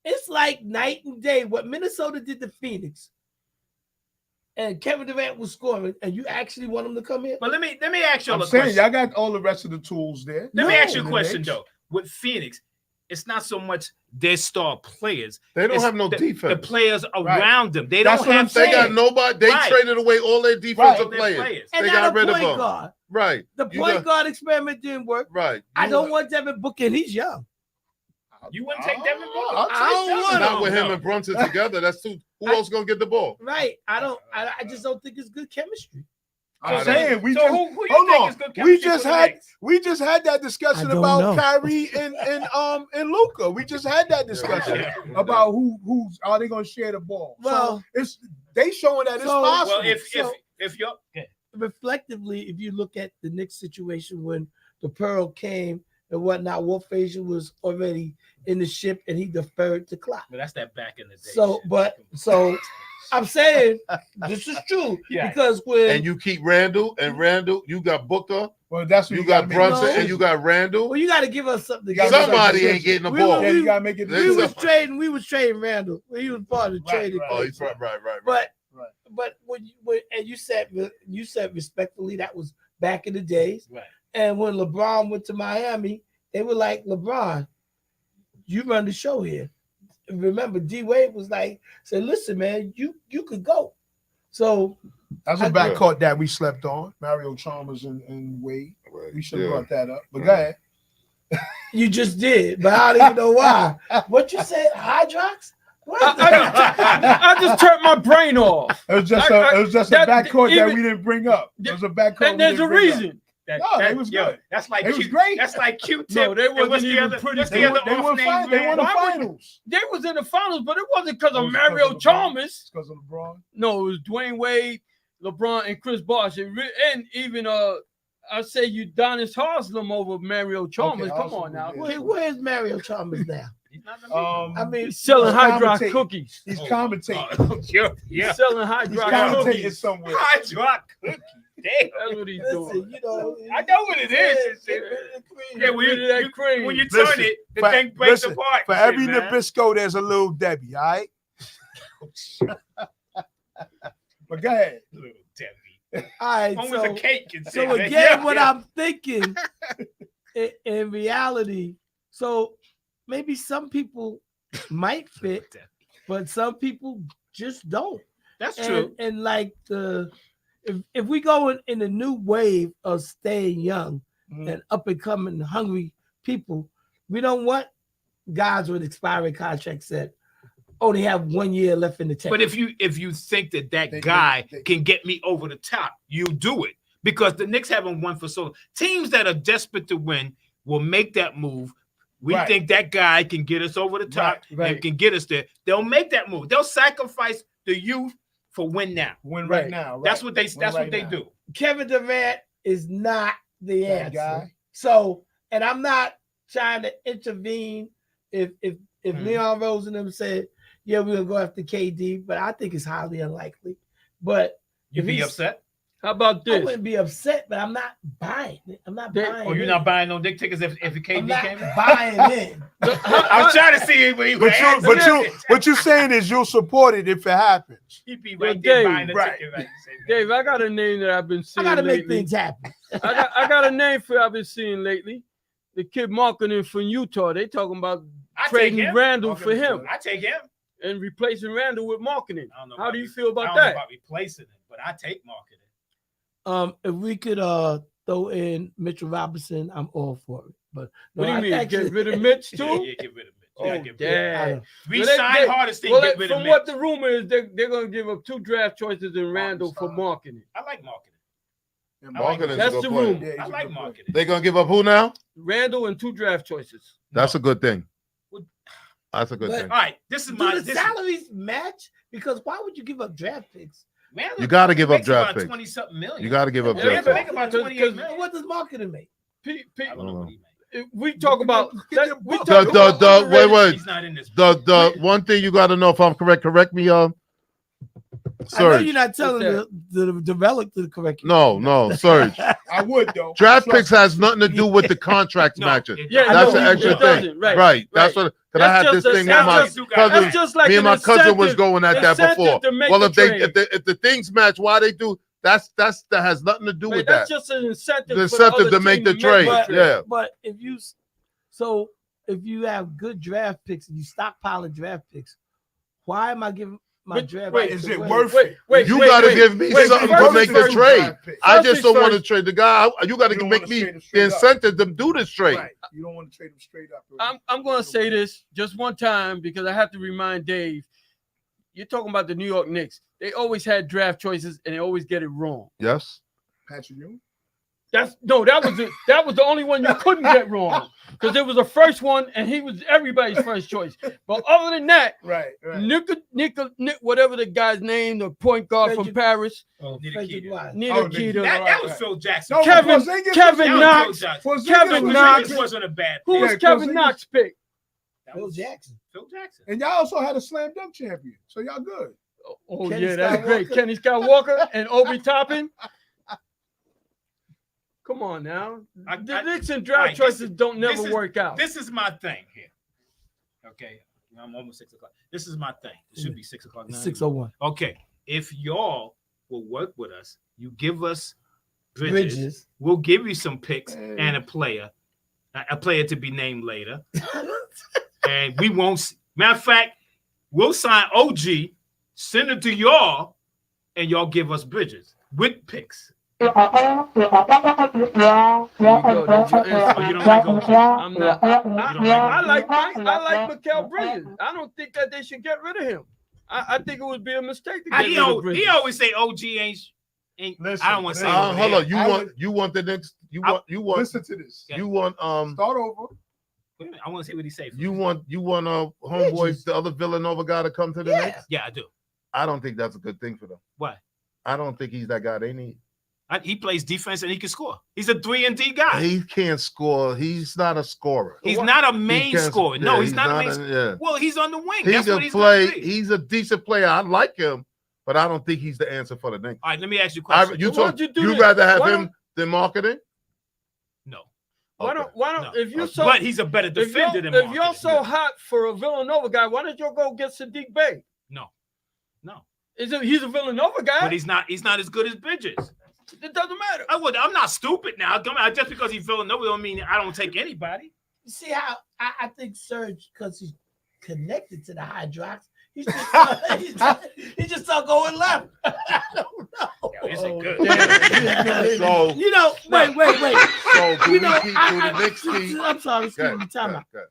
it's like night and day. What Minnesota did to Phoenix, and Kevin Durant was scoring, and you actually want him to come here?
But let me ask y'all
I'm
a
saying
question.
y'all got all the rest of the tools there.
Let me
No,
ask you a
the
question
Knicks.
though. With Phoenix, it's not so much their star players.
They don't
it's
have no
the
defense.
players around them. They
That's
don't
what I'm
have.
They got
saying.
nobody. They
Right.
traded away all their defensive
Their
players.
And
They
not
got
a
rid of
point
them.
guard.
Right.
The
You
point
got-
guard experiment didn't work.
Right.
I
You
don't
got-
want Devin Booker, and he's young.
You wouldn't take Devin Booker.
I'll take
I don't
Devin.
want
Not with him
No.
and Brunson together. That's too. Who else gonna get the ball?
Right. I just don't think it's good chemistry.
I'm
So
saying we
so
just
who you
hold
think
on.
is good
We
chemistry
just
for the
had
Knicks?
that discussion
I don't
about
know.
Kyrie and Luca. We just had that discussion
Yeah.
about who's are they going to share the ball.
Well,
so it's they showing that it's
so-
possible.
Well, if you're
reflectively, if you look at the Knicks situation when the Pearl came and whatnot, Wolf Frazier was already in the ship and he deferred to Clock.
but that's that back in the day.
So,
shit.
I'm saying this is true
Yeah.
because when
And you keep Randall and Randall. You got Booker.
well, that's what
You
gotta
got
make
Brunson
No.
and you got Randall.
well, you got to give us something. To
You gotta
give us
make
Somebody
decision.
ain't getting the
We
ball.
Yeah, you gotta make it.
we
There's
was trading Randall. He was part of the
Right,
trading.
right.
Oh, he's right.
But
Right.
but when and you said respectfully that was back in the days.
Right.
And when LeBron went to Miami, they were like, LeBron, you run the show here. remember D Wade was like, said, listen, man, you could go. So
That's a backcourt that we slept on. Mario Chalmers and Wade. We should have brought that up. But go ahead.
you just did, but I don't even know why. What you said, Hydrox?
I just turned my brain off.
It was just a backcourt that we didn't bring up. It was a backcourt.
And there's a reason.
No, it was good.
That's like
it was great.
That's like Q-Tip.
No, they wasn't
what's the
even
other,
pretty.
what's the other
They won the finals.
They was in the finals, but it wasn't because
It
of
was
Mario
because of
Chalmers.
It's because of LeBron.
No, it was Dwayne Wade, LeBron, and Chris Bosh, and even I say Udonis Haslem over Mario Chalmers.
Okay,
Come on now.
Where's Mario Chalmers now? I mean,
He's selling Hydrox
commentating.
cookies.
He's commentating.
Yeah.
He's selling
He's
Hydrox
commentating
cookies.
somewhere.
Hydrox cookie. Damn.
That's what he's
listen,
doing.
you know,
I know what it is. Yeah, when
Rid of that
you,
cream.
when you turn
Listen,
it, the
for-
thing breaks
listen,
apart.
For
Shit,
every
man.
Nabisco, there's a little Debbie, all right? But go ahead.
Little Debbie.
all right.
One was a cake. And
So
shit.
again,
Yeah,
what
yeah.
I'm thinking in reality, so maybe some people might fit, but some people just don't.
That's true.
And like if we go in the new wave of staying young and up and coming hungry people, we don't want guys with expiring contracts that only have 1 year left in the tank.
But if you think that
They-
guy
they-
can get me over the top, you do it, because the Knicks haven't won for so long. Teams that are desperate to win will make that move. We
Right.
think that guy can get us over the top
Right.
and can get us there. They'll make that move. They'll sacrifice the youth for win now.
Win
Right.
right now. Right.
That's what they.
Win
That's
right
what they
now.
do.
Kevin Durant is not the
That
answer.
guy.
So, and I'm not trying to intervene if Leon Rose and them said, yeah, we're gonna go after KD, but I think it's highly unlikely. But
You
if
be
he's-
upset?
How about
I
this?
wouldn't be upset, but I'm not buying it. I'm not
They-
buying
Or you're
in.
not buying no dick tickets if
I'm
KD
not
came in?
buying in.
I was trying to see what he would
But you,
answer.
but you, what you're saying is you'll support it if it happens.
He'd be
Yo,
right there
Dave,
buying the
right.
ticket. Right. Say, man.
Dave, I got a name that I've been
I
seeing
gotta make
lately.
things happen.
I got a name for I've been seeing lately. The kid marketing from Utah. They talking about
I take
trading
him.
Randall for him
I take him.
and replacing Randall with marketing.
I don't know
How
about
do you
re-
feel
I
about
don't know
that?
about replacing it, but I take marketing.
If we could throw in Mitchell Robinson, I'm all for it. But
What do you
I
mean?
actually-
Get rid of Mitch
Yeah,
too?
get rid of it.
Oh,
Yeah, get rid of it.
damn.
Resign Hardesty,
well,
get rid of
from
Mitch.
what the rumor is, they're going to give up 2 draft choices in Randall for marketing.
I like marketing.
Yeah,
Marketing's
That's
a
the
good player.
room.
Yeah, he's
I
a
like
good player.
marketing.
They gonna give up who now?
Randall and 2 draft choices.
That's a good thing.
Would-
That's a good
But-
thing.
All right, this is
Do
my.
the
This
salaries match? Because why would you give up draft picks?
man,
You got to give up
makes about
draft picks.
20-something million.
You got to give up
Yeah,
draft
Randall
picks.
make about
Because-
28
because-
million.
What does marketing make?
I don't know what he made.
We talk about
Get
that,
your
we
book.
talk
The-
about
the-
underrated-
wait.
He's not in this.
The one thing you got to know, if I'm correct me,
I know
Serge.
you're not telling
What's
the develop to correct you.
No, Serge.
I would though.
Draft
Trust
picks has nothing to do with the contract
No,
matches.
it
Yeah,
doesn't.
That's
no,
an
it
extra
doesn't,
thing.
right,
Right. That's
right.
what. Cause I had
That's
this
just a-
thing
that's
with my
just-
cousin.
That's just like
Me and
an
my cousin was
incentive-
going at that
incentive
before.
to make
Well,
the
if they
trade.
if the things match, why they do that has nothing to do
Right,
with
that's
that.
just an incentive.
The
for
incentive
other
to make
team
the trade.
But,
Yeah.
but if you have good draft picks and you stockpile draft picks, why am I giving my
Wait,
draft
wait,
picks
is it
away?
worth
Wait,
You
wait,
got to
wait,
give me
wait,
something
first
to
things
make the
first.
trade. I
First
just
things
don't want to
first.
trade the guy. You got
You
to
don't
make
wanna
me
trade him
the
straight up.
incentive to do this trade.
Right. You don't want to trade them straight up.
I'm going to say this just one time because I have to remind Dave. You're talking about the New York Knicks. They always had draft choices and they always get it wrong.
Yes.
Patrick Ewing.
That was the only one you couldn't get wrong because it was the first one and he was everybody's first choice. But other than that,
Right.
Nick, whatever the guy's name, the point guard from
Frederick-
Paris,
Frederick Wise.
Nikita.
That was Phil Jackson.
No,
Kevin-
Porzingis-
Kevin
That was
Knox.
Phil Jackson.
Porzingis
Kevin
was
Knox.
good.
wasn't a bad
Who
pick.
was
Yeah,
Kevin
Porzingis-
Knox pick?
That
Phil
was
Jackson.
Phil Jackson.
And y'all also had a slam dunk champion. So y'all good.
Oh
Kenny
yeah, that's great.
Skywalker.
Kenny Skywalker and Obi Toppin. Come on now. The Knicks and draft
Alright,
choices don't never work out.
This is my thing here. Okay. I'm almost 6 o'clock. This is my thing. It should be 6 o'clock now.
601.
Okay. If y'all will work with us, you give us bridges.
Bridges.
We'll give you some picks and a player to be named later. And we won't Matter of fact, we'll sign OG, send it to y'all, and y'all give us Bridges with picks.
There you go. That's your answer.
Oh, you don't like OG?
I'm not.
I
like Mikal Bridges. I don't think that they should get rid of him. I think it would be a mistake to get rid of Bridges.
He always say OG ain't.
Listen,
I don't want to say.
Hold on.
I
You want the next? You want?
Listen to this.
Yeah.
You want
Start over.
Wait a minute, I want to see what he say.
You want homeboys, the other Villanova guy to come to the Knicks?
Yeah, I do.
I don't think that's a good thing for them.
Why?
I don't think he's that guy they need.
He plays defense and he can score. He's a 3-and-D guy.
He can't score. He's not a scorer.
He's not a main scorer. No, he's not a main scorer.
Yeah.
Well, he's on the wing.
He
That's
can
what he's
play.
gonna be.
He's a decent player. I like him, but I don't think he's the answer for the Knicks.
All right, let me ask you a question.
You'd rather have him than marketing?
No.
Why don't
No.
if you so
But he's a better defender than
if you're
Marketing.
so hot for a Villanova guy, why don't you go get Sadiq Bey?
No.
He's a Villanova guy.
But he's not as good as Bridges.
It doesn't matter.
I'm not stupid now. Just because he's Villanova don't mean I don't take anybody.
You see how I think Serge, because he's connected to the Hydrox, he's just not going left. I don't know.
Yo, this ain't good.
So
You know, wait.
So do
You know,
the Knicks team?
I'm sorry, excuse
Go
me,
ahead,
time
go
out.
ahead.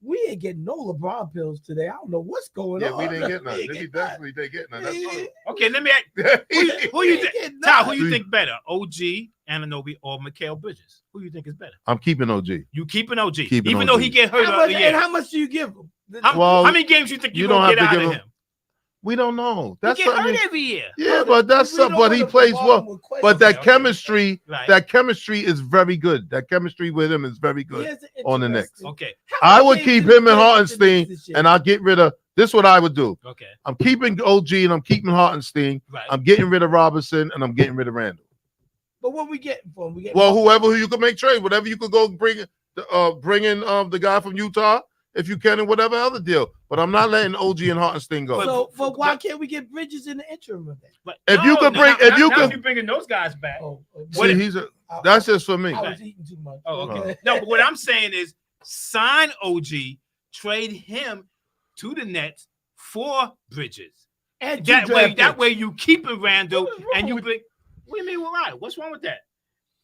We ain't getting no LeBron pills today. I don't know what's going
Yeah,
on.
we didn't get none.
We ain't
They
getting
definitely didn't get none. That's true.
Okay, let me ask. Who you
We ain't
think?
getting
Ty, who
none.
you think better? OG, Anunoby, or Mikal Bridges? Who you think is better?
I'm keeping OG.
You keeping OG,
Keeping
even
OG.
though he get hurt
How
out
much,
the
and
year.
how much do you give him?
Well,
How many games you think
you
you
don't
gonna get
have to
out
give
of
him-
him?
We don't know.
He
That's
get
something.
hurt every year.
Yeah, but that's
We
something.
don't
But he
wanna
plays
bomb
well.
with questions.
But that
Okay.
chemistry,
Right.
that chemistry is very good. That chemistry with him is very good.
Here's the
on the Knicks.
interesting-
Okay,
I would
How
keep
many
him and
games did the
Hartenstein,
Knicks this year?
and I'll get rid of. This is what I would do.
okay,
I'm keeping OG and I'm keeping Hartenstein.
right.
I'm getting rid of Robinson and I'm getting rid of Randall.
But what we getting for him? We getting
Well, whoever you could make trade, whatever you could go bring in the guy from Utah if you can, and whatever other deal. But I'm not letting OG and Hartenstein go.
So, but why can't we get Bridges in the interim of that?
But
If you could bring- if you could-
you bringing those guys back.
Oh,
See, he's a. That's just for me.
I was eating too much.
Oh, okay. No, but what I'm saying is sign OG, trade him to the Nets for Bridges.
And
That way you keep it Randall
What is wrong
and you
with-
bring. What do you mean? Why? What's wrong with that?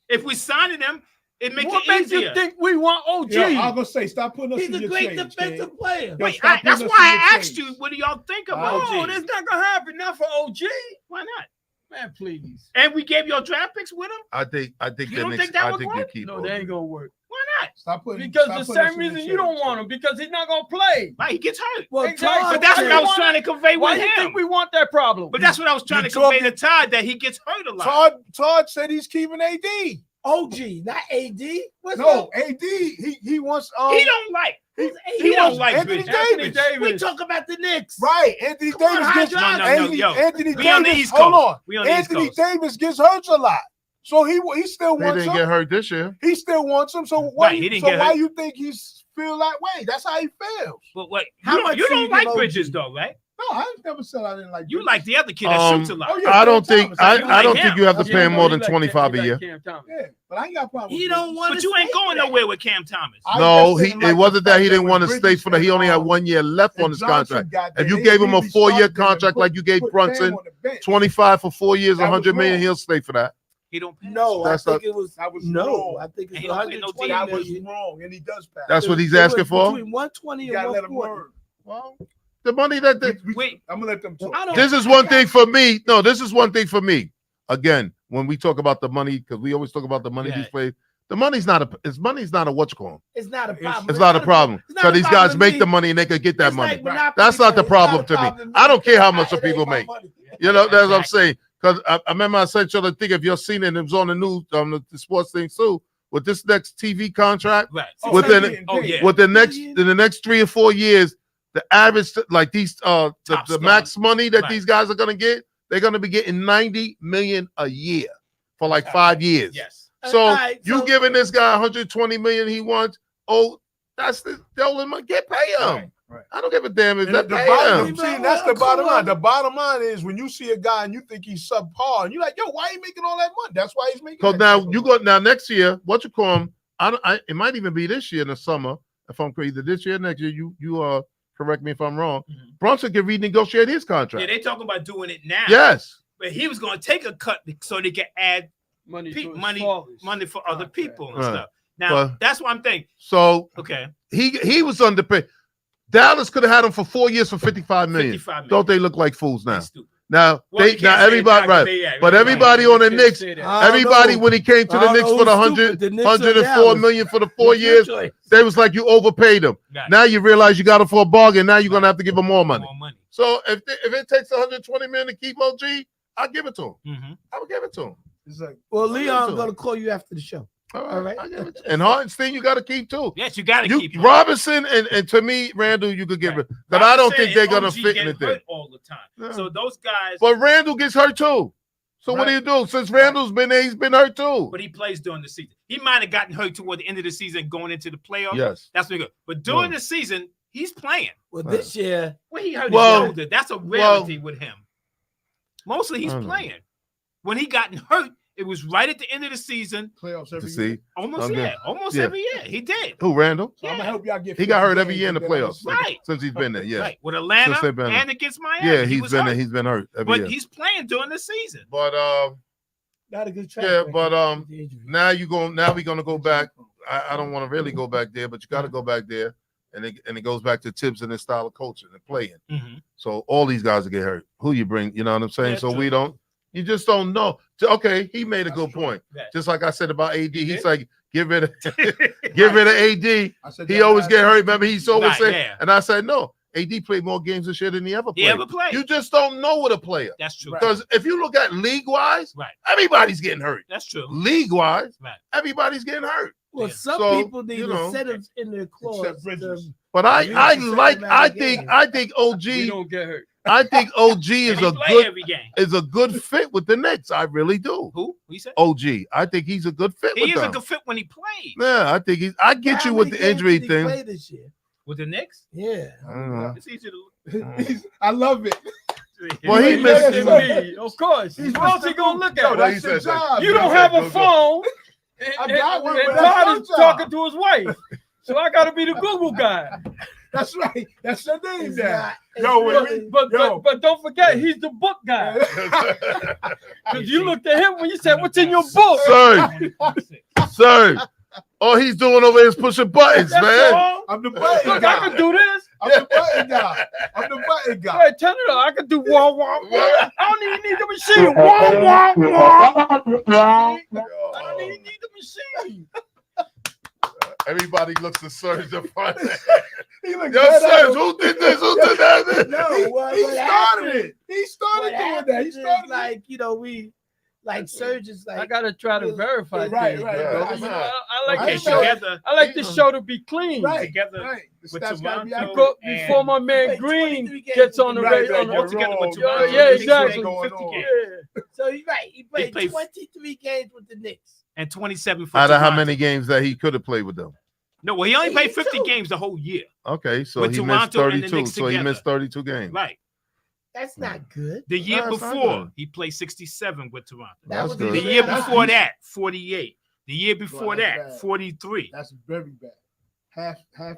If we signing them, it makes
What
it
makes
easier.
you think we want OG?
Yeah, I was gonna say, stop putting us
He's
in
a
your
great
chains,
defensive
King.
player.
Yo,
Wait,
stop
that's
putting us
why
in your
I asked
chains.
you. What do y'all think of
Oh,
OG?
That's not gonna happen. Not for OG.
Why not?
Man, please.
And we gave your draft picks with him.
I think
You
the
don't
Knicks.
think that
I
would
think you
work?
keep.
No,
OG.
that ain't gonna work.
Why not?
Stop putting
Because
stop
the
putting us
same
in your
reason you don't
chains.
want him, because he's not gonna play.
Right, he gets hurt.
Well,
Exactly.
Todd
But that's what I was
said-
trying to convey
Why
with
do you
him.
think we want that problem?
But that's what I was trying
You
to convey
talking-
to Todd, that he gets hurt a lot.
Todd said he's keeping AD.
OG, not AD. What's
No,
that?
AD. He wants
He don't like.
Who's
He
AD?
don't like
Anthony
Bridges.
Anthony
Davis.
Davis.
We talk about the Knicks.
Right. Anthony
Come on,
Davis gets
Hydra.
No, yo.
Anthony
We on the
Davis.
East
Hold
Coast.
on.
We on the East
Anthony
Coast.
Davis gets hurt a lot. So he still
They
wants
didn't
him.
get hurt this year.
He still wants him. So why?
Right, he didn't
so
get
why
hurt.
you think he's feel that way? That's how he feels.
But what?
How
You
much
don't
do you
like
give OG?
Bridges though, right?
No, I never said I didn't like.
You
Bridges.
like the other kid that shoots a lot.
Oh, yeah.
I don't think.
Thomas. You
like
I don't
him.
think you have to
Yeah,
pay him
no,
more
he
than
like
25
he
a
like
year.
Cam Thomas.
Yeah, but I ain't got a problem.
He
with
don't
Bridges.
want
But you ain't going nowhere with Cam Thomas.
I
No,
just didn't
it
like
wasn't
the
that he
fact
didn't want to
when
stay for that. He only had
Bridges
1 year left
and
on his
Johnson
contract.
got there,
If you
they
gave him a
really
4-year
started him and
contract like you gave
put
Brunson,
Cam on the bench.
25 for 4 years,
That was
100 million,
wrong.
he'll stay for that.
He don't pass.
No, I
That's
think
not-
it was.
That was
No,
wrong.
I think it's
He don't play no
120
That was
million.
wrong, and he does pass.
That's what he's
It was
asking for.
Between 120
You
and
gotta let him
140.
learn.
Well, the money that they,
Wait.
I'm gonna let them talk.
I don't-
this is one thing for me. No, this is one thing for me. Again, when we talk about the money, because we always talk about the money
Yeah.
these players, the money's not a what you call 'em.
It's not a problem.
It's not a problem.
It's not
So
a
these
problem
guys
to
make
me.
the money and they could get that
It's
money.
like Monopoly
That's not the
players.
problem
It's
to
not a
me.
problem
I don't care how
It
much the
ain't
people
my
make.
money.
You know, that's what I'm
Exactly.
saying. Because I remember I sent you the thing, if you're seeing it, it was on the news, the sports thing too, with this next TV contract,
Right.
within-
Oh yeah.
with the next in the next 3 or 4 years, the average like these the
Top
max money that
Right.
these guys are gonna get, they're gonna be getting 90 million a year for like
Top
5 years.
Yes.
So
Alright,
you
so-
giving this guy 120 million he wants? Oh, that's the only money. Get pay him.
Right.
I don't give a damn. Is
And
that
the
pay
bottom,
him?
see, that's the bottom line. The bottom line is when you see a guy and you think he's subpar, and you're like, "Yo, why are you making all that money?" That's why he's making.
Because
that
now
type of
you
money.
go now next year. What you call him? It might even be this year in the summer. If I'm crazy, this year, next year, correct me if I'm wrong,
Mhm.
Brunson can renegotiate his
Yeah,
contract.
they talking about doing it now.
Yes.
But he was going to take a cut so they can add
Money,
Pe-
to his
money-
fathers.
money for other people and
Right.
stuff. Now,
Well-
that's what I'm thinking.
So
Okay,
he was underpaid. Dallas could have had him for 4 years for $55 million.
55 million.
Don't they look like fools now?
That's stupid.
Now,
Well, you can't say
everybody,
it now 'cause
right?
they- yeah,
But
right,
everybody
right.
on the
You
Knicks,
can't say that.
I don't
everybody
know.
when he came to
I
the
don't
Knicks
know
for the
who's
100,
stupid, the Knicks or
104
Dallas.
million for the 4
It's your
years,
choice.
they was like, you overpaid him.
Right.
Now you realize you got him for a bargain. Now you're going to have to give him more money.
More money.
So if it takes 120 million to keep OG, I'll give it to him.
Mm-hmm.
I would give it to him.
It's like,
Well,
I'll give it
Leon,
to
I'm
him.
gonna call you after the show.
All
right.
I'll give it to him. And Hartenstein, you got to keep too.
Yes, you got to
You
keep him.
Robinson and to me, Randall, you could get
Right.
rid. But I don't
Robinson
think they're
and
gonna
OG
fit
get
anything.
hurt all the time.
Yeah.
So those guys,
But Randall gets hurt too. So what do you do? Since Randall's been there, he's been hurt too.
but he plays during the season. He might have gotten hurt toward the end of the season, going into the playoffs.
Yes.
That's what he goes. But during
Right.
the season, he's playing.
Well,
Right.
this year,
When he hurt
Well-
his shoulder, that's a rarity with him. Mostly he's
I don't know.
playing. When he got hurt, it was right at the end of the season.
playoffs
To
every
see
year.
Almost,
Okay.
almost
Yeah.
every year. He did.
who Randall?
So I'm gonna help y'all get.
He got
50
hurt every
games
year in the
and then I'm
playoffs
Right.
since he's been there. Yeah,
Right. With Atlanta
Since they've been there.
and against Miami.
yeah,
he
he's
was
been
hurt.
there. He's been hurt every
But
year.
he's playing during the season.
But
not a good track.
Yeah,
record
but,
with the injury.
now we're gonna go back. I don't want to really go back there, but you got to go back there, and it goes back to Tibbs and his style of coaching and playing.
Mm-hmm.
So all these guys will get hurt. Who you bring, you know what I'm saying?
Yeah,
so
true.
we don't. You just don't know. So, okay, he made a good point.
Right.
Just like I said about AD,
He
he's
did.
like, get rid of AD.
I said
He
that
always
last
get hurt.
week.
Remember, he's always
Right,
saying,
yeah.
and I said, no, AD played more games this year than he ever played.
He ever played.
You just don't know with a player.
That's true.
Right.
Because if you look at league-wise,
Right.
everybody's getting hurt.
That's true.
League-wise,
Right.
everybody's getting hurt.
Well,
Yeah.
some
So,
people need
you know,
incentives in their clause.
Except Bridges.
But
At least
I
a certain
like
amount
I
of
think
games.
I think
We
OG
don't get hurt.
I think OG
And
is
he
a
play
good
every game.
fit with the Knicks. I really do.
Who? He said
OG. I think he's a good fit
he
with
is a
them.
good fit when he plays
Yeah, I think I get
How
you with
many
the
games
injury
did he
thing.
play this year?
with the Knicks.
Yeah.
I don't know.
It's easy to.
I love it.
Well, he
Yeah,
missed
yeah,
Than
yeah.
me, of course.
He's
Who else
Mr.
he gonna look
Yo,
at?
Well, he
that's your
said that.
job.
You
man.
don't have a
Go, go.
phone.
I got one,
and
but that's
Todd
your
is
job.
talking to his wife. So I gotta be the Google guy.
That's right. That's your name
It's
now.
not- it's
Yo,
really-
But don't forget, he's the book guy. Because you looked at him when you said, "What's in your book?"
Sir, all he's doing over here is pushing buttons,
That's
man.
all.
I'm the button
Look, I
guy.
can do this.
I'm the button guy. I'm the button
Go
guy.
ahead, turn it on. I can do wah wah wah. I don't even need the machine. Wah wah wah. I don't even need the machine.
Everybody looks to Serge to find it.
He looked
Yo,
dead at
Serge,
him.
who did this? Who did that?
No, what
He
what
started
happened-
it. He started
what
doing
happened
that. He
is,
started
like, you know, we like Serge is like
I gotta try to
really-
verify
Right,
things.
right,
bro.
right.
You know, I like
I
this
know.
show.
Together,
I like this show to be clean.
right,
together
right. The
with
stats gotta be
Toronto.
accurate.
Before my man
Wait,
Green
23 games.
gets on the
Right,
radio.
right,
all
you're
together with
wrong.
Toronto.
Yeah,
the Knicks
exactly.
played 50
Going on.
games.
Yeah.
so he's right. He played
played
23 games with the Knicks.
and 27 for
Out of how
Toronto.
many games that he could have played with them?
No, well, he only played 50
82.
games the whole year.
Okay, so
With
he missed
Toronto and the
32.
Knicks
So he
together.
missed 32 games.
Right.
That's not good.
The year
No, it's not
before,
good.
he played 67 with Toronto.
That
That's
was
good.
The
the
year
That's
before
decent.
that, 48. The year before
that's
that,
bad.
43.
That's very bad. Half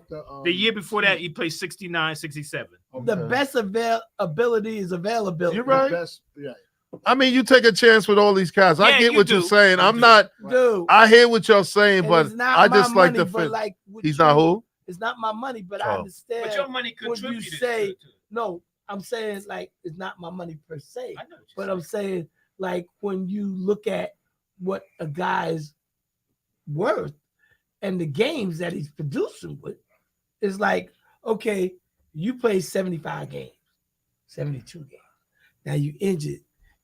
the.
The year before that, he played 69, 67.
The
Okay.
best availability is availability.
You're right.
Best, yeah.
I mean, you take a chance with all these guys. I
Yeah,
get
you
what you're
do.
saying.
You
I'm
do.
not.
Dude.
I hear what you're saying,
and
but
it's not
I
my
just like
money,
the
but
fit.
like with
He's
you,
not who?
It's not my money, but I
Oh.
understand.
But your money
When you
contributed
say-
to it.
No, I'm saying like it's not my money per se.
I know what
But
you're
I'm saying, like, when you look at what a guy's worth and the games that he's producing with, it's like, okay, you play 75 games, 72 games. Now you injured,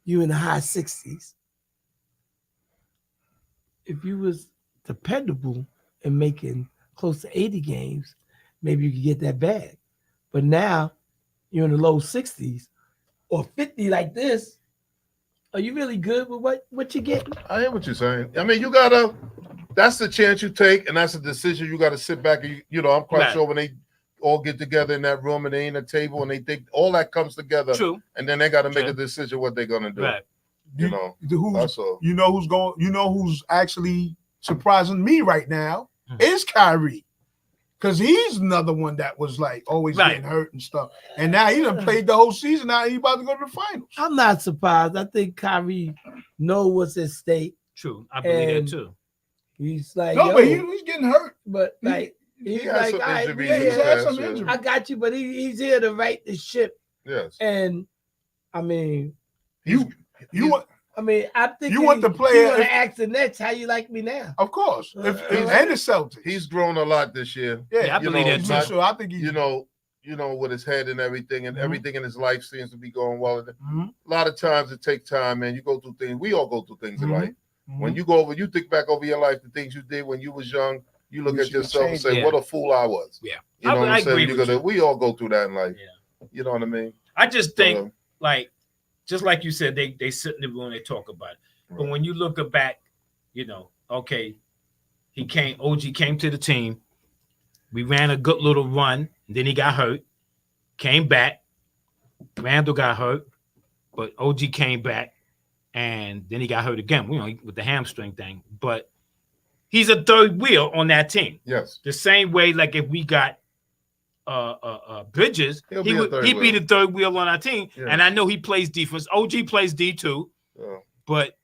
you in the high 60s. If you was dependable and making close to 80 games, maybe you could get that bag. But now you're in the low 60s or 50 like this. Are you really good with what you're getting?
I hear what you're saying. I mean, you gotta. That's the chance you take, and that's a decision you got to sit back and I'm quite
Right.
sure when they all get together in that room and they in a table and they think all that comes together,
True.
and then they got to make
True.
a decision what they're gonna do.
Right.
You know,
Who's,
that's all.
you know who's going? You know who's actually surprising me right now
Hmm.
is Kyrie. Because he's another one that was like always
Right.
getting hurt and stuff. And now he done played the whole season. Now he about to go to the finals.
I'm not surprised. I think Kyrie know what's at stake.
True. I believe
And-
that too.
He's like,
No,
yo,
but he's getting hurt.
but like
He
he's
had
like,
some
all right,
injuries
we
in
He's
his
here.
had
past,
some
yeah.
injuries.
I got you, but he's here to right the ship.
Yes.
And I mean,
You want,
I think
You want the
You
player
want
if-
to ask the Nets how you like me now.
of course, and
Right.
the Celtics.
He's grown a lot this year.
Yeah, I
you
believe
know,
that
he's
too.
not-
sure. I think he's
You know, with his head and everything, and
Mhm.
everything in his life seems to be going well.
Mhm.
A lot of times it takes time, man. You go through things. We all go through things in
Mhm.
life. When you go over, you think back over your life, the things you did when you was young. You look
You
at
should
yourself and
change
say,
it.
"What a fool I was."
Yeah.
You know what
I
I'm saying?
agree with you.
We all go through that in life.
Yeah.
You know what I mean?
I just think,
So,
like, just like you said, they sit in the room and they talk about it. But when you look back, you know, okay, OG came to the team. We ran a good little run. Then he got hurt, came back. Randall got hurt, but OG came back, and then he got hurt again, you know, with the hamstring thing. But he's a third wheel on that team.
yes.
The same way, like if we got Bridges,
He'll be a third
he'd be
wheel.
the third wheel on our team.
Yeah.
And I know he plays defense. OG plays D too,
So,
but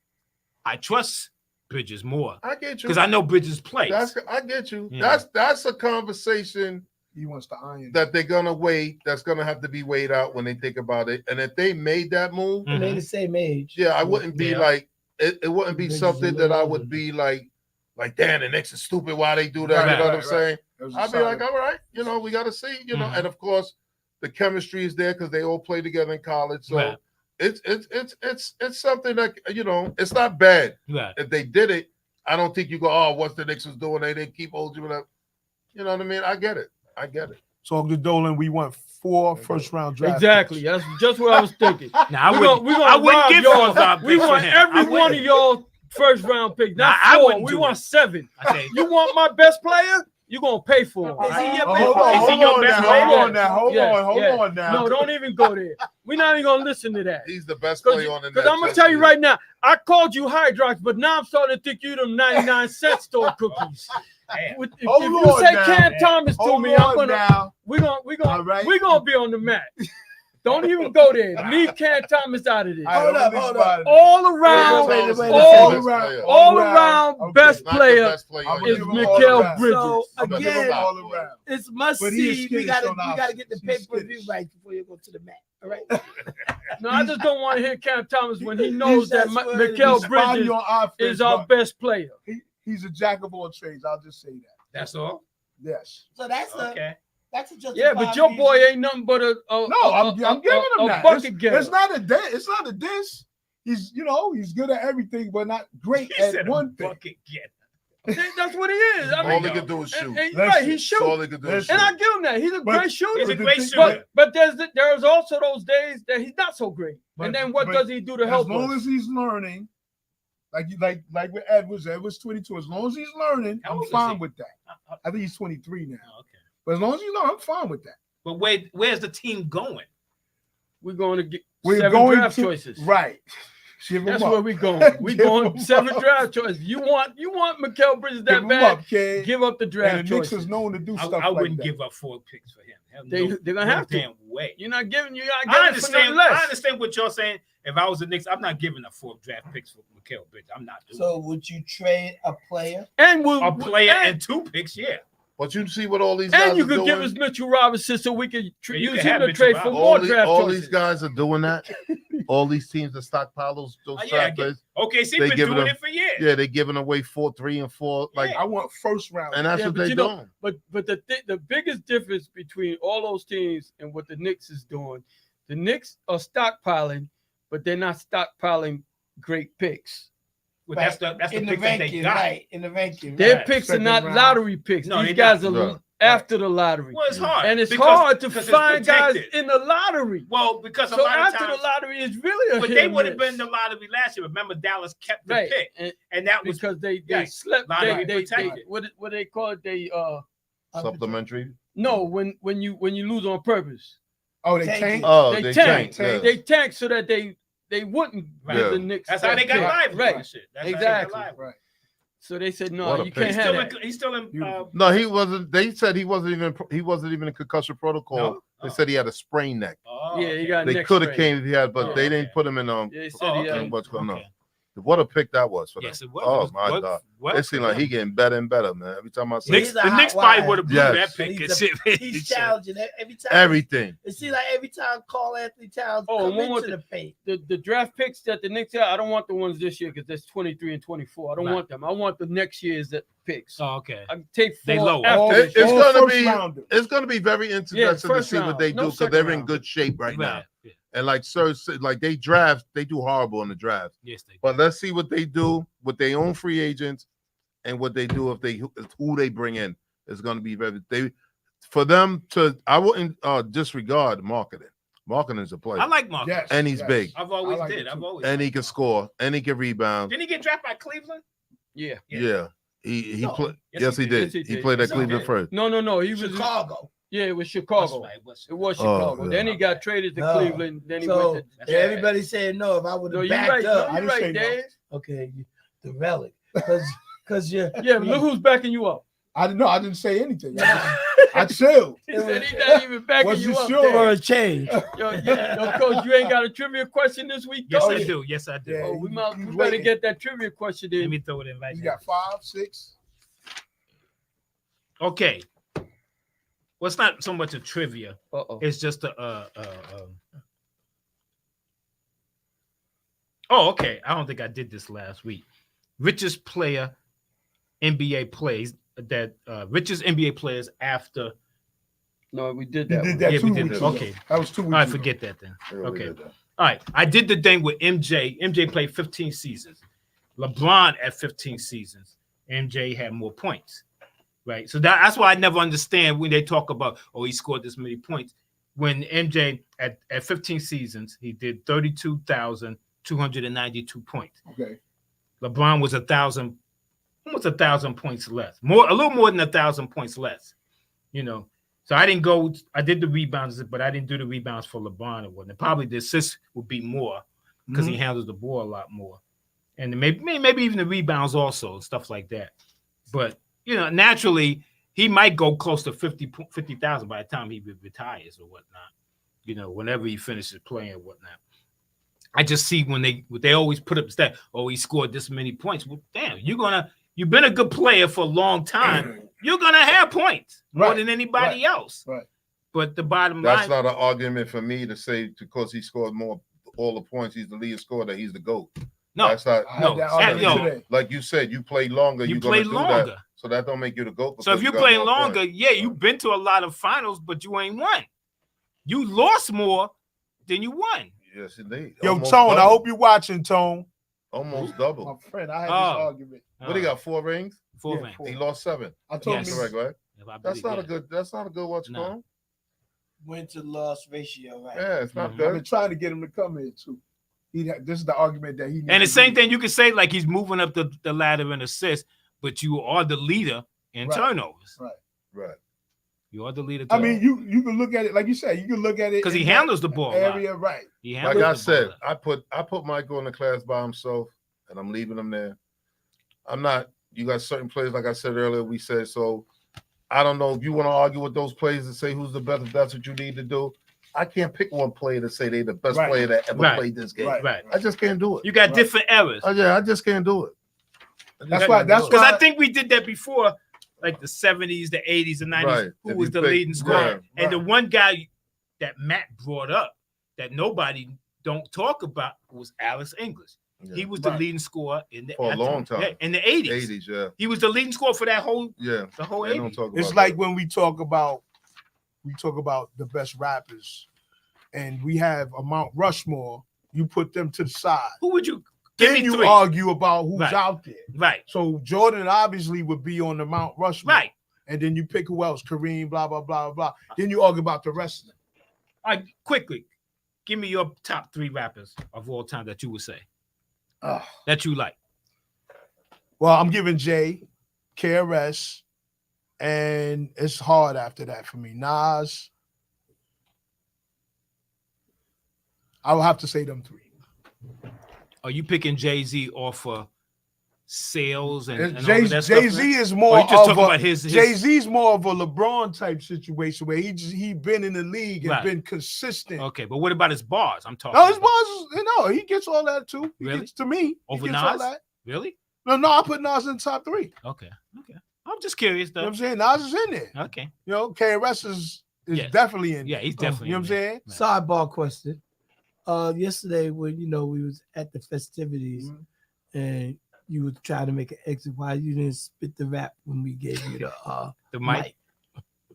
I trust Bridges more
I get you.
because I know Bridges plays.
I get you.
Yeah.
That's a conversation
he wants to iron.
that they're gonna wait. That's gonna have to be weighed out when they think about it. And if they made that move,
Mhm.
They're the same age.
yeah, I wouldn't be
Yeah.
like it wouldn't be
Bridges a
something that
little
I
older.
would be like, damn, the Knicks is stupid. Why they do that?
Right,
you know what
right,
I'm saying?
It was a
I'd be
solid-
like, all right, you know, we got to see, you know,
Mhm.
and of course, the chemistry is there because they all play together in college. So
Right.
it's something that, you know, it's not bad
Right.
if they did it. I don't think you go, oh, what's the Knicks was doing? They didn't keep OG with that. You know what I mean? I get it.
Talk to Dolan. We want 4 first-round draft
Exactly.
picks.
That's just what I was thinking.
Now I
We're
wouldn't,
gonna
I wouldn't
rob
give
y'all.
y'all
We want every one of y'all first round picks, not
Nah, I
4.
wouldn't
We
do
want
it.
7.
I say,
You want my best player? You're gonna pay for him.
Is he your
Oh,
best
hold
player?
on,
Is he
hold
your
on
best
now,
player?
hold on now, hold
Yes,
on, hold
yes.
on now.
No, don't even go there. We're not even gonna listen to that.
He's the best
Because
player on the
I'm
net.
gonna
Just
tell you
for
right now, I called you Hydrox, but now I'm starting to think you them 99-cent store cookies.
Damn.
If
Hold
you
on
say
now.
Cam Thomas to
Hold
me, I'm
on
gonna
now.
we're
All
gonna
right.
be on the mat. Don't even go there. Leave Cam Thomas out of this.
All right,
Hold up,
let's
hold
think
up.
about it.
All around,
Wait, wait, wait,
all
wait.
around
Okay.
best
Not the
player
best player
I'm
on
gonna
is
give
your
him
team.
all
Mikael
around.
Bridges.
So
I'm gonna give
again,
him
all around.
it's must
But he is
see. We
skittish
gotta
on
get the
offense. He's
pay-per-view
skittish.
right before you go to the mat. All right.
No, I just don't want to hear Cam Thomas when he knows that
That's what it
Mikael
is.
He's spotty
Bridges
on offense,
is our
but
best player.
he's a jack of all trades. I'll just say that.
That's all.
Yes.
So that's
Okay.
that's a
Yeah, but your boy ain't nothing but a
No, I'm giving him that.
bucket getter.
It's not a diss. It's not a diss. He's he's good at everything, but not great
He
at
said
one
a
thing.
bucket get.
That's what he is. I
All
mean,
they could do is shoot.
and
Listen,
right, he
That's
shoots.
all they could do is shoot.
And I give him that. He's a
But-
great shooter.
He's a
the
great
thing-
shooter.
But there's also those days that he's not so great.
But-
and then what
but
does he do to
As
help
long
us?
as he's learning, like with Edwards 22. As long as he's learning,
How
I'm
old is
fine
he?
with that. I think he's 23 now.
Oh, okay.
But as long as you learn, I'm fine with that.
But where's the team going?
We're going to get
We're
7
going
draft
to
choices.
right. Give him
That's
up.
where we're going. We're
Give
going
him
7
up.
draft choices. You want Mikael Bridges
Give
that
him
bad?
up, kid.
Give up the draft
And the Knicks
choices.
is known to do
I,
stuff
I
like
wouldn't
that.
give up 4 picks for him. Hell
They-
no,
they're gonna
no
have to.
damn way.
You're not getting
I
for nothing
understand.
less.
I understand what you're saying. If I was the Knicks, I'm not giving up 4 draft picks for Mikael Bridges. I'm not doing
So would you trade a player?
And we'll,
a player
and,
and 2 picks. Yeah,
But you see what all these guys
and you
are
could
doing?
give us Mitchell Robinson so we could
Yeah, you
use
can have
him to
Mitchell
trade for
Robinson.
more draft
all
choices.
these guys are doing that. All these teams that stockpile those
Oh, yeah, I
draft
get-
players.
OKC
They
been
giving
doing
them-
it for years.
Yeah, they're giving away 4, 3, and 4. Like,
Yeah.
I want first round.
and that's
Yeah,
what
but
they're
you know-
doing.
But the biggest difference between all those teams and what the Knicks is doing, the Knicks are stockpiling, but they're not stockpiling great picks.
Well, that's the
in the
picks that they
ranking,
got.
right? In the ranking,
Their
Right.
picks are
Second
not
round.
lottery picks.
No,
These
they're
guys
not.
are
No.
after the lottery.
Well, it's hard,
And it's
because-
hard to
because it's
find guys
protected.
in the lottery.
Well, because a
So
lot of
after
times,
the lottery, it's really a
but
hit
they
and
would have
miss.
been the lottery last year. Remember, Dallas kept the
right,
pick,
and
that was
because they
yeah,
slept.
lottery
They
protected.
what they call it? They
Supplementary.
no when you lose on purpose.
Oh, they
Tank
tank.
it.
Oh,
They
they
tank.
tank. Yeah.
They tank so that they wouldn't
Right.
give
Yeah.
the Knicks.
That's how
that
they got
pick.
live.
Right.
And shit. That's how they got
Exactly.
live.
Right.
So they said no,
What a
you
pick.
can't have that.
He's still in.
No, he wasn't. They said he wasn't even in concussion protocol.
No?
They
Oh.
said he had a sprained neck.
Oh,
Yeah, he got
They
neck
could have
strain.
came if he had, but
Oh,
they
okay.
didn't put him in.
Yeah, they said
Oh,
he
okay.
had-
What's going on?
Okay.
What a pick that was for them.
Yes, it was.
Oh
It was
my
what-
God!
what-
It seemed like he getting better and better, man. Every time I see
He's
The
a hot
Knicks probably
wire.
would have blew
Yes.
that pick.
He's
and shit.
He's challenging every time.
everything.
It seems like every time Carl Anthony Towns
Oh,
come
and one more
into the paint.
The draft picks that the Knicks have, I don't want the ones this year because that's 23 and 24. I don't
Right.
want them. I want the next year's picks.
Oh, okay.
I take
They
4
low.
after
All,
this
It's
year.
all
gonna
first
be-
rounders.
It's going to be very interesting to
first
see what
round.
they
No
do because
second
they're in
round.
good shape right now.
Right. Yeah.
And like Sir said, like they do horrible in the draft.
Yes, they.
But let's see what they do with their own free agents and what they do if who they bring in is going to be for them to. I wouldn't disregard marketing. Marketing is a player,
I like Marcus.
Yes,
and he's
yes.
big,
I've always
I like
did.
it
I've
too.
always.
and he
liked
can
Marcus.
score, and he can rebound.
Didn't he get drafted by Cleveland?
Yeah.
Yeah, he
No.
played.
Yes,
Yes,
he
he
did.
did.
Yes, he
He
did.
played at
Yes, he
Cleveland
did.
first.
No. He was
Chicago.
Yeah, it was
That's
Chicago.
right, what's-
It was
Oh,
Chicago.
yeah.
Then he got traded to
No.
Cleveland. Then he
So
went to.
everybody said no. If I would
No,
have
you're
backed
right.
up,
No,
I
you're
didn't say
right,
no.
Dave.
okay, the relic, because you're
Yeah, but look who's backing you up.
I didn't say anything. I chilled.
He said he's not even backing
Was
you
you
up.
sure?
for
Dave.
a change.
Yo, coach, you ain't got a trivia question this week,
Yes,
coach?
I do. Yes, I do.
Yeah.
Oh, we
He's
better
waiting.
get that trivia question
Let
in.
me throw it in right
You
now.
got 5, 6.
Okay. Well, it's not so much a trivia.
Uh-oh.
It's just a. Oh, okay. I don't think I did this last week. Richest player, NBA plays that richest NBA players after.
No, we did
You
that.
did
one.
that
Yeah,
2
we did
weeks
that.
ago.
Okay.
That was 2 weeks
All right,
ago.
forget that then.
Yeah, we
Okay.
did that.
All right. I did the thing with MJ. MJ played 15 seasons. LeBron at 15 seasons. MJ had more points. Right. So that's why I never understand when they talk about, oh, he scored this many points. When MJ at 15 seasons, he did 32,292 points.
Okay.
LeBron was almost 1,000 points less. A little more than 1,000 points less. You know. So I didn't go, I did the rebounds, but I didn't do the rebounds for LeBron or whatnot. Probably the assists would be more because he handles the ball a lot more. And maybe even the rebounds also, and stuff like that. But, you know, naturally, he might go close to 50,000 by the time he retires or whatnot, you know, whenever he finishes playing or whatnot. I just see when they always put up stat, oh, he scored this many points. Well, damn, you've been a good player for a long time. You're gonna have points more
Right,
than anybody else.
right.
But the bottom
That's
line,
not an argument for me to say because he scored all the points, he's the lead scorer, that he's the GOAT.
no,
That's not.
I had
No,
that
and,
argument
yo,
today.
Like you said, you play longer.
you
you're
play
gonna do
longer.
That, so that don't make you the GOAT.
So if you
got
play
more
longer,
points.
yeah, you've been to a lot of finals, but you ain't won. You lost more than you won.
Yes, indeed.
Yo,
Almost
Tone, I
double.
hope you're watching, Tone.
Almost
My
double.
friend, I had
Oh.
this argument.
What he got? 4 rings.
Four
Yeah,
rings.
four.
He lost 7.
I told
Yes.
him
Correct, right?
If I
That's
believe
not a
that.
good. That's not a good what's
No.
going.
Win to loss ratio, right?
Yeah, it's not
Mhm.
I've
good.
been trying to get him to come here too. This is the argument that he.
And
needs
the
to
same
do.
thing you can say, like he's moving up the ladder in assists, but you are the leader in
Right.
turnovers.
Right.
Right.
You are the leader.
I mean, you can look at it like you said. You can look at it
because he
in
handles
that
the ball. a lot.
area, right?
He
Like
handles
I
the
said,
ball a lot.
I put Michael in the class by himself, and I'm leaving him there. I'm not. You got certain players, like I said earlier. We said so. I don't know if you want to argue with those players and say who's the best. If that's what you need to do, I can't pick one player to say they're the best
Right.
player that ever
Right.
played this game.
Right.
Right.
I just can't do it.
You got
Right.
different errors.
Yeah, I just can't do it. I just
That's
can't
why-
do
that's
it.
Because
why-
I think we did that before, like the 70s, the 80s, the 90s.
Right.
Who
If
was
you
the
pick-
leading scorer?
yeah,
And the one guy that Matt brought up that nobody don't talk about was Alex English.
Yeah.
He was the
Right.
leading scorer in the
For a long time.
Yeah, in the 80s.
80s, yeah,
He was the leading scorer for that whole
yeah.
the whole
They don't
80s.
talk about
It's like
that.
when we talk about the best rappers, and we have a Mount Rushmore. You put them to the side.
Who would you give
Then
me
you
3?
argue about who's
Right.
out there.
Right,
So Jordan obviously would be on the Mount Rushmore.
right.
And then you pick who else, Kareem, blah, blah, blah, blah. Then you argue about the rest of them.
All right, quickly, give me your top 3 rappers of all time that you would say that you like.
Well, I'm giving Jay, KRS, and it's hard after that for me. Nas. I will have to say them 3.
Are you picking Jay-Z off sales and all
Jay
of that stuff?
Z is
Or
more
you just
of
talking
a
about his
Jay Z's more of a LeBron type situation where he been in the league and
Right.
been consistent.
Okay, but what about his bars? I'm talking.
No, his
about.
bars, he gets all that too. He
Really?
gets to me.
Over
he gets all
Nas?
that.
Really?
No, I put Nas in the top 3.
Okay. I'm just curious
You know
though.
what I'm saying? Nas is in there.
Okay.
KRS is
Yes.
definitely in there.
Yeah, he's definitely.
You know what I'm
in there.
saying?
Sidebar question. Yesterday when we was at the festivities and you were trying to make an exit, why you didn't spit the rap when we gave you
The
mic?
mic.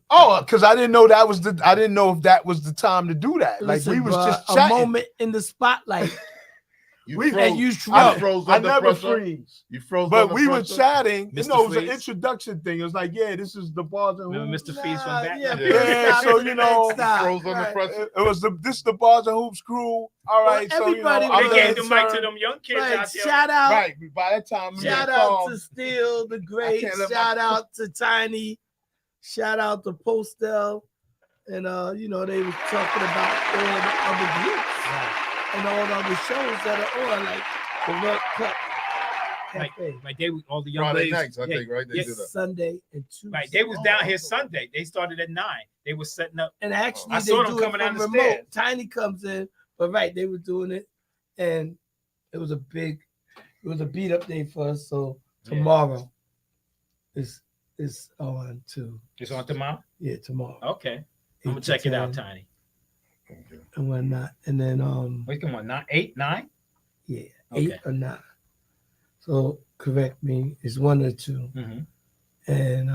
Oh, because I didn't know I didn't know if that was the time to do that.
Listen,
like we was
bruh,
just
a
chatting.
moment in the spotlight.
You
We-
froze,
and you
you
shrunk.
froze
I
under
never
pressure.
freeze.
You froze
But
under
we were
pressure?
chatting.
Mr.
It was an
Freeze?
introduction thing. It was like, yeah, this is the bars and
Remember
hoops.
Mr. Feast from Batman?
Yeah, so
Froze under pressure.
It was this the bars and hoops crew. All right, so
everybody
I'm
They
was-
gave
the
the mic to
intern.
them young kids
Right,
out there.
shout out,
Right, by that time,
shout
yeah,
out
calm.
to Steel the Great,
can't let
shout
my-
out to Tiny, shout out to Postel, and they was talking about all the other groups and all the other shows that are on, like the Red Cup Cafe.
Like they all the young
Friday
ladies.
nights, I
yeah,
think, right? They
yes.
do that.
Sunday and Tuesday.
Right, they was down here Sunday. They started at 9. They was setting up.
And actually,
I
they
saw them
do it
coming down
from
the
remote.
stairs.
Tiny comes in, but they were doing it, and it was a beat up day for us. So
Yeah.
tomorrow is on too.
It's on tomorrow.
Yeah, tomorrow.
Okay, I'm gonna
8 to
check it out,
10
Tiny.
Okay.
and whatnot. And then
Wait, come on, 9, 8, 9.
yeah,
Okay.
8 or 9. So correct me, it's 1 or 2.
Mm-hmm.
And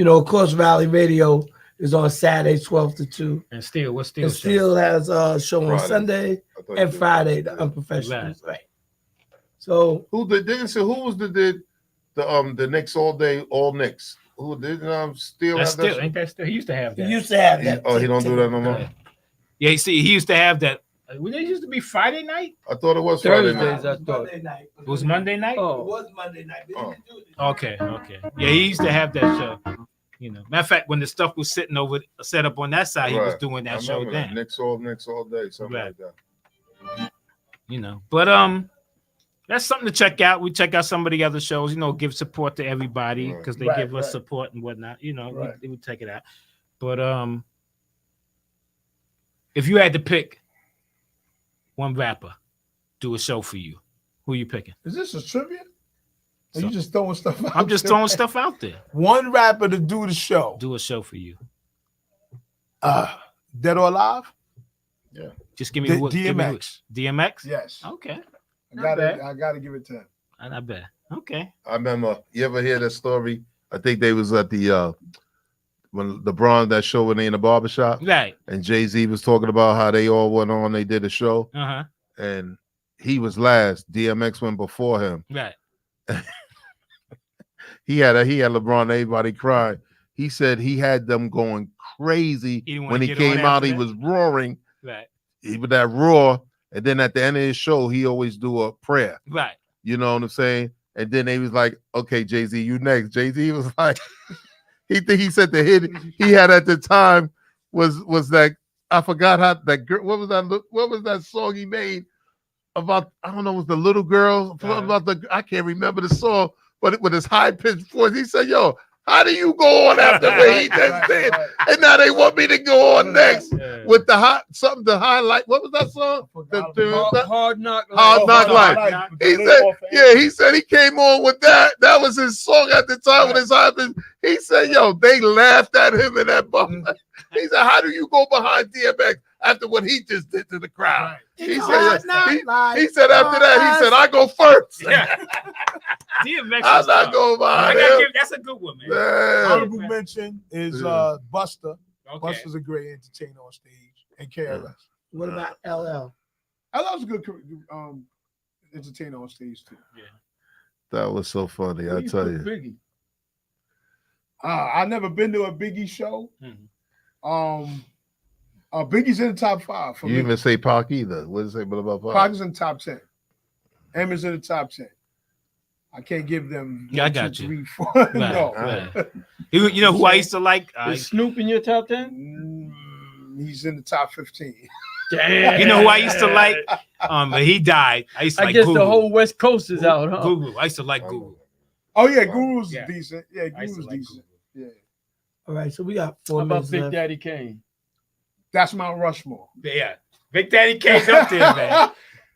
of course, Rally Radio is on Saturday 12 to 2.
And still, what's still?
And still has a show on
Friday.
Sunday
I thought
and
you-
Friday, the Unprofessionals. Right. So
Who was the Knicks all day, all Knicks? Who did Steel
That's
have that
still.
shit?
Ain't that still? He used to have
he
that.
used to have that.
He don't do that no more.
Yeah, you see, he used to have that. When it used to be Friday night,
I thought it was Friday
Thursdays,
night.
I thought.
Monday night.
it was Monday night.
It
Oh,
was Monday night. But
Oh.
he didn't do it.
Okay. Yeah, he used to have that show. Matter of fact, when the stuff was sitting over set up on that side, he was
Right.
doing
I
that show
remember that.
then.
Knicks all day, something
Right.
like that.
But that's something to check out. We check out some of the other shows, give support to everybody
Right.
because they
Right,
give us
right.
support and whatnot.
Right.
we would check it out. But if you had to pick one rapper, do a show for you, who you picking?
Is this a trivia? Are
So-
you just throwing stuff out?
I'm just
there?
throwing stuff out there.
One rapper to do the show.
Do a show for you.
Dead or alive?
Just give me give me
DMX.
DMX.
Yes.
Okay.
I gotta give it to him.
I bet. Okay.
I remember. You ever hear that story? I think they was at the when LeBron that show when they in the barbershop
Right.
and Jay-Z was talking about how they all went on. They did a show
Uh-huh.
and he was last. DMX went before him.
Right.
He had LeBron. Everybody crying. He said he had them going crazy
He didn't wanna
when he
get
came
on
out.
after
He
that?
was roaring.
Right.
He with that roar, and then at the end of his show, he always do a prayer.
Right.
You know what I'm saying? And then they was like, "Okay, Jay-Z, you next." Jay-Z was like, he said the hit he had at the time was that I forgot how that girl. What was that song he made about? I don't know. It was the little girl about the? I can't remember the song, but with his high pitched voice, he said, "Yo, how do you go on after what he just did?" And now they want me to go on next with the highlight. What was that song?
Hard Knock Life.
Hard Knock Life. He said he came on with that. That was his song at the time with his husband. He said, "Yo, they laughed at him in that bar." He said, "How do you go behind DMX after what he just did to the crowd?" He said, he said after that, he said, "I go first."
Yeah. DMX.
I'm not going behind him.
That's a good one, man.
Yeah.
Honorable mention is Buster.
Okay.
Buster's a great entertainer on stage, and KRS.
What about LL?
LL's a good entertainer on stage too.
That was so funny. I tell you.
Biggie.
I never been to a Biggie show.
Mhm.
Biggie's in the top 5 for
You
me.
even say Pac either. What did it say about Pac?
Pac is in the top 10. Emma's in the top 10. I can't give them.
Yeah, I
1, 2,
got you.
3, 4.
Right,
No.
right. You know who I used to like?
Is Snoop in your top 10?
He's in the top 15.
Damn.
You know who I used to like? But he died. I used to
I
like
guess
Guru.
the whole West Coast is out, huh?
Guru. I used to like Guru.
Oh yeah, Guru's
Yeah.
decent. Yeah,
I used to
Guru's
like
decent.
Guru.
Yeah,
All right, so we got
How
4
about
minutes
Big
left.
Daddy Kane?
that's Mount Rushmore.
Yeah. Big Daddy Kane's up there, man.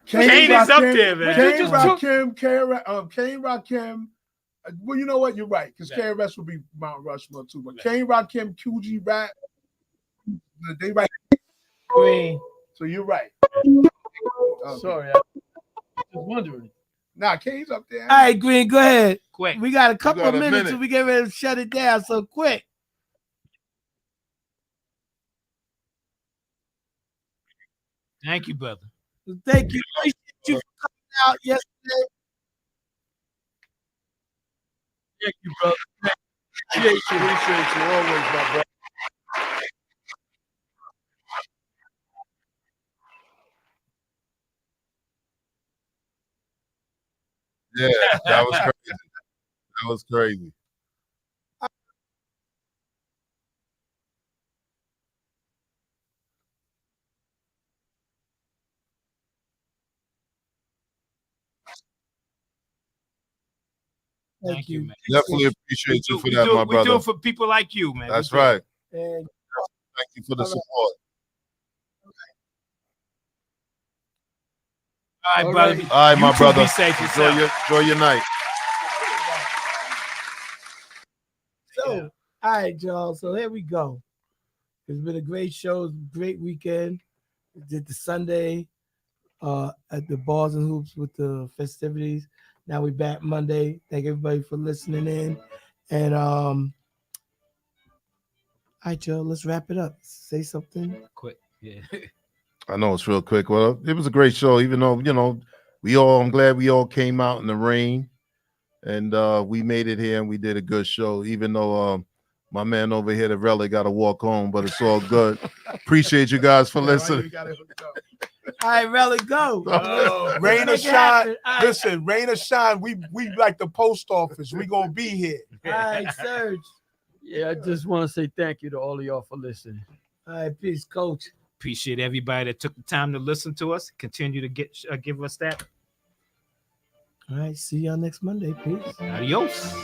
Kane is up there, man.
Kane
just
Rakim, Kane Rakim. Well, you know what? You're right, because
Yeah.
KRS would be Mount Rushmore too. But
Yeah.
Kane Rakim, QG Rap, they right.
Green.
So you're right.
Sorry, I was just wondering.
Nah, Kane's up there.
All right, Green, go ahead.
Quick.
We got a couple
got
of
a
minutes
minute.
till we get ready to shut it down. So quick.
Thank you, brother.
Thank you. Appreciate you for coming out yesterday.
Thank you, brother. Appreciate you always, my brother.
Yeah, that was crazy. That was crazy.
Thank you, man.
Definitely appreciate you for
We
that,
do
my
it
brother.
for people like you, man.
That's
We do it.
right.
And
Thank you for the
All right.
support.
All right,
All
brother.
right.
All right,
You
my
too,
brother.
Be safe yourself.
Enjoy your night.
so, all right, y'all. So here we go. It's been a great show, great weekend. We did the Sunday at the Bars and Hoops with the festivities. Now we back Monday. Thank everybody for listening in. And all right, y'all, let's wrap it up. Say something.
Quick. Yeah.
I know it's real quick. Well, it was a great show, even though, I'm glad we all came out in the rain and we made it here and we did a good show, even though my man over here, the Relic, got to walk home, but it's all good. Appreciate you guys for listening.
All right, Relic, go.
Rain or
Make it
shine.
happen. All right,
Listen, rain or shine, we like the post office. We gonna be here.
all right, Serge.
Yeah, I just want to say thank you to all of y'all for listening.
All right, peace, Coach.
Appreciate everybody that took the time to listen to us. Continue to give us that.
All right, see y'all next Monday. Peace.
Adios.